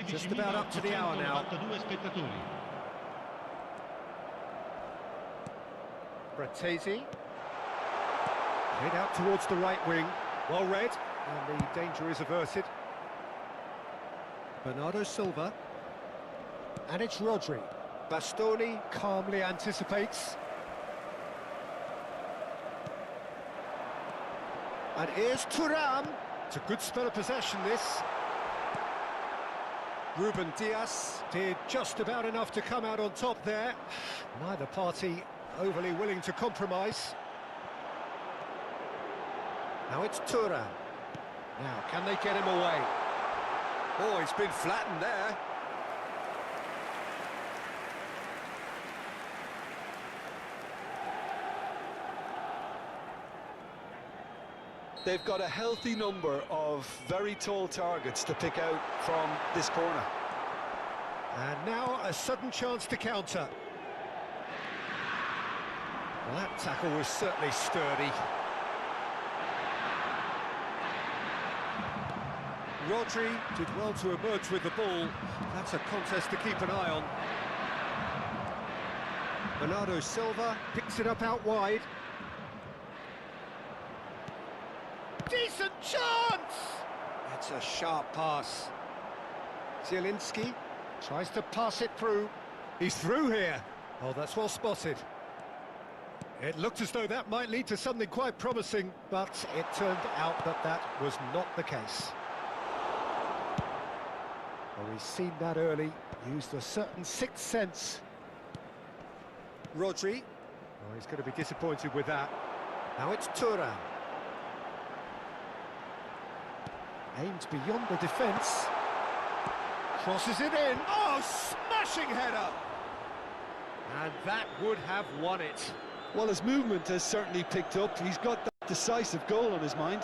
Just about up to the hour now. Fratesi. Played out towards the right wing. Well read, and the danger is averted. Bernardo Silva. And it's Rodri. Bastoni calmly anticipates. And here's Thuram. It's a good spell of possession, this. Ruben Dias did just about enough to come out on top there. Neither party overly willing to compromise. Now it's Thuram. Now, can they get him away? Oh, he's been flattened there. They've got a healthy number of very tall targets to pick out from this corner. And now a sudden chance to counter. Well, that tackle was certainly sturdy. Rodri did well to emerge with the ball. That's a contest to keep an eye on. Bernardo Silva picks it up out wide. Decent chance! It's a sharp pass. Zielinski tries to pass it through. He's through here. Oh, that's well spotted. It looked as though that might lead to something quite promising, but it turned out that that was not the case. Well, we've seen that early, used a certain sixth sense. Rodri. Oh, he's going to be disappointed with that. Now it's Thuram. Aims beyond the defence. Crosses it in. Oh, smashing header! And that would have won it. Well, his movement has certainly picked up. He's got that decisive goal on his mind.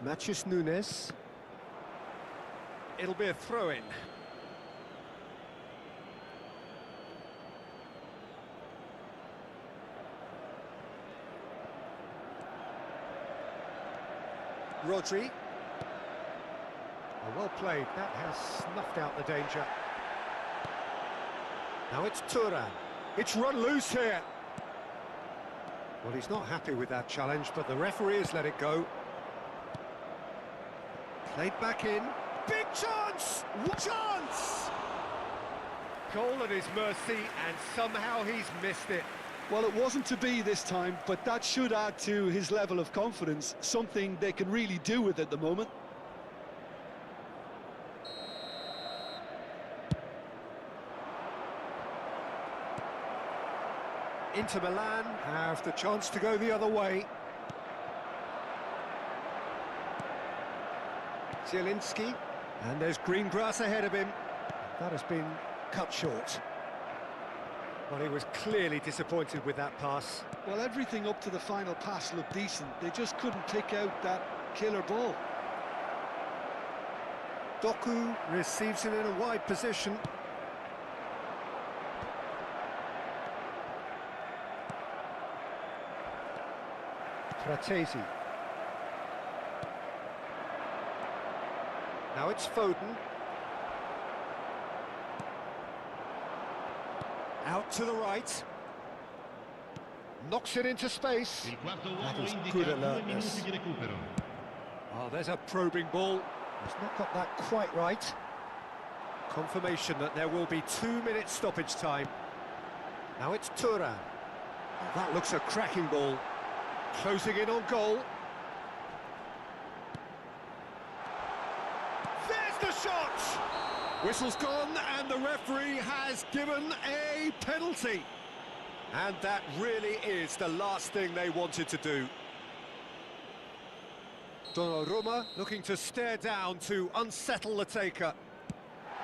Matheus Nunes. It'll be a throw-in. Rodri. Well played. That has snuffed out the danger. Now it's Thuram. It's run loose here. Well, he's not happy with that challenge, but the referee has let it go. Played back in. Big chance! Chance! Goal at his mercy, and somehow he's missed it. Well, it wasn't to be this time, but that should add to his level of confidence, something they can really do with at the moment. Inter Milan have the chance to go the other way. Zielinski, and there's green grass ahead of him. That has been cut short. Well, he was clearly disappointed with that pass. Well, everything up to the final pass looked decent. They just couldn't pick out that killer ball. Doku receives it in a wide position. Fratesi. Now it's Foden. Out to the right. Knocks it into space. Il quarto That uomo is indica good 2 alertness. minuti di recupero. Oh, there's a probing ball. He's not got that quite right. Confirmation that there will be 2 minutes stoppage time. Now it's Thuram. Oh, that looks a cracking ball. Closing in on goal. There's the shot! Whistle's gone and the referee has given a penalty. And that really is the last thing they wanted to do. Donnarumma looking to stare down to unsettle the taker.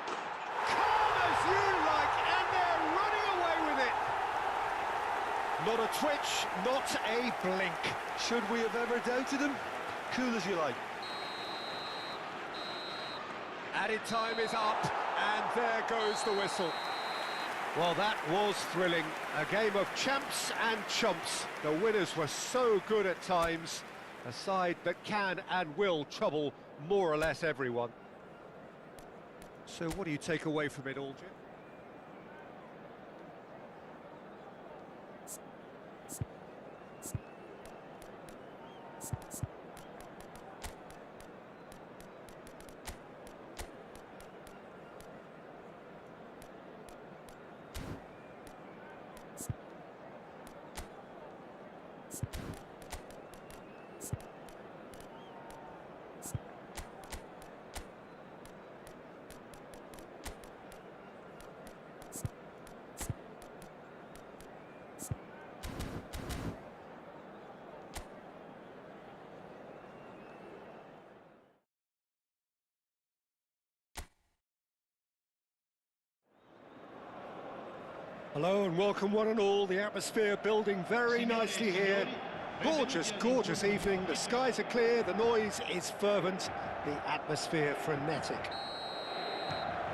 Calm as you like, and they're running away with it. Not a twitch, not a blink. Should we have ever doubted him? Cool as you like. Added time is up, and there goes the whistle. Well, that was thrilling. A game of champs and chumps. The winners were so good at times. A side that can and will trouble more or less everyone. So what do you take away from it all, Jim? Hello and welcome one and all. The atmosphere building very nicely here. Gorgeous, gorgeous evening. The skies are clear, the noise is fervent, the atmosphere frenetic.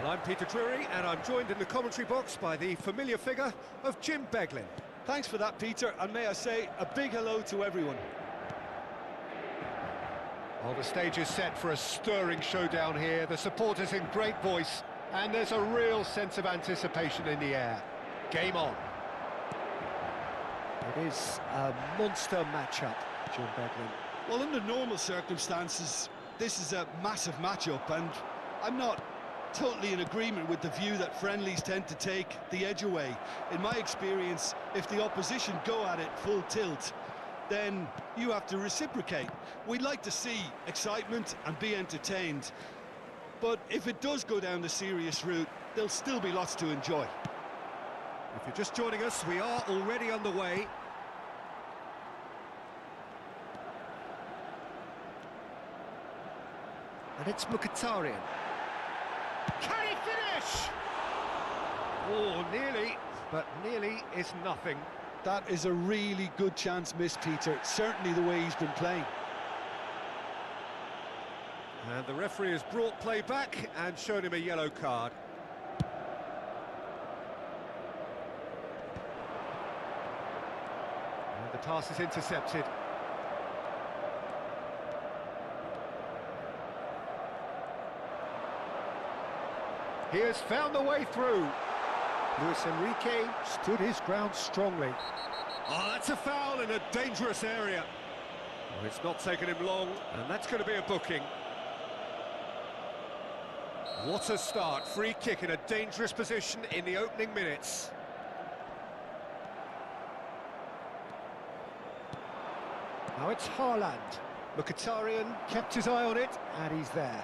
Well, I'm Peter Drury and I'm joined in the commentary box by the familiar figure of Jim Beglin. Thanks for that, Peter, and may I say a big hello to everyone. Well, the stage is set for a stirring showdown here. The supporters in great voice, and there's a real sense of anticipation in the air. Game on. It is a monster matchup, Jim Beglin. Well, under normal circumstances, this is a massive matchup, and I'm not totally in agreement with the view that friendlies tend to take the edge away. In my experience, if the opposition go at it full tilt, then you have to reciprocate. We'd like to see excitement and be entertained, but if it does go down the serious route, there'll still be lots to enjoy. If you're just joining us, we are already underway. And it's Mkhitaryan. Can he finish? Oh, nearly, but nearly is nothing. That is a really good chance missed, Peter, certainly the way he's been playing. And the referee has brought play back and shown him a yellow card. And the pass is intercepted. He has found the way through. Luis Enrique stood his ground strongly. Oh, that's a foul in a dangerous area. Oh, it's not taken him long, and that's going to be a booking. What a start. Free kick in a dangerous position in the opening minutes. Now it's Haaland. Mkhitaryan kept his eye on it, and he's there.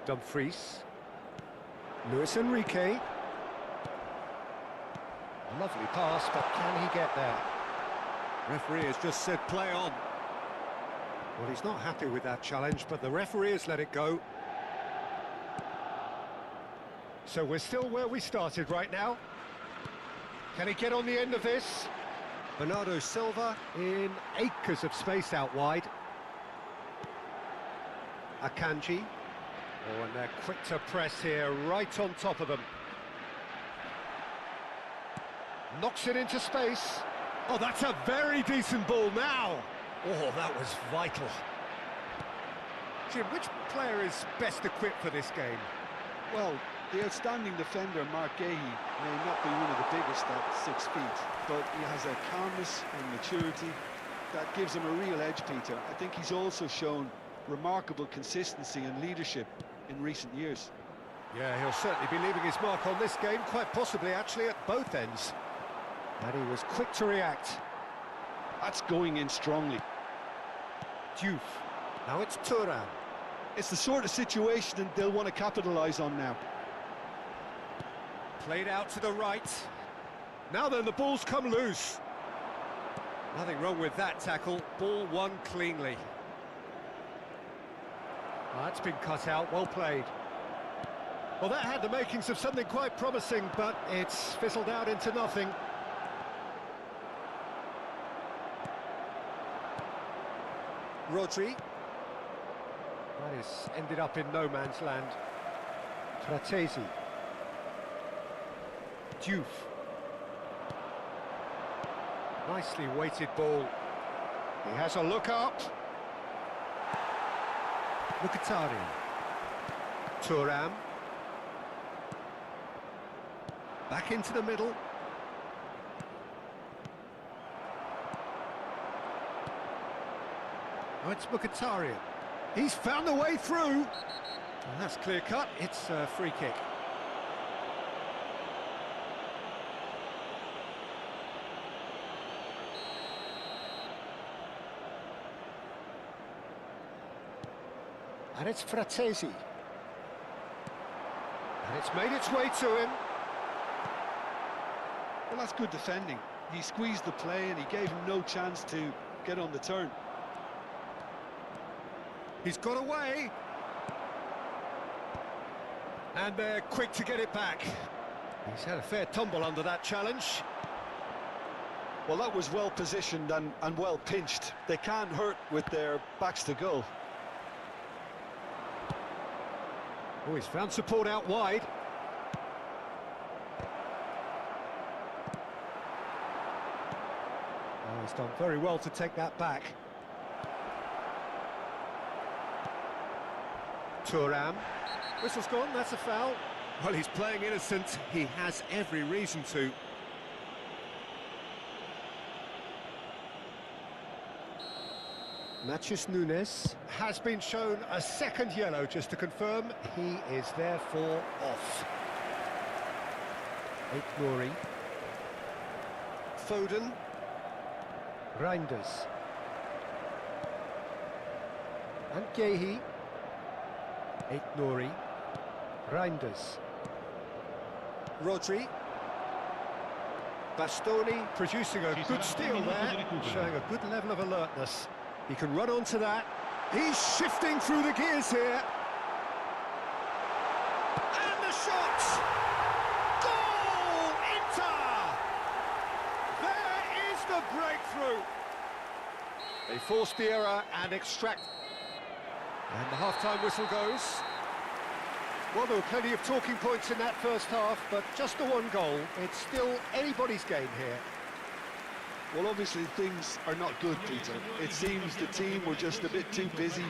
Dumfries. Luis Enrique. Lovely pass, but can he get there? Referee has just said play on. Well, he's not happy with that challenge, but the referee has let it go. So we're still where we started right now. Can he get on the end of this? Bernardo Silva in acres of space out wide. Akanji. Oh, and they're quick to press here, right on top of them. Knocks it into space. Oh, that's a very decent ball now. Oh, that was vital. Jim, which player is best equipped for this game? Well, the outstanding defender, Mark Gahey, may not be one of the biggest at 6 feet, but he has a calmness and maturity that gives him a real edge, Peter. I think he's also shown remarkable consistency and leadership in recent years. Yeah, he'll certainly be leaving his mark on this game, quite possibly actually at both ends. And he was quick to react. That's going in strongly. Diouf. Now it's Thuram. It's the sort of situation that they'll want to capitalise on now. Played out to the right. Now then, the ball's come loose. Nothing wrong with that tackle. Ball won cleanly. Well, that's been cut out. Well played. Well, that had the makings of something quite promising, but it's fizzled out into nothing. Rodri. That is ended up in no man's land. Fratesi. Diouf. Nicely weighted ball. He has a look up. Mkhitaryan. Thuram. Back into the middle. Oh, it's Mkhitaryan. He's found a way through. And that's clear cut. It's a free kick. And it's Fratesi. And it's made its way to him. Well, that's good defending. He squeezed the play and he gave him no chance to get on the turn. He's got away. And they're quick to get it back. He's had a fair tumble under that challenge. Well, that was well positioned and well pinched. They can't hurt with their backs to goal. Oh, he's found support out wide. Oh, he's done very well to take that back. Thuram. Whistle's gone, that's a foul. Well, he's playing innocent. He has every reason to. Mathias Nunes has been shown a second yellow, just to confirm. He is therefore off. Nouri. Foden. Reinders. And Gehi. Nouri. Reinders. Rodri. Bastoni producing a good steal there, showing a good level of alertness. He can run onto that. He's shifting through the gears here. And the shot! Goal! Inter! There is the breakthrough. They forced the error and extract. And the half-time whistle goes. Well, there were plenty of talking points in that first half, but just the one goal. It's still anybody's game here. Well, obviously things are not good, Peter. It seems the team were just a bit too busy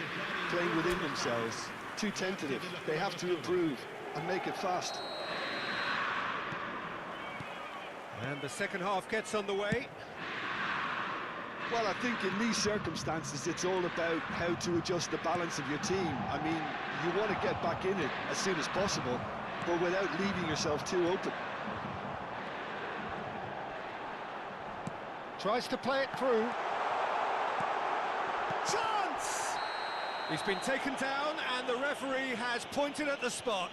playing within themselves, too tentative. They have to improve and make it fast. And the second half gets underway. Well, I think in these circumstances, it's all about how to adjust the balance of your team. I mean, you want to get back in it as soon as possible, but without leaving yourself too open. Tries to play it through. Chance! He's been taken down and the referee has pointed at the spot.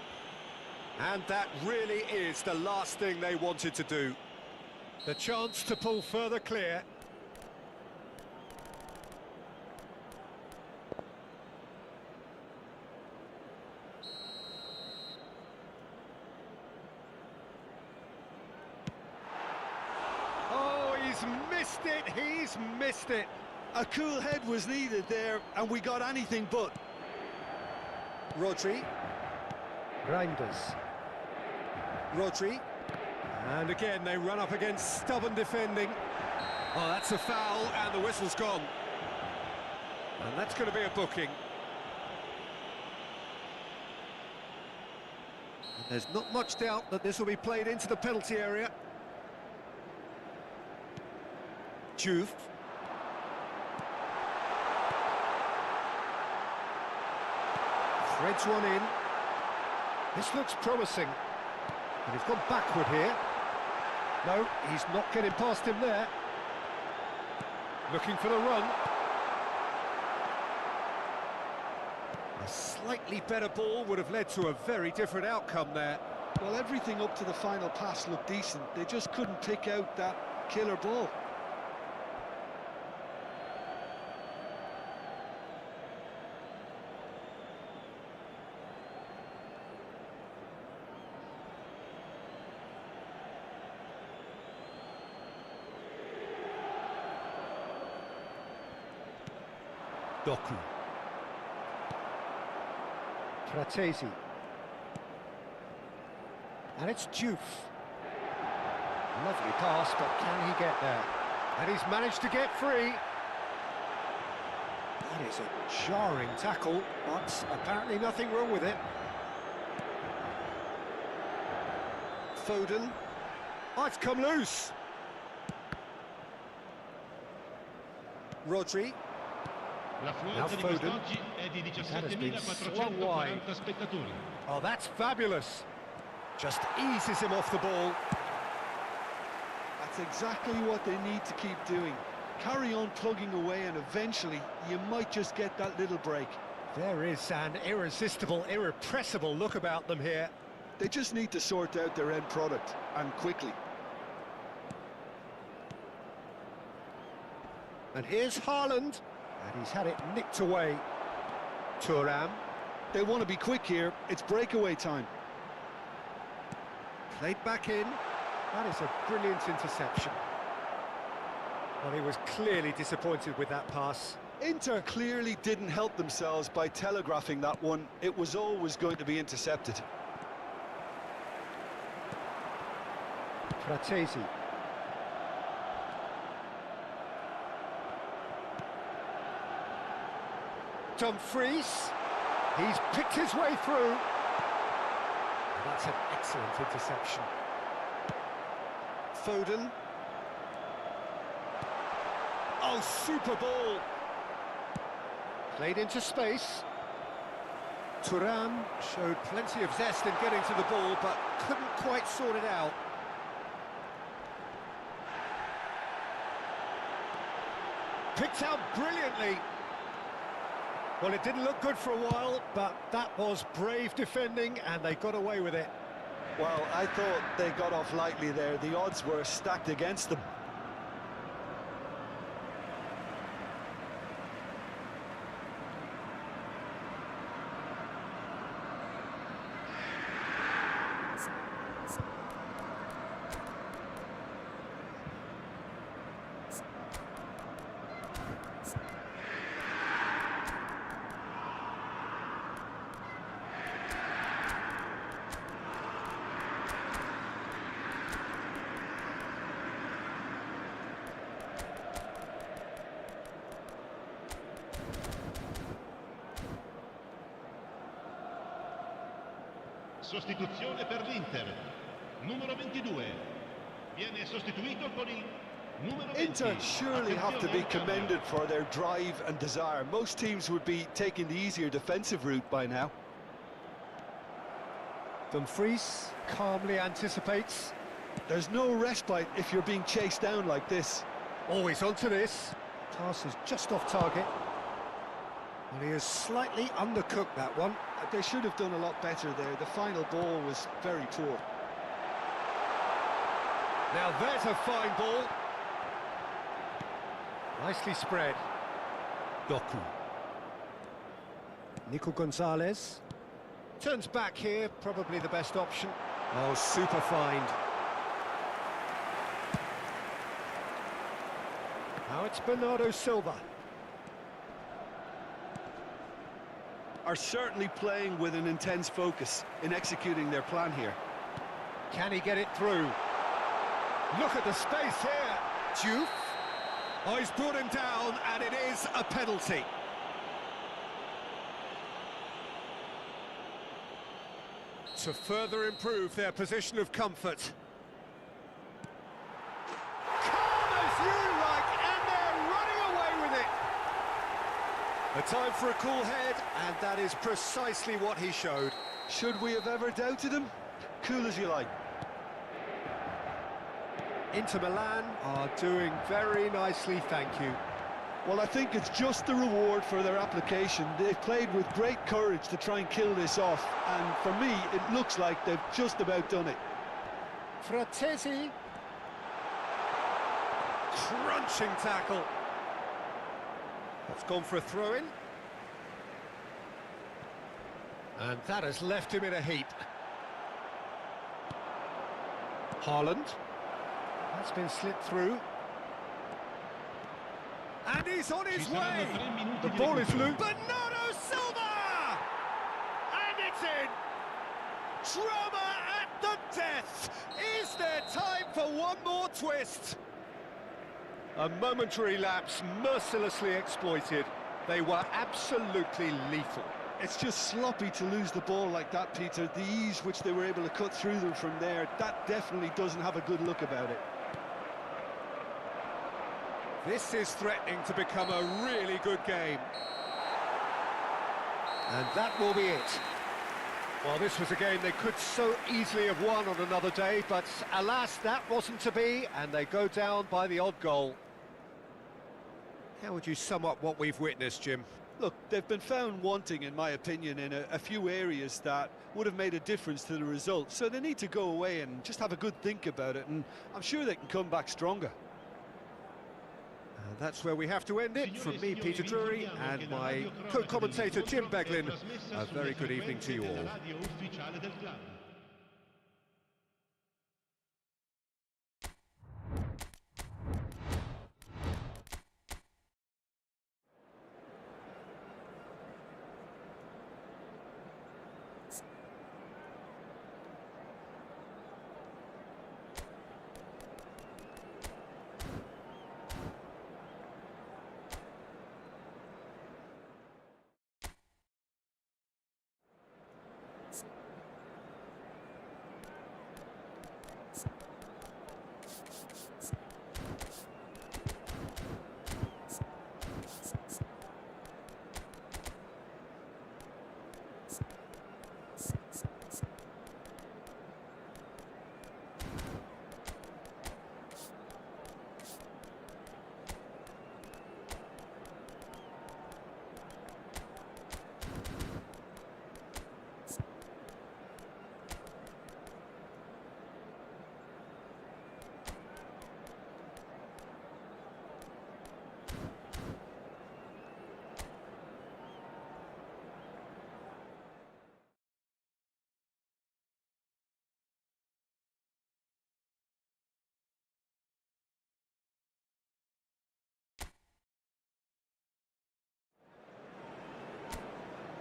And that really is the last thing they wanted to do. The chance to pull further clear. He's missed it. A cool head was needed there, and we got anything but. Rodri. Reinders. Rodri. And again, they run up against stubborn defending. Oh, that's a foul, and the whistle's gone. And that's going to be a booking. And there's not much doubt that this will be played into the penalty area. Juve. Threads one in. This looks promising. And he's gone backward here. No, he's not getting past him there. Looking for the run. A slightly better ball would have led to a very different outcome there. Well, everything up to the final pass looked decent. They just couldn't pick out that killer ball. Doku. Fratesi. And it's Juve. Lovely pass, but can he get there? And he's managed to get free. That is a jarring tackle, but apparently nothing wrong with it. Foden. Oh, it's come loose. Rodri. Now Foden. That has been slung wide. spettatori. Oh, that's fabulous. Just eases him off the ball. That's exactly what they need to keep doing. Carry on plugging away and eventually you might just get that little break. There is an irresistible, irrepressible look about them here. They just need to sort out their end product, and quickly. And here's Haaland. And he's had it nicked away. Thuram. They want to be quick here. It's breakaway time. Played back in. That is a brilliant interception. Well, he was clearly disappointed with that pass. Inter clearly didn't help themselves by telegraphing that one. It was always going to be intercepted. Fratesi. Dumfries. He's picked his way through. And that's an excellent interception. Foden. Oh, super ball. Played into space. Thuram showed plenty of zest in getting to the ball, but couldn't quite sort it out. Picked out brilliantly. Well, it didn't look good for a while, but that was brave defending, and they got away with it. Well, I thought they got off lightly there. The odds were stacked against them. Sostituzione per l'Inter. Numero 22. Viene sostituito con il numero 20. Inter surely have to be commended for their drive and desire. Most teams would be taking the easier defensive route by now. Dumfries calmly anticipates. There's no respite if you're being chased down like this. Always onto this. Pass is just off target. And he has slightly undercooked that one. They should have done a lot better there. The final ball was very poor. Now there's a fine ball. Nicely spread. Doku. Nico Gonzalez. Turns back here, probably the best option. Oh, super find. Now it's Bernardo Silva. Are certainly playing with an intense focus in executing their plan here. Can he get it through? Look at the space here. Diouf. Oh, he's brought him down, and it is a penalty. To further improve their position of comfort. Calm as you like, and they're running away with it. A time for a cool head, and that is precisely what he showed. Should we have ever doubted him? Cool as you like. Inter Milan are doing very nicely, thank you. Well, I think it's just the reward for their application. They've played with great courage to try and kill this off, and for me, it looks like they've just about done it. Fratesi. Crunching tackle. That's gone for a throw-in. And that has left him in a heap. Haaland. That's been slipped through. And he's on his way! The ball is loose. Bernardo Silva! And it's in! Drama at the death! Is there time for one more twist? A momentary lapse mercilessly exploited. They were absolutely lethal. It's just sloppy to lose the ball like that, Peter. The ease which they were able to cut through them from there, that definitely doesn't have a good look about it. This is threatening to become a really good game. And that will be it. Well, this was a game they could so easily have won on another day, but alas, that wasn't to be, and they go down by the odd goal. How would you sum up what we've witnessed, Jim? Look, they've been found wanting, in my opinion, in a few areas that would have made a difference to the result. So they need to go away and just have a good think about it, and I'm sure they can come back stronger. And that's where we have to end it. From me, Peter Drury, and my co-commentator, Jim Beglin, a very good evening to you all.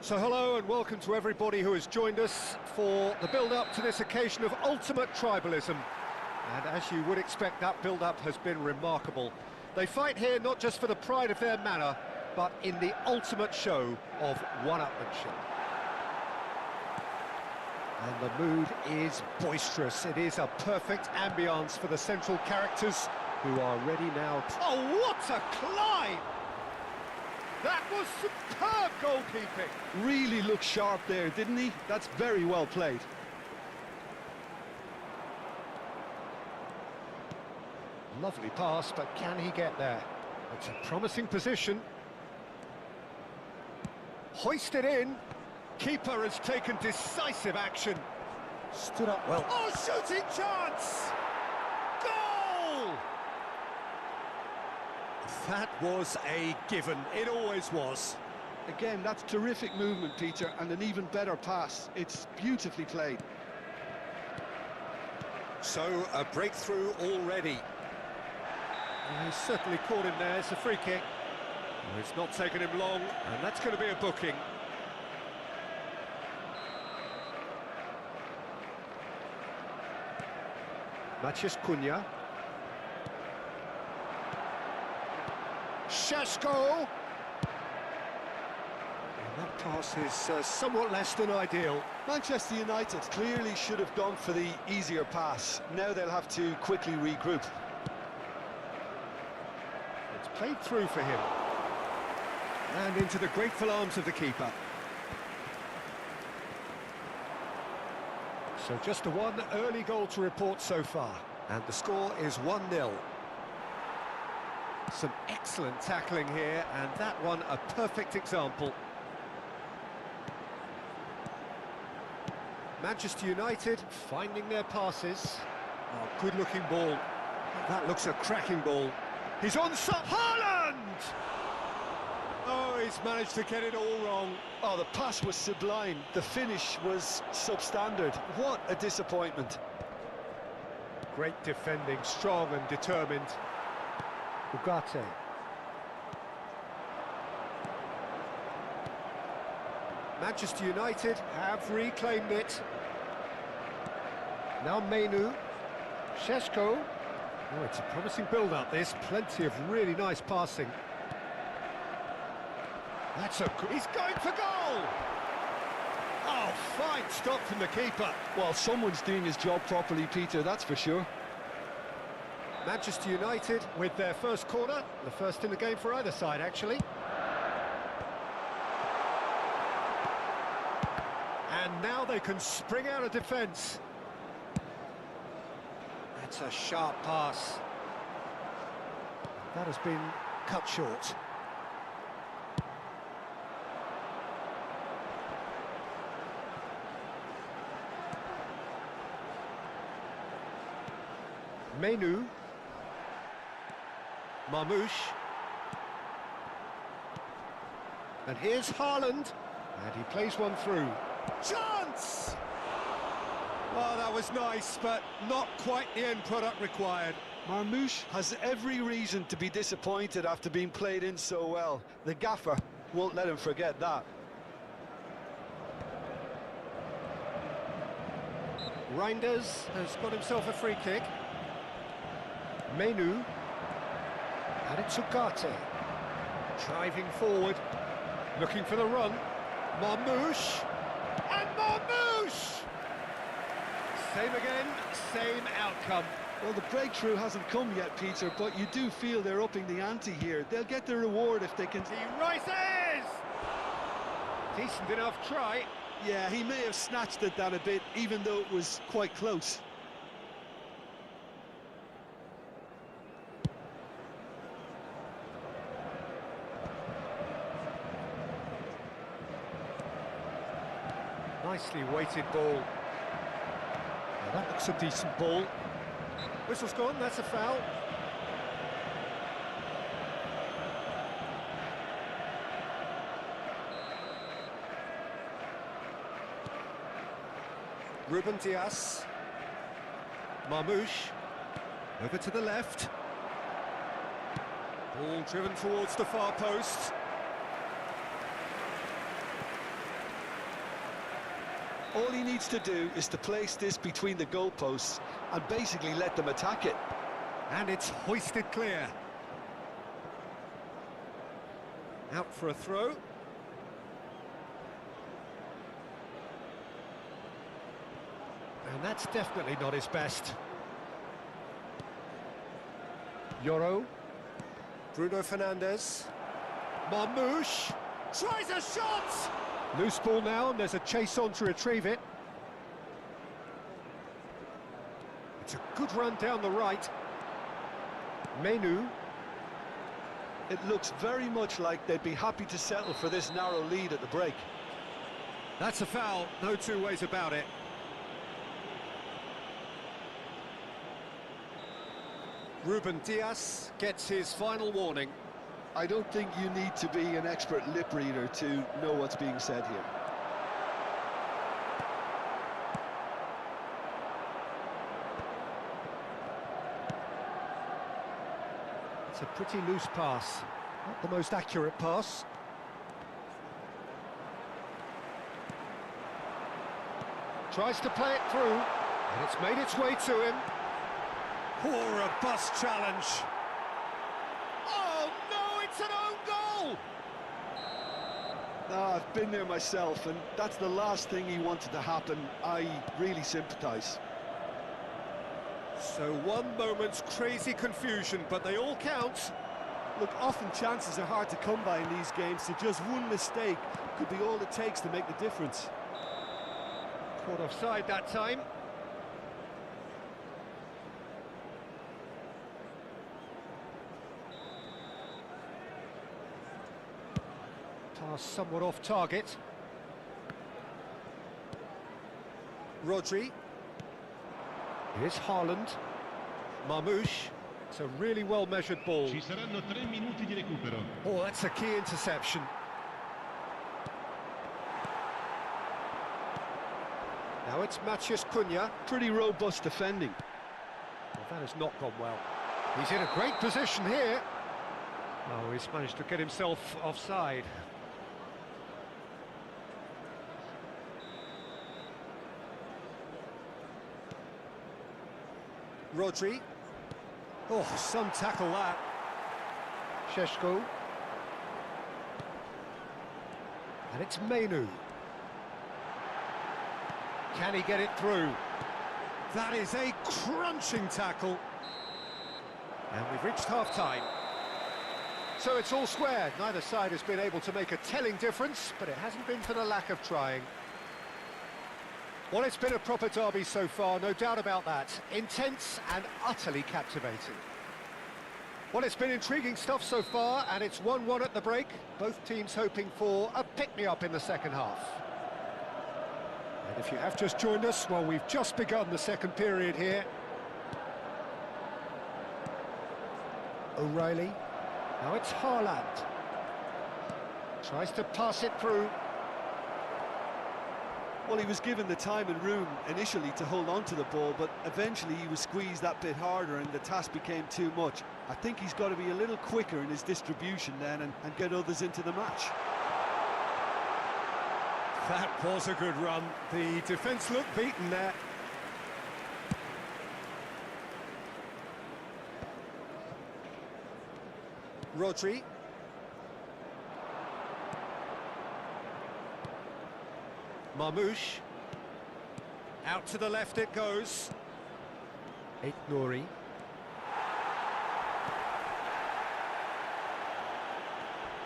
So hello and welcome to everybody who has joined us for the build-up to this occasion of ultimate tribalism. And as you would expect, that build-up has been remarkable. They fight here not just for the pride of their manor, but in the ultimate show of one-upmanship. And the mood is boisterous. It is a perfect ambience for the central characters who are ready now. Oh, what a climb! That was superb goalkeeping. Really looked sharp there, didn't he? That's very well played. Lovely pass, but can he get there? It's a promising position. Hoisted in. Keeper has taken decisive action. Stood up well. Oh, shooting chance! Goal! That was a given. It always was. Again, that's terrific movement, Peter, and an even better pass. It's beautifully played. So, a breakthrough already. He's certainly caught him there. It's a free kick. Well, it's not taken him long, and that's going to be a booking. Maciej Cunha. Šeško! That pass is somewhat less than ideal. Manchester United clearly should have gone for the easier pass. Now they'll have to quickly regroup. It's played through for him. And into the grateful arms of the keeper. So just the one early goal to report so far. And the score is 1-0. Some excellent tackling here, and that one a perfect example. Manchester United finding their passes. Oh, good-looking ball. That looks a cracking ball. He's on Haaland! Oh, he's managed to get it all wrong. Oh, the pass was sublime. The finish was substandard. What a disappointment. Great defending, strong and determined. Ugarte. Manchester United have reclaimed it. Now Menu. Šeško. Oh, it's a promising build-up, this. Plenty of really nice passing. That's a... He's going for goal! Oh, fine stop from the keeper. Well, someone's doing his job properly, Peter, that's for sure. Manchester United with their first corner, the first in the game for either side, actually. And now they can spring out of defence. That's a sharp pass. That has been cut short. Menu. Marmoush. And here's Haaland. And he plays one through. Chance! Oh, that was nice, but not quite the end product required. Marmoush has every reason to be disappointed after being played in so well. The gaffer won't let him forget that. Reinders has got himself a free kick. Menu. And it's Ugarte. Driving forward. Looking for the run. Marmoush. And Marmoush! Same again, same outcome. Well, the breakthrough hasn't come yet, Peter, but you do feel they're upping the ante here. They'll get the reward if they can... He rises! Decent enough try. Yeah, he may have snatched at that a bit, even though it was quite close. Nicely weighted ball. Now that looks a decent ball. Whistle's gone, that's a foul. Ruben Dias. Marmoush. Over to the left. Ball driven towards the far post. All he needs to do is to place this between the goalposts and basically let them attack it. And it's hoisted clear. Out for a throw. And that's definitely not his best. Yoro. Bruno Fernandes. Marmouche. Tries a shot! Loose ball now, and there's a chase on to retrieve it. It's a good run down the right. Menu. It looks very much like they'd be happy to settle for this narrow lead at the break. That's a foul, no two ways about it. Ruben Dias gets his final warning. I don't think you need to be an expert lip reader to know what's being said here. It's a pretty loose pass, not the most accurate pass. Tries to play it through, and it's made its way to him. Poor a bust challenge. Oh no, it's an own goal! I've been there myself, and that's the last thing he wanted to happen. I really sympathise. So one moment's crazy confusion, but they all count. Look, often chances are hard to come by in these games, so just one mistake could be all it takes to make the difference. Caught offside that time. Pass somewhat off target. Rodri. Here's Haaland. Marmouche. It's a really well-measured ball. Ci saranno 3 minuti di recupero. Oh, that's a key interception. Now it's Matheus Cunha. Pretty robust defending. Well, that has not gone well. He's in a great position here. Oh, he's managed to get himself offside. Rodri. Oh, some tackle that. Šeško. And it's Menu. Can he get it through? That is a crunching tackle. And we've reached half-time. So it's all square. Neither side has been able to make a telling difference, but it hasn't been for the lack of trying. Well, it's been a proper derby so far, no doubt about that. Intense and utterly captivating. Well, it's been intriguing stuff so far, and it's 1-1 at the break. Both teams hoping for a pick-me-up in the second half. And if you have just joined us, well, we've just begun the second period here. O'Reilly. Now it's Haaland. Tries to pass it through. Well, he was given the time and room initially to hold on to the ball, but eventually he was squeezed that bit harder and the task became too much. I think he's got to be a little quicker in his distribution then and get others into the match. That was a good run. The defence looked beaten there. Rodri. Marmouche. Out to the left it goes. Nouri.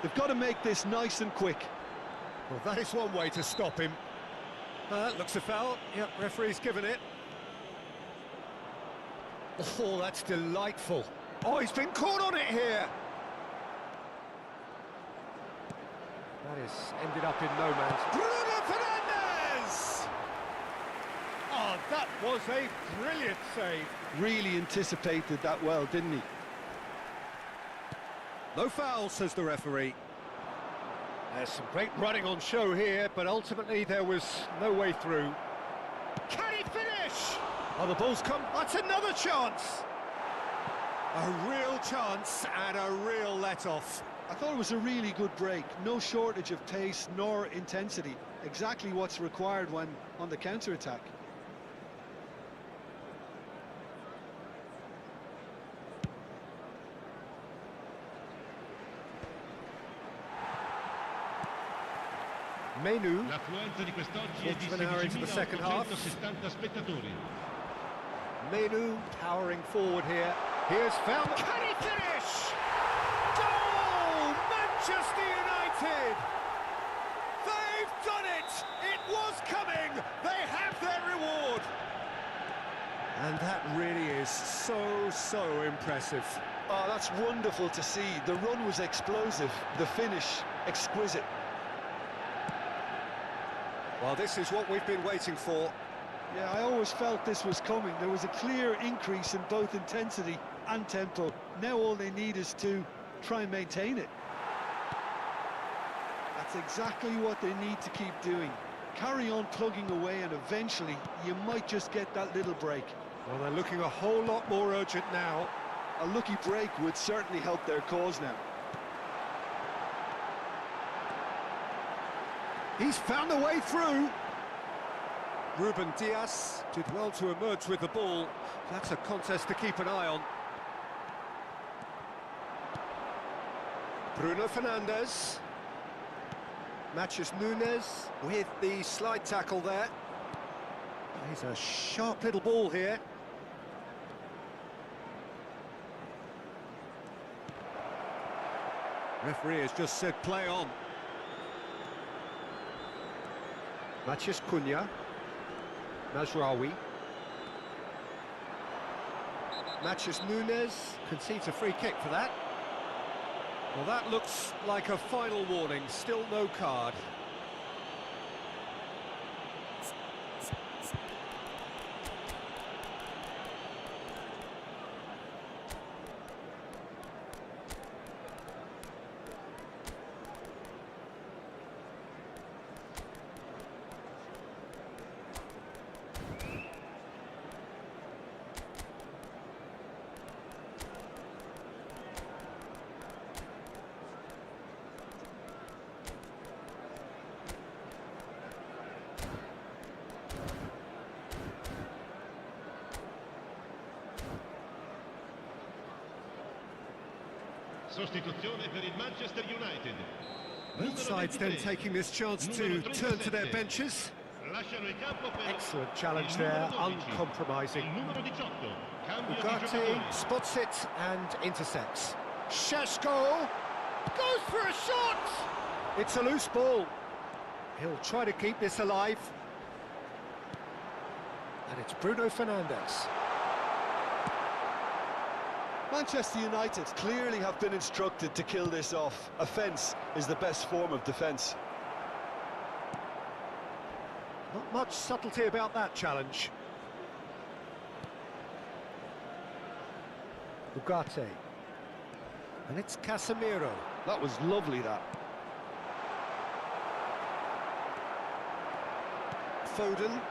They've got to make this nice and quick. Well, that is one way to stop him. Looks a foul. Yep, referee's given it. Oh, that's delightful. Oh, he's been caught on it here. That has ended up in no man's... Bruno Fernandes! Oh, that was a brilliant save. Really anticipated that well, didn't he? No foul, says the referee. There's some great running on show here, but ultimately there was no way through. Can he finish? Oh, the ball's come. That's another chance. A real chance and a real let-off. I thought it was a really good break. No shortage of pace nor intensity. Exactly what's required when on the counter-attack. Menu. L'affluenza di quest'oggi è di Quarter of an hour into the second half. 16.870 spettatori. Menu powering forward here. Here's found. Can he finish? Goal! Manchester United! They've done it! It was coming! They have their reward! And that really is so impressive. Oh, that's wonderful to see. The run was explosive, the finish exquisite. Well, this is what we've been waiting for. Yeah, I always felt this was coming. There was a clear increase in both intensity and tempo. Now all they need is to try and maintain it. That's exactly what they need to keep doing. Carry on plugging away and eventually you might just get that little break. Well, they're looking a whole lot more urgent now. A lucky break would certainly help their cause now. He's found a way through. Ruben Dias did well to emerge with the ball. That's a contest to keep an eye on. Bruno Fernandes. Matches Nunes with the slide tackle there. He's a sharp little ball here. Referee has just said play on. Matheus Cunha. Mazraoui. Matheus Nunes concedes a free kick for that. Well, that looks like a final warning. Still no card. Sostituzione per il Manchester United. Both sides then taking this chance to turn to their benches. Lasciano il campo per Excellent challenge il there, numero 12, uncompromising. il numero 18. Cambio di Ugarte giocatori. spots it and intercepts. Šeško goes for a shot! It's a loose ball. He'll try to keep this alive. And it's Bruno Fernandes. Manchester United clearly have been instructed to kill this off. Offence is the best form of defence. Not much subtlety about that challenge. Ugarte. And it's Casemiro. That was lovely, that. Foden.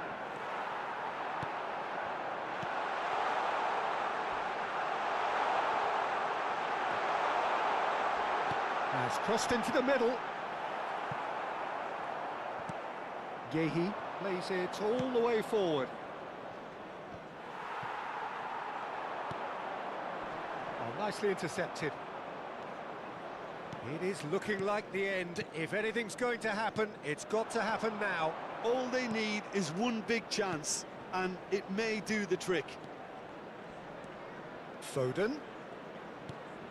Has crossed into the middle. Yehi plays it all the way forward. Oh, nicely intercepted. It is looking like the end. If anything's going to happen, it's got to happen now. All they need is one big chance, and it may do the trick. Foden.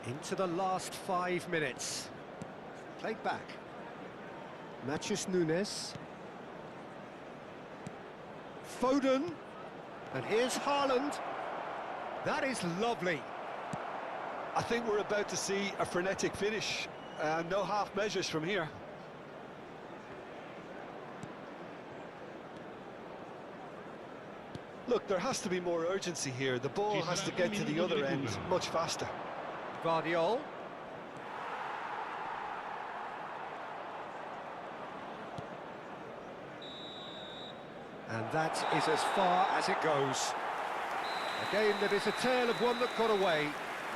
Into the last 5 minutes. Played back. Matheus Nunes. Foden. And here's Haaland. That is lovely. I think we're about to see a frenetic finish. No half measures from here. Look, there has to be more urgency here. The ball has to get to the other end much faster. Guardiol. And that is as far as it goes. A game that is a tale of one that got away.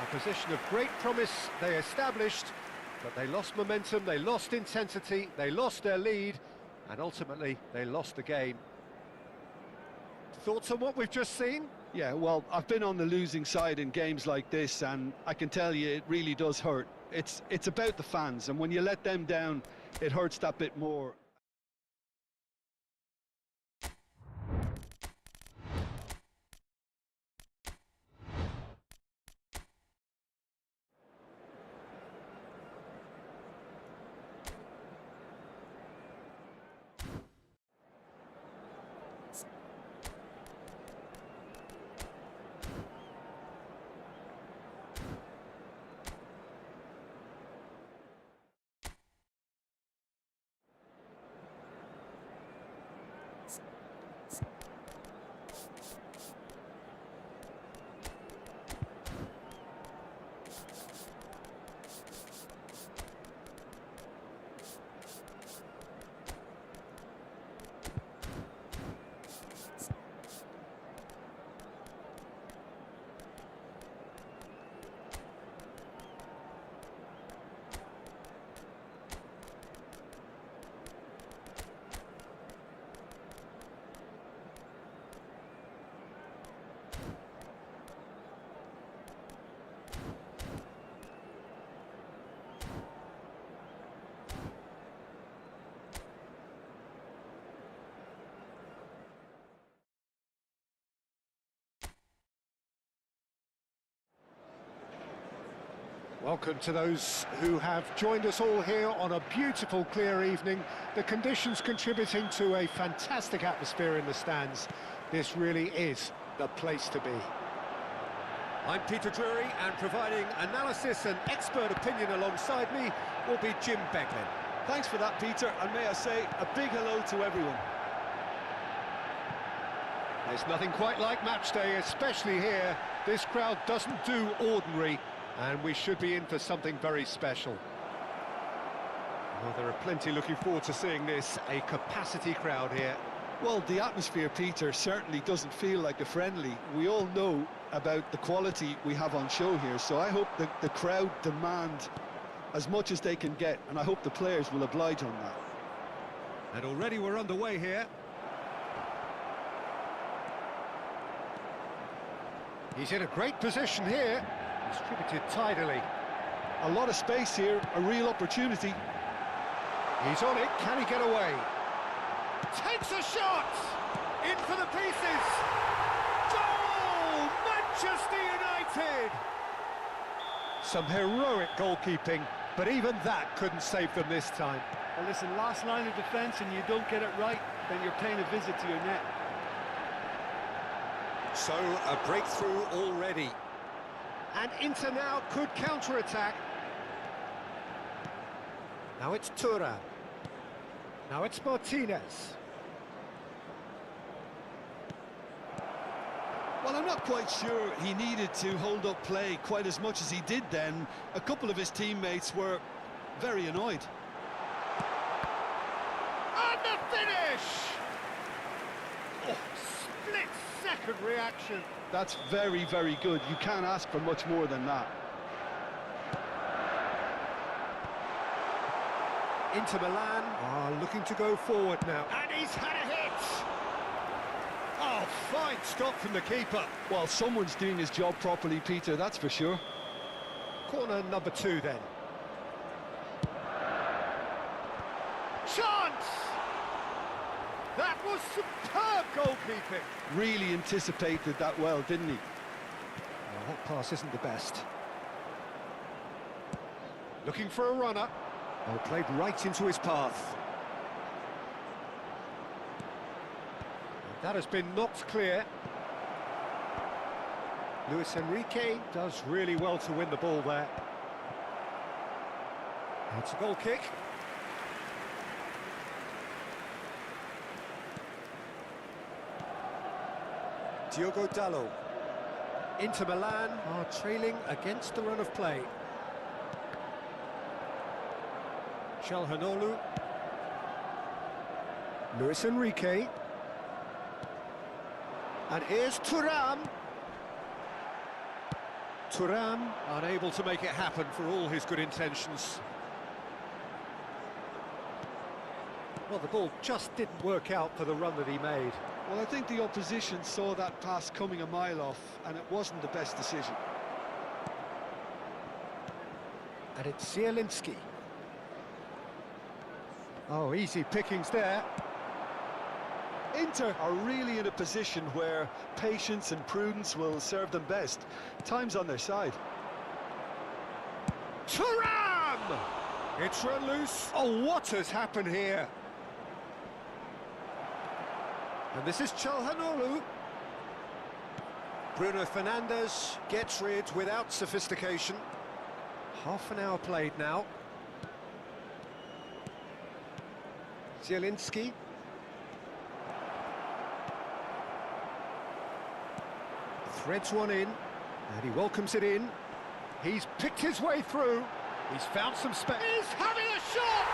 A position of great promise they established, But they lost momentum, they lost intensity, they lost their lead, and ultimately they lost the game. Thoughts on what we've just seen? Yeah, well, I've been on the losing side in games like this, and I can tell you it really does hurt. It's about the fans, and when you let them down, it hurts that bit more. Welcome to those who have joined us all here on a beautiful, clear evening. The conditions contributing to a fantastic atmosphere in the stands. This really is the place to be. I'm Peter Drury, and providing analysis and expert opinion alongside me will be Jim Becklin. Thanks for that, Peter, and may I say a big hello to everyone. There's nothing quite like match day, especially here. This crowd doesn't do ordinary, and we should be in for something very special. Well, there are plenty looking forward to seeing this, a capacity crowd here. Well, the atmosphere, Peter, certainly doesn't feel like a friendly. We all know about the quality we have on show here, so I hope that the crowd demand as much as they can get, and I hope the players will oblige on that. And already we're underway here. He's in a great position here. Distributed tidily. A lot of space here, a real opportunity. He's on it, can he get away? Takes a shot! In for the pieces! Goal! Manchester United! Some heroic goalkeeping, but even that couldn't save them this time. Well, listen, last line of defence and you don't get it right, then you're paying a visit to your net. So, a breakthrough already. And Inter now could counter-attack. Now it's Thuram. Now it's Martinez. Well, I'm not quite sure he needed to hold up play quite as much as he did then. A couple of his teammates were very annoyed. And the finish! Oh, split-second reaction. That's very, very good. You can't ask for much more than that. Inter Milan are looking to go forward now. And he's had a hit! Oh, fine stop from the keeper. Well, someone's doing his job properly, Peter, that's for sure. Corner number 2 then. Chance! That was superb goalkeeping. Really anticipated that well, didn't he? Well, that pass isn't the best. Looking for a runner. Oh, played right into his path. That has been knocked clear. Luis Enrique does really well to win the ball there. It's a goal kick. Diogo Dalot. Inter Milan are trailing against the run of play. Çalhanoğlu. Luis Enrique. And here's Thuram. Thuram unable to make it happen for all his good intentions. Well, the ball just didn't work out for the run that he made. Well, I think the opposition saw that pass coming a mile off, and it wasn't the best decision. And it's Zielinski. Oh, easy pickings there. Inter are really in a position where patience and prudence will serve them best. Time's on their side. Thuram! It's run loose. Oh, what has happened here? And this is Çalhanoğlu. Bruno Fernandes gets rid without sophistication. Half an hour played now. Zielinski. Threads one in, and he welcomes it in. He's picked his way through. He's found some space. He's having a shot!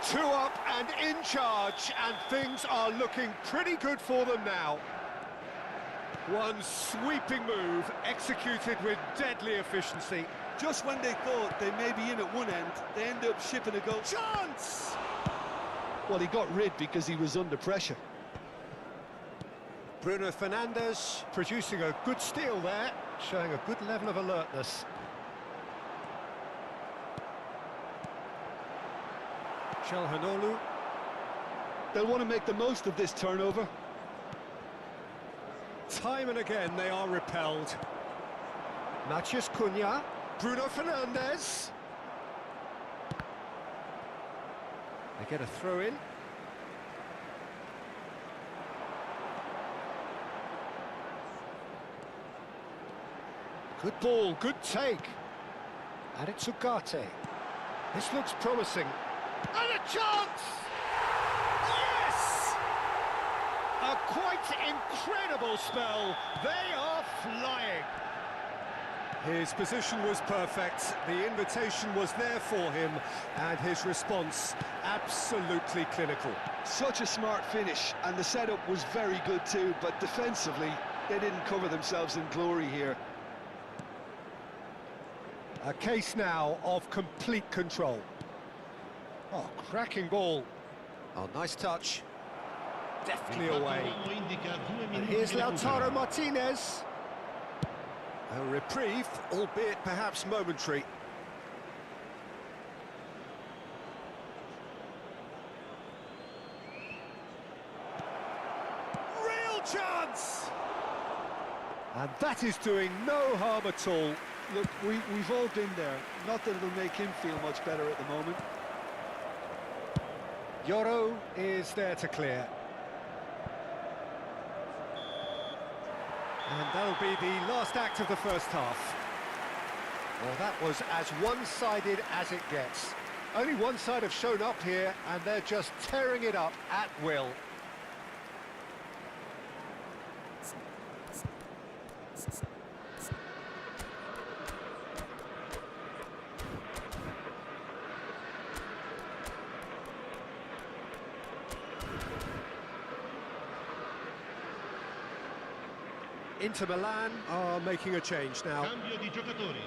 Goal! 2 up and in charge, and things are looking pretty good for them now. One sweeping move, executed with deadly efficiency. Just when they thought they may be in at one end, they end up shipping a goal. Chance! Well, he got rid because he was under pressure. Bruno Fernandes producing a good steal there, showing a good level of alertness. Çalhanoğlu. They'll want to make the most of this turnover. Time and again they are repelled. Matheus Cunha, Bruno Fernandes. They get a throw in. Good ball, good take. And it's Ugarte. This looks promising. And a chance! Yes! A quite incredible spell. They are flying. His position was perfect. The invitation was there for him, and his response absolutely clinical. Such a smart finish, and the setup was very good too, but defensively, they didn't cover themselves in glory here. A case now of complete control. Oh, cracking ball. Oh, nice touch. Deftly away. And here's Lautaro Martinez. A reprieve, albeit perhaps momentary. Real chance! And that is doing no harm at all. Look, we've all been there. Not that it'll make him feel much better at the moment. Yoro is there to clear. And that'll be the last act of the first half. Well, that was as one-sided as it gets. Only one side have shown up here, and they're just tearing it up at will. Inter Milan are making a change now. Cambio di giocatori.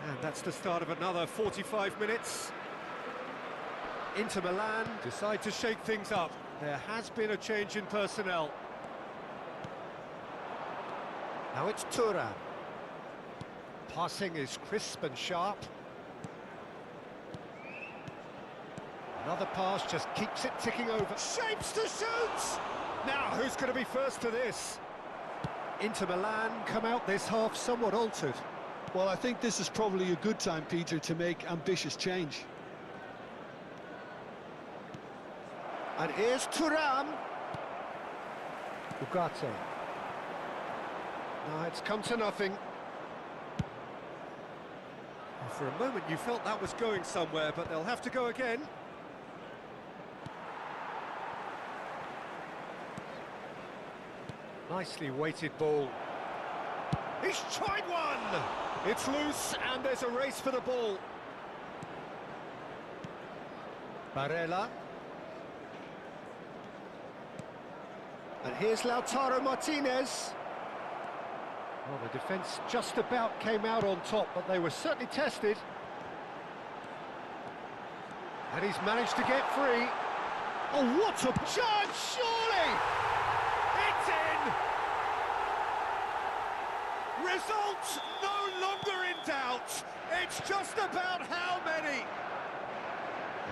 And that's the start of another 45 minutes. Inter Milan decide to shake things up. There has been a change in personnel. Now it's Thuram. Passing is crisp and sharp. Another pass just keeps it ticking over. Shapes to shoot! Now, who's going to be first to this? Inter Milan come out this half somewhat altered. Well, I think this is probably a good time, Peter, to make ambitious change. And here's Thuram. Ugarte. No, it's come to nothing. And for a moment you felt that was going somewhere, but they'll have to go again. Nicely weighted ball. He's tried one! It's loose and there's a race for the ball. Barella. And here's Lautaro Martinez. Well, the defence just about came out on top, but they were certainly tested. And he's managed to get free. Oh, what a chance, surely! It's in! Results no longer in doubt. It's just about how many.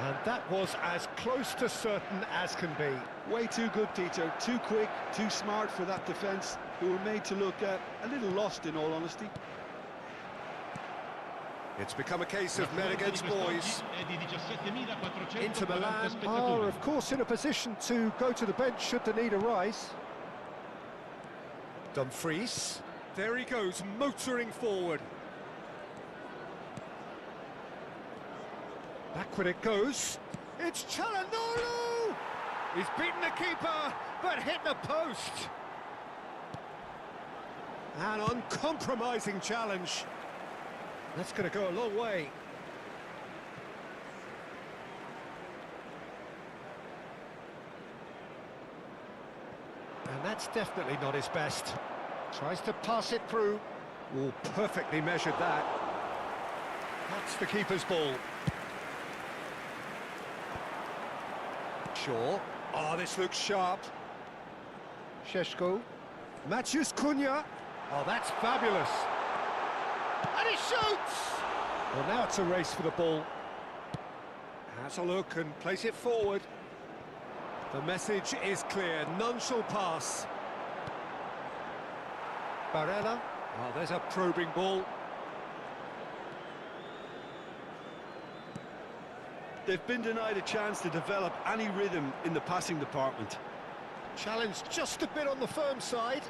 And that was as close to certain as can be. Way too good, Peter. Too quick, too smart for that defence, who were made to look a little lost, in all honesty. It's become a case of men against boys. È di 17.440 Inter Milan are, spettatori. of course, in a position to go to the bench should the need arise. Dumfries. There he goes, motoring forward. Backward it goes. It's Calhanoglu! He's beaten the keeper, but hit the post. An uncompromising challenge. That's going to go a long way. And that's definitely not his best. Tries to pass it through. Oh, perfectly measured that. That's the keeper's ball. Shaw. Oh, this looks sharp. Šeško. Matches Cunha. Oh, that's fabulous. And he shoots! Well, now it's a race for the ball. Has a look and plays it forward. The message is clear, none shall pass. Barella. Oh, there's a probing ball. They've been denied a chance to develop any rhythm in the passing department. Challenge just a bit on the firm side.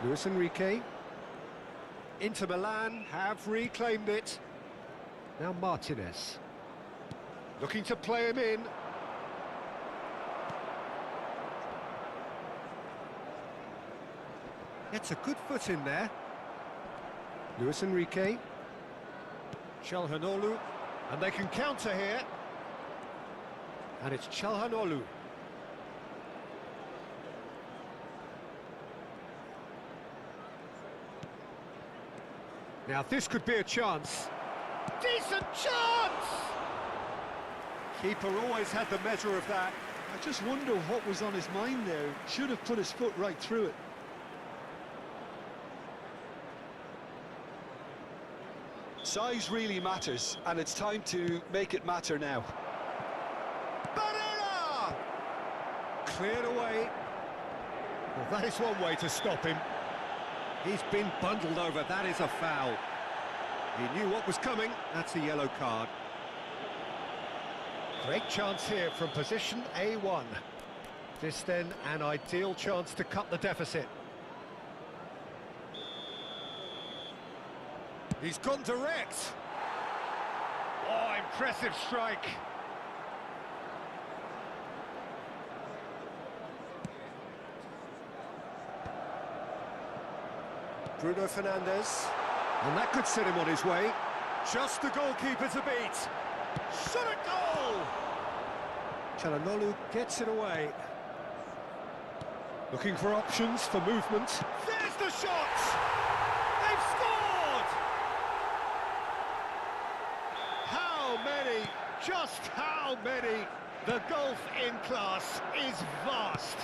Luis Enrique. Inter Milan have reclaimed it. Now Martinez. Looking to play him in. Gets a good foot in there. Luis Enrique. Calhanoglu. And they can counter here. And it's Calhanoglu. Now this could be a chance. Decent chance! Keeper always had the measure of that. I just wonder what was on his mind there. Should have put his foot right through it. Size really matters, and it's time to make it matter now. Barella! Cleared away. Well, that is one way to stop him. He's been bundled over. That is a foul. He knew what was coming. That's a yellow card. Great chance here from position A1. This then an ideal chance to cut the deficit. He's gone direct. Oh, impressive strike. Bruno Fernandes. And that could set him on his way. Just the goalkeeper to beat. Shot at goal! Calhanoglu gets it away. Looking for options for movement. There's the shot! They've scored! How many? Just how many? The gulf in class is vast.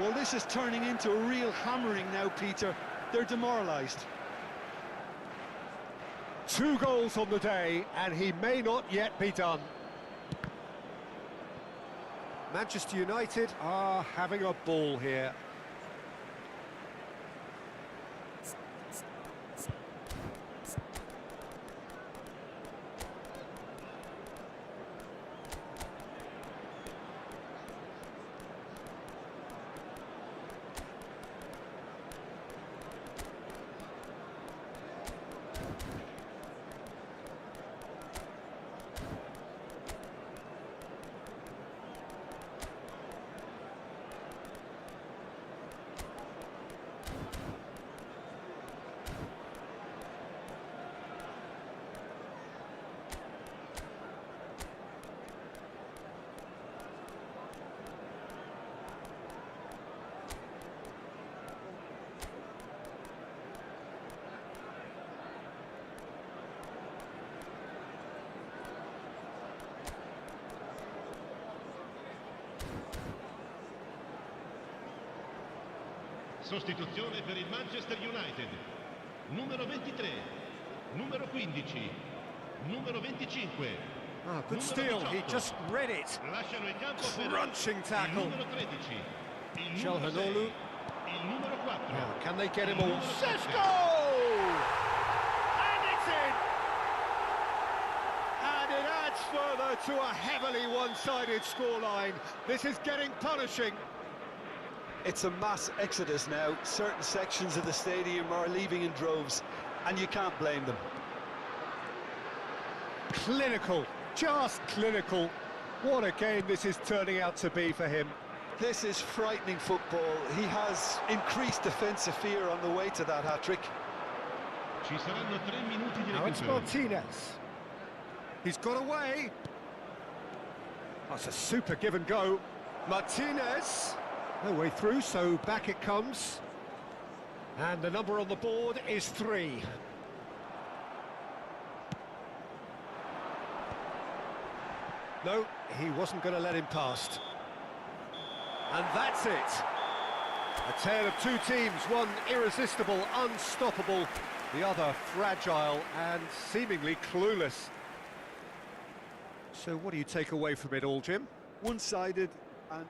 Well, this is turning into a real hammering now, Peter. They're demoralised. 2 goals on the day, and he may not yet be done. Manchester United are having a ball here. Sostituzione per il Manchester United. Numero 23, numero 15, numero 25. Ah, good steal, he just read it. Lasciano il campo Crunching per tackle. il numero 13, il Shall numero Hanolu. 6, il numero 4. Now, can they get him il all? numero 7. Sesko! And it's in! And it adds further to a heavily one-sided scoreline. This is getting punishing. It's a mass exodus now. Certain sections of the stadium are leaving in droves, and you can't blame them. Clinical, just clinical. What a game this is turning out to be for him. This is frightening football. He has increased defensive fear on the way to that hat-trick. Ci saranno 3 minuti di Now it's recupero. Martinez. He's got away. That's a super give and go. Martinez. No way through, so back it comes. And the number on the board is 3. No, he wasn't going to let him past. And that's it. A tale of two teams, one irresistible, unstoppable, the other fragile and seemingly clueless. So what do you take away from it all, Jim? One-sided and...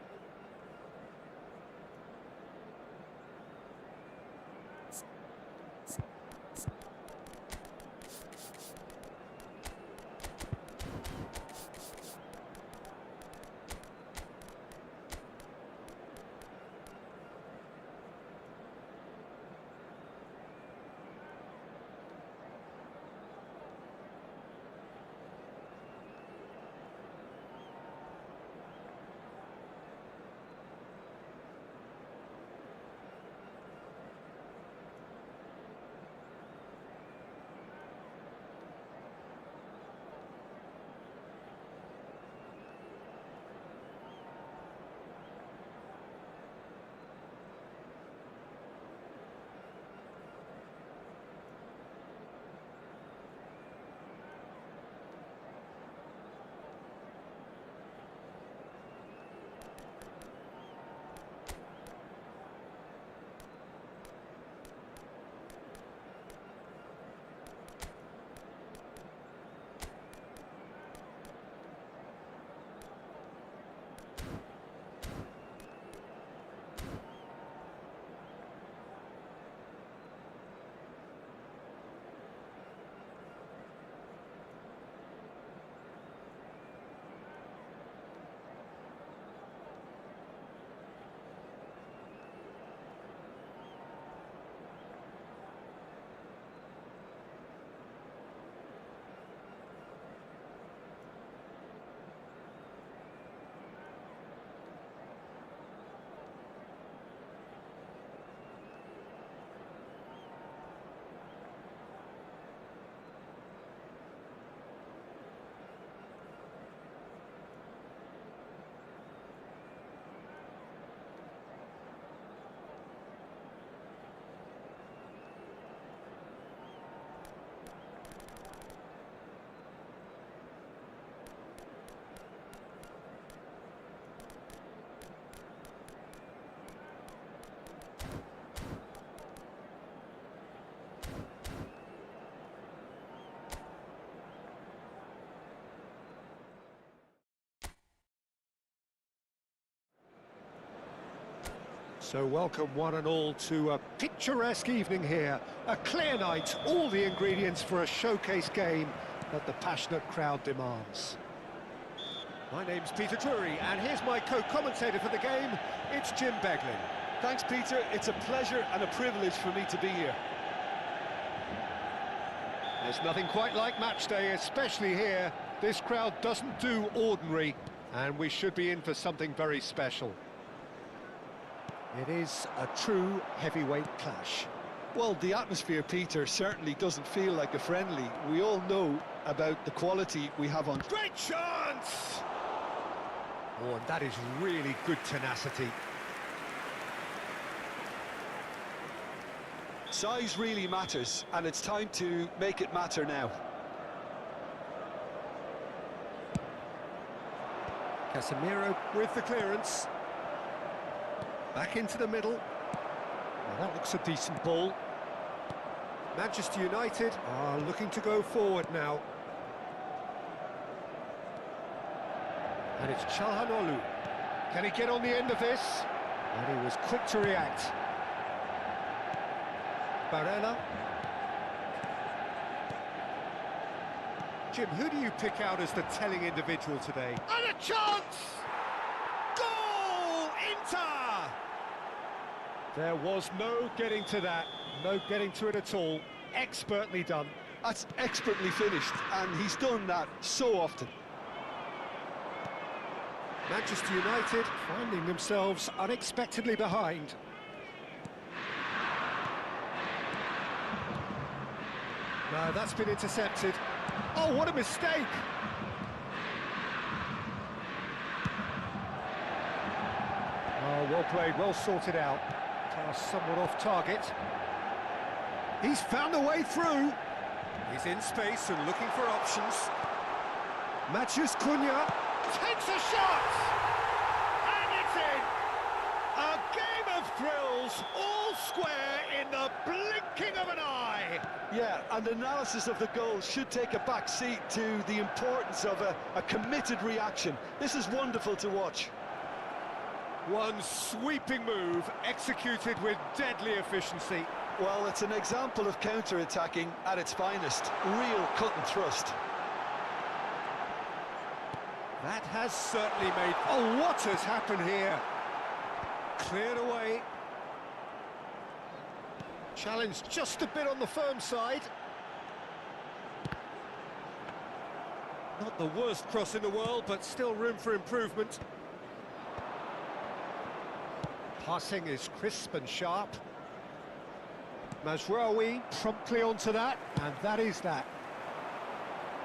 So welcome one and all to a picturesque evening here. A clear night, all the ingredients for a showcase game that the passionate crowd demands. My name's Peter Drury, and here's my co-commentator for the game. It's Jim Beglin. Thanks, Peter. It's a pleasure and a privilege for me to be here. There's nothing quite like match day, especially here. This crowd doesn't do ordinary, and we should be in for something very special. It is a true heavyweight clash. Well, the atmosphere, Peter, certainly doesn't feel like a friendly. We all know about the quality we have on... Great chance! Oh, and that is really good tenacity. Size really matters, and it's time to make it matter now. Casemiro with the clearance. Back into the middle. Well, that looks a decent ball. Manchester United are looking to go forward now. And it's Çalhanoğlu. Can he get on the end of this? And he was quick to react. Barella. Jim, who do you pick out as the telling individual today? And a chance! Goal! Inter! There was no getting to that, no getting to it at all. Expertly done. That's expertly finished, and he's done that so often. Manchester United finding themselves unexpectedly behind. No, that's been intercepted. Oh, what a mistake! Oh, well played, well sorted out. Pass somewhat off target. He's found a way through. He's in space and looking for options. Matheus Cunha takes a shot! And it's in! A game of thrills, all square in the blinking of an eye! Yeah, and analysis of the goal should take a back seat to the importance of a committed reaction. This is wonderful to watch. One sweeping move, executed with deadly efficiency. Well, it's an example of counter-attacking at its finest. Real cut and thrust. That has certainly made... Oh, what has happened here? Cleared away. Challenge just a bit on the firm side. Not the worst cross in the world, but still room for improvement. Passing is crisp and sharp. Mazraoui promptly onto that, and that is that.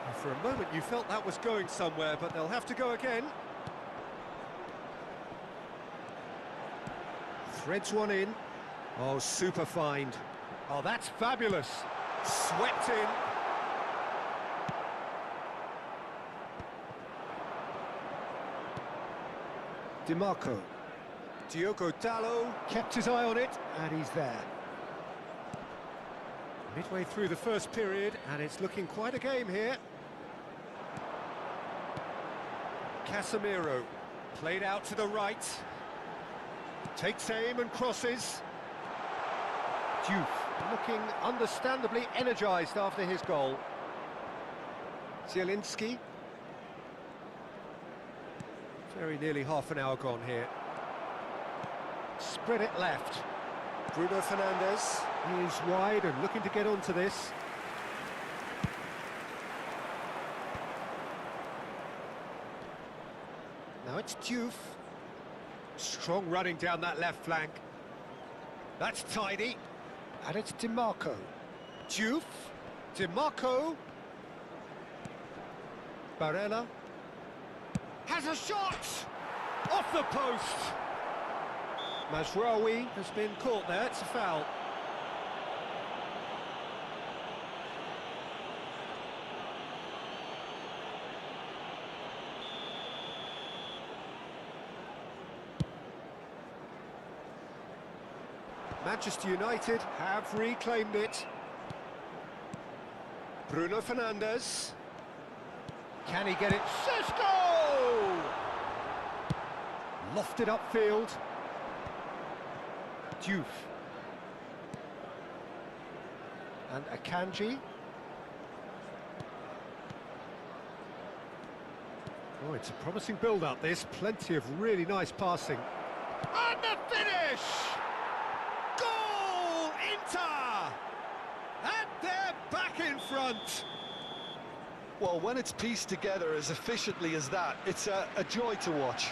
And for a moment you felt that was going somewhere, but they'll have to go again. Threads one in. Oh, super find. Oh, that's fabulous. Swept in. DiMarco. Diogo Dalot kept his eye on it, and he's there. Midway through the first period, and it's looking quite a game here. Casemiro, played out to the right. Takes aim and crosses. Diouf, looking understandably energised after his goal. Zielinski. Very nearly half an hour gone here. Spread it left. Bruno Fernandes is wide and looking to get onto this. Now it's Diouf. Strong running down that left flank. That's tidy. And it's DiMarco. Diouf. DiMarco. Barella. Has a shot! Off the post! Mazraoui has been caught there, it's a foul. Manchester United have reclaimed it. Bruno Fernandes. Can he get it? Šeško! Lofted upfield. Diouf. And Akanji. Oh, it's a promising build-up, this. Plenty of really nice passing. And the finish! Goal! Inter! And they're back in front! Well, when it's pieced together as efficiently as that, it's a joy to watch.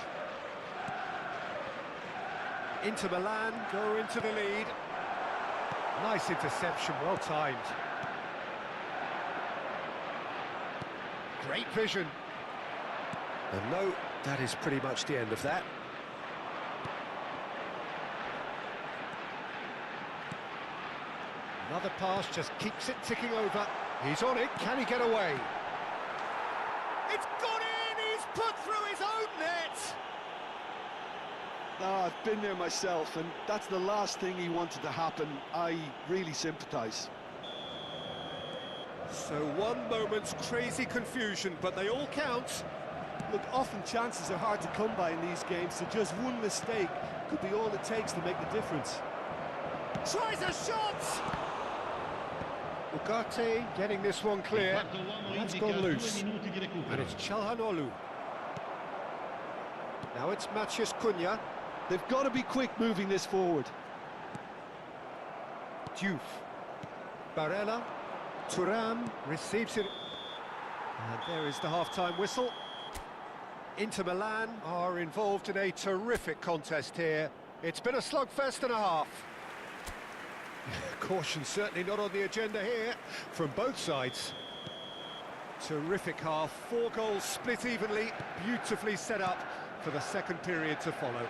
Inter Milan go into the lead. Nice interception, well timed. Great vision. And no, that is pretty much the end of that. Another pass just keeps it ticking over. He's on it, can he get away? It's gone in, he's put through his own net! Oh, I've been there myself, and that's the last thing he wanted to happen. I really sympathise. So one moment's crazy confusion, but they all count. Look, often chances are hard to come by in these games, so just one mistake could be all it takes to make the difference. Tries a shot! Ugarte getting this one clear. That's gone loose. And it's Çalhanoğlu. Now it's Maciej Cunha. They've got to be quick moving this forward. Diouf. Barella. Thuram receives it. And there is the half-time whistle. Inter Milan are involved in a terrific contest here. It's been a slugfest and a half. Caution certainly not on the agenda here from both sides. Terrific half, 4 goals split evenly, beautifully set up for the second period to follow.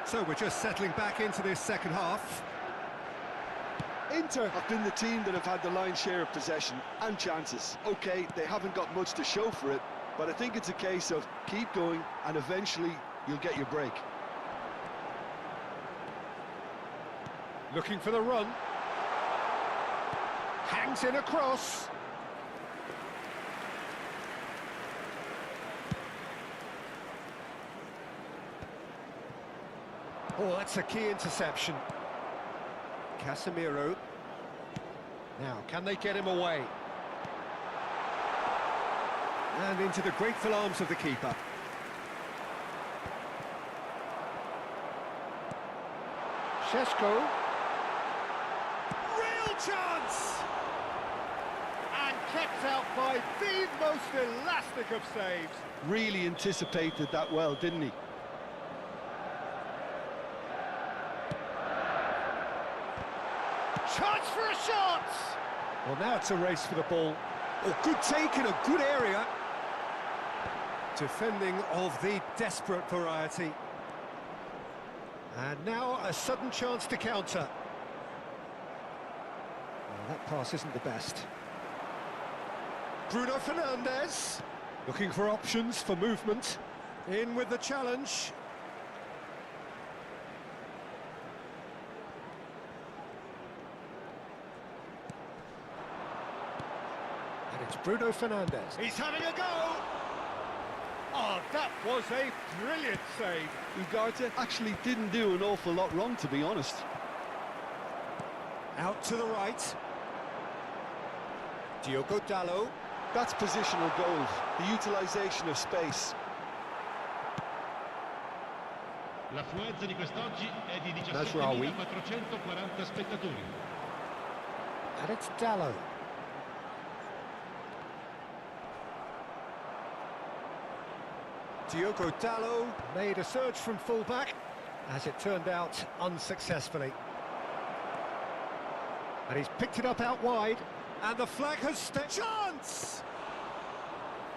So we're just settling back into this second half. Inter have been the team that have had the lion's share of possession and chances. OK, they haven't got much to show for it, but I think it's a case of keep going and eventually you'll get your break. Looking for the run. Hangs in across. Oh, that's a key interception. Casemiro. Now, can they get him away? And into the grateful arms of the keeper. Šeško. Real chance! And kept out by the most elastic of saves. Really anticipated that well, didn't he? Chance for a shot! Well, now it's a race for the ball. Oh, good take in a good area. Defending of the desperate variety. And now a sudden chance to counter. Well, that pass isn't the best. Bruno Fernandes, looking for options for movement. In with the challenge. And it's Bruno Fernandes. He's having a go! Oh, that was a brilliant save. Ugarte actually didn't do an awful lot wrong, to be honest. Out to the right. Diogo Dalot. That's positional goal, the utilisation of space. L'affluenza di quest'oggi è di Nasraoui. 17.440 spettatori. And it's Dalot. Diogo Dalot made a surge from fullback, as it turned out unsuccessfully. And he's picked it up out wide, and the flag has stepped. Chance!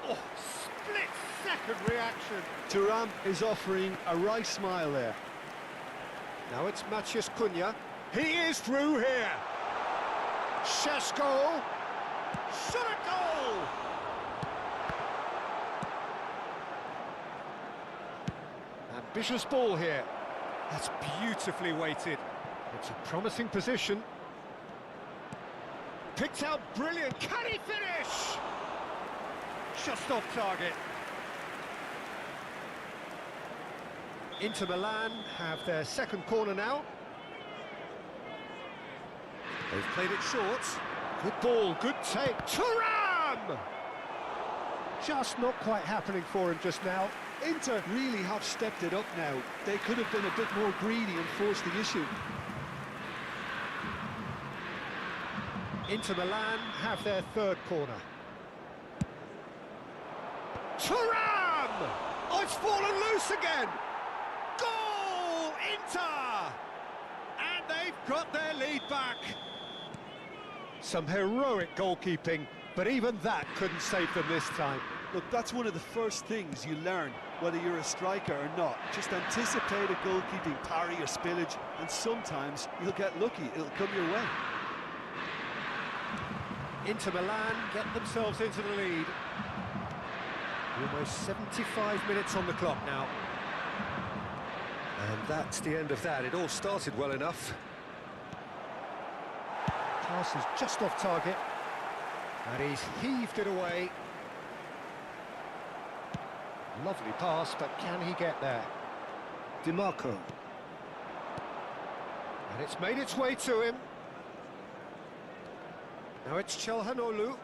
Oh, split-second reaction. Thuram is offering a right smile there. Now it's Maciej Cunha. He is through here. Šeško. Shot a goal! Ambitious ball here. That's beautifully weighted. It's a promising position. Picked out brilliant. Can he finish? Just off target. Inter Milan have their second corner now. They've played it short. Good ball, good take. Thuram! Just not quite happening for him just now. Inter really have stepped it up now. They could have been a bit more greedy and forced the issue. Inter Milan have their third corner. Thuram! Oh, it's fallen loose again! Goal! Inter! And they've got their lead back. Some heroic goalkeeping, but even that couldn't save them this time. Look, that's one of the first things you learn, whether you're a striker or not. Just anticipate a goalkeeping parry or spillage, and sometimes you'll get lucky, it'll come your way. Inter Milan get themselves into the lead. Almost 75 minutes on the clock now. And that's the end of that. It all started well enough. Pass is just off target. And he's heaved it away. Lovely pass, but can he get there? DiMarco. And it's made its way to him. Now it's Çalhanoğlu.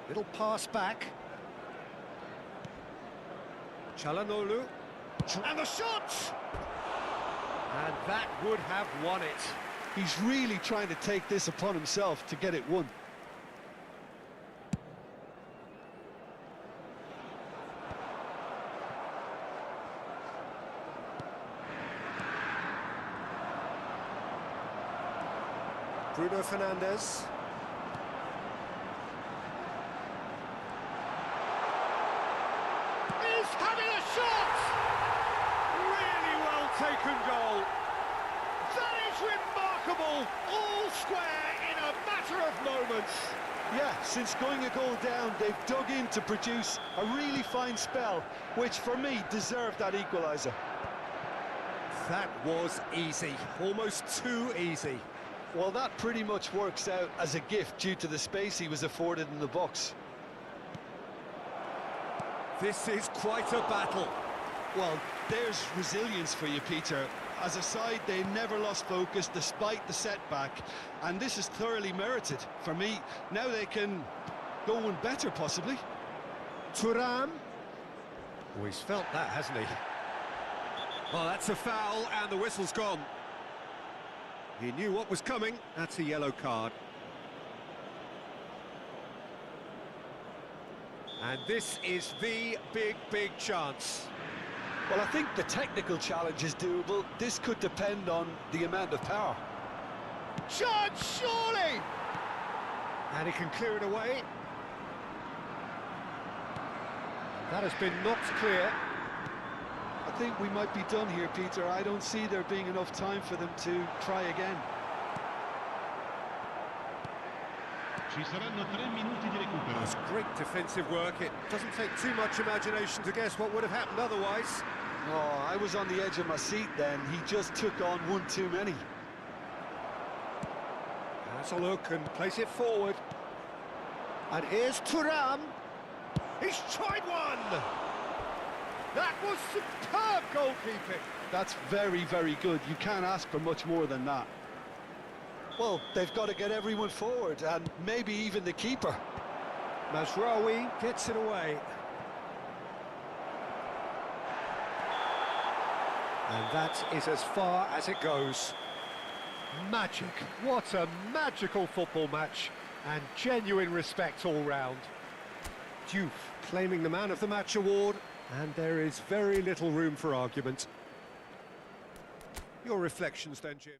Little pass back. Çalhanoğlu. And the shot! And that would have won it. He's really trying to take this upon himself to get it won. Bruno Fernandes. He's having a shot! Really well taken goal. That is remarkable. All square in a matter of moments. Yeah, since going a goal down, they've dug in to produce a really fine spell, which for me deserved that equaliser. That was easy, almost too easy. Well, that pretty much works out as a gift due to the space he was afforded in the box. This is quite a battle. Well, there's resilience for you, Peter. As a side, they never lost focus despite the setback, and this is thoroughly merited. For me, now they can go one better, possibly. Thuram. Oh, he's felt that, hasn't he? Well, that's a foul, and the whistle's gone. He knew what was coming. That's a yellow card. And this is the big chance. Well, I think the technical challenge is doable. This could depend on the amount of power. Chance, surely! And he can clear it away. That has been knocked clear. I think we might be done here, Peter. I don't see there being enough time for them to try again. Ci saranno 3 minuti di recupero. That's great defensive work. It doesn't take too much imagination to guess what would have happened otherwise. Oh, I was on the edge of my seat then. He just took on one too many. Has a look and place it forward. And here's Thuram. He's tried one! That was superb goalkeeping. That's very good. You can't ask for much more than that. Well, they've got to get everyone forward, and maybe even the keeper. Mazraoui gets it away. And that is as far as it goes. Magic. What a magical football match, and genuine respect all round. Diouf claiming the Man of the Match award, and there is very little room for argument. Your reflections then, Jim?